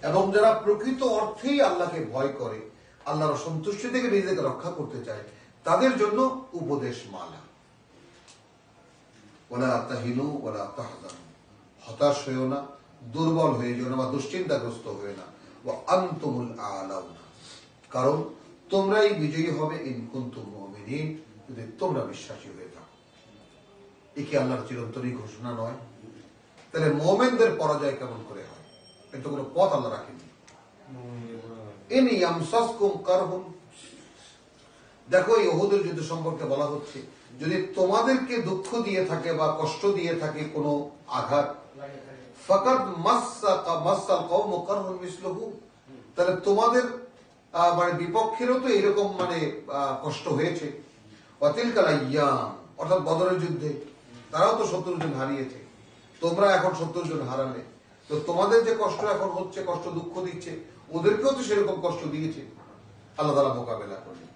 এবং যারা প্রকৃত অর্থেই আল্লাহকে ভয় করে, আল্লাহর সন্তুষ্টি থেকে নিজেকে রক্ষা করতে চায়, তাদের জন্য উপদেশ মালা। ওয়ালা তাহিনু ওয়ালা তাহজানু, হতাশ হয়েও না, দুর্বল হয়ে যেও না, বা দুশ্চিন্তাগ্রস্ত হয়ে না, ওয়া আনতুমুল আ'লাউনা, কারণ তোমরাই বিজয়ী হবে, ইন কুনতুম মুমিনিন, যদি তোমরা বিশ্বাসী হয়ে থাকো। এ কি আল্লাহর চিরন্তনী ঘোষণা নয়? তাহলে মুমিনদের পরাজয় কেমন করে হয়? এটা কোনো পথ আল্লাহ রাখেনি। ইন ইয়ামসাসকুম কারহুন, দেখো এই উহুদের যুদ্ধ সম্পর্কে বলা হচ্ছে, যদি তোমাদেরকে দুঃখ দিয়ে থাকে বা কষ্ট দিয়ে থাকে কোনো আঘাত, ফাকাদ মাসাল কওমু কারহুন মিসলুহু, তাহলে তোমাদের মানে বিপক্ষেরও তো এরকম মানে কষ্ট হয়েছে। ওয়াতিলকাল আইয়াম, অর্থাৎ বদরের যুদ্ধে তারাও তো 70 জন হারিয়েছে, তোমরা এখন 70 জন হারালে, তো তোমাদের যে কষ্ট এখন হচ্ছে, কষ্ট দুঃখ দিচ্ছে, ওদেরকেও তো সেরকম কষ্ট দিয়েছে, আল্লাহ তাআলা মোকাবেলা করলেন।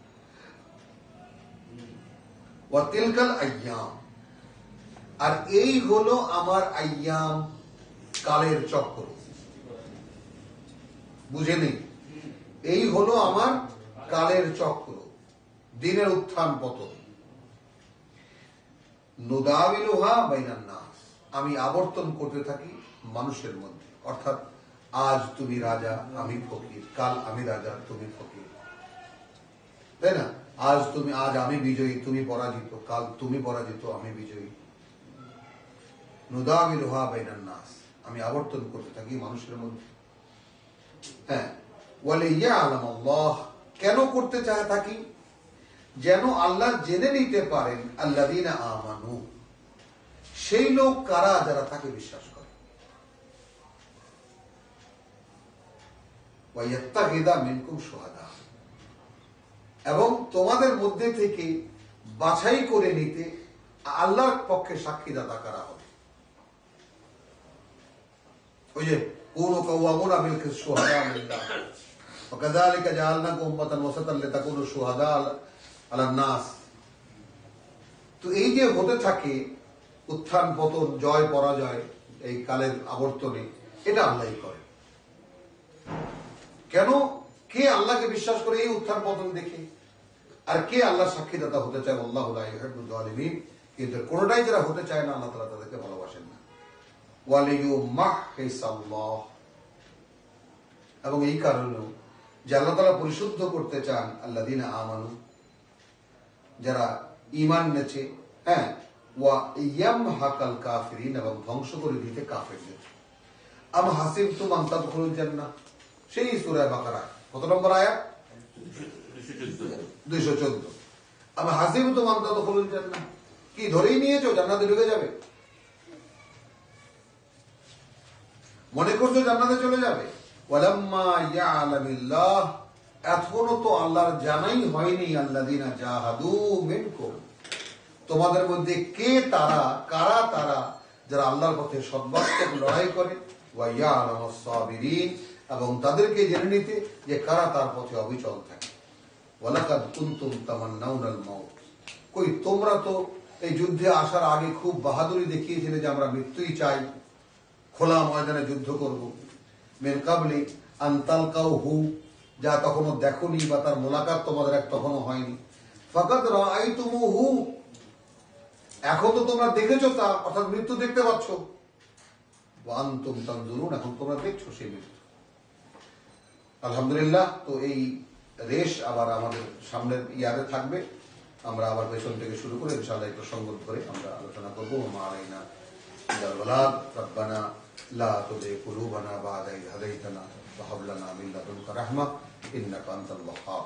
ওয়াতিলকাল আইয়াম, আর এই হলো আমার আইয়াম, কালের চক্র, বুঝে নেই? এই হলো আমার কালের চক্র, দিনের উত্থান পতন। নুদাবিলুহা বাইনান নাস, আমি আবর্তন করতে থাকি মানুষের মধ্যে, অর্থাৎ আজ তুমি রাজা আমি ফকির, কাল আমি রাজা তুমি ফকির, তাই না? আজ আমি বিজয়ী তুমি পরাজিত, কাল তুমি পরাজিত আমি বিজয়ী। নুদাবিলুহা বাইনান নাস, আমি আবর্তন করতে থাকি মানুষের মধ্যে। হ্যাঁ, ওয়ালিয়ালাম আল্লাহ, কেন করতে চায় থাকি? যেন আল্লাহ জেনে নিতে পারেন আল্লাযীনা আমানু, সেই লোক কারা যারা তাকে বিশ্বাস করে, ওয়া ইয়াত্তাখিযা মিনকুম শুহাদা, এবং তোমাদের মধ্যে থেকে বাছাই করে নিতে আল্লাহর পক্ষে সাক্ষীদাতা কারা হবে। ওই যে কুনু কাওয়ামুনা বিল কিসতি শুহাদা লিল্লাহ ওয়া কাযালিকা জাআলনাকুম উম্মাতান ওয়াসাতান লিতাকুনু শুহাদা আলান নাস। তো এই যে হতে থাকে উত্থান পতন, জয় পরাজয়, এই কালের আবর্তনে, এটা আল্লাহই করে। কেন? কে আল্লাহকে বিশ্বাস করে এই উত্থান পতন দেখে, আর কে আল্লাহ সাক্ষীদাতা হতে চায়? আল্লাহু লা ইউহিব্বুয যালিমিন, কিন্তু কোনটাই যারা হতে চায় না, আল্লাহ তাআলা তাদেরকে ভালোবাসেন না। ওয়ালিয়ুমাহহিসাল্লাহ, এবং এই কারণেও যে আল্লাহ তাআলা পরিশুদ্ধ করতে চান আল্লাযীনা আমানু, যারা ঈমান এনেছে, হ্যাঁ, ওয়া ইয়ামহাকাল কাফিরিন, এবং ধ্বংস করে দিতে কাফেরদের। আম হাসিবতুম আন তাদখুলুল জান্নাহ, সেই সূরা বাকারা কত নম্বর আয়াত? 214। আম হাসিবতুম আন তাদখুলুল জান্নাহ, কি ধরেই নিয়েছো জান্নাতে ঢুকে যাবে? মনে করছো জান্নাতে চলে যাবে? ওয়ালাম্মা ইয়ালামিল্লাহ, এখনো তো আল্লাহর জানাই হয়নি আল্লাযীনা জাহাদু মিনকুম, তোমাদের মধ্যে কে তারা, কারা তারা যারা আল্লাহর পথে সর্বাত্মক লড়াই করে, ওয়া ইয়ালামুস সাবিরিন, এবং তাদেরকে জেনে নিতে যে কারা তার পথে অবিচল থাকে। ওয়ালাকাদ কুনতুম তামান্নাউনাল মাউত, কই তোমরা তো এই যুদ্ধে আসার আগে খুব বাহাদুরি দেখিয়েছিলে যে আমরা মৃত্যুই চাই, খোলা ময়দানে যুদ্ধ করব। মিন কাবলি আন তালকাউহু, যা তখনও দেখোনি বা তার মোলাকাত তোমাদের তখনও হয়নি। ফাকাদ রাআইতুমুহু, এখন তো তোমরা দেখেছো তা, অর্থাৎ মৃত্যু দেখতে পাচ্ছ। ওয়া আনতুম তানজুরুন, এখন তোমরা দেখছো সেই মৃত্যু। আলহামদুলিল্লাহ, তো এই রেশ আবার আমাদের সামনের ইয়ারে থাকবে, আমরা আবার পেছন থেকে শুরু করে ইনশাআল্লাহ একটু সঙ্গত করে আমরা আলোচনা করবো। মা আলাইনা ইল্লাল বালাগ, রব্বানা লা তুযিগ কুলুবানা বা'দা ইয হাদাইতানা ওয়া হাব লানা মিন লাদুনকা রাহমাহ ইন্নাকা আনতাল ওয়াহ্হাব।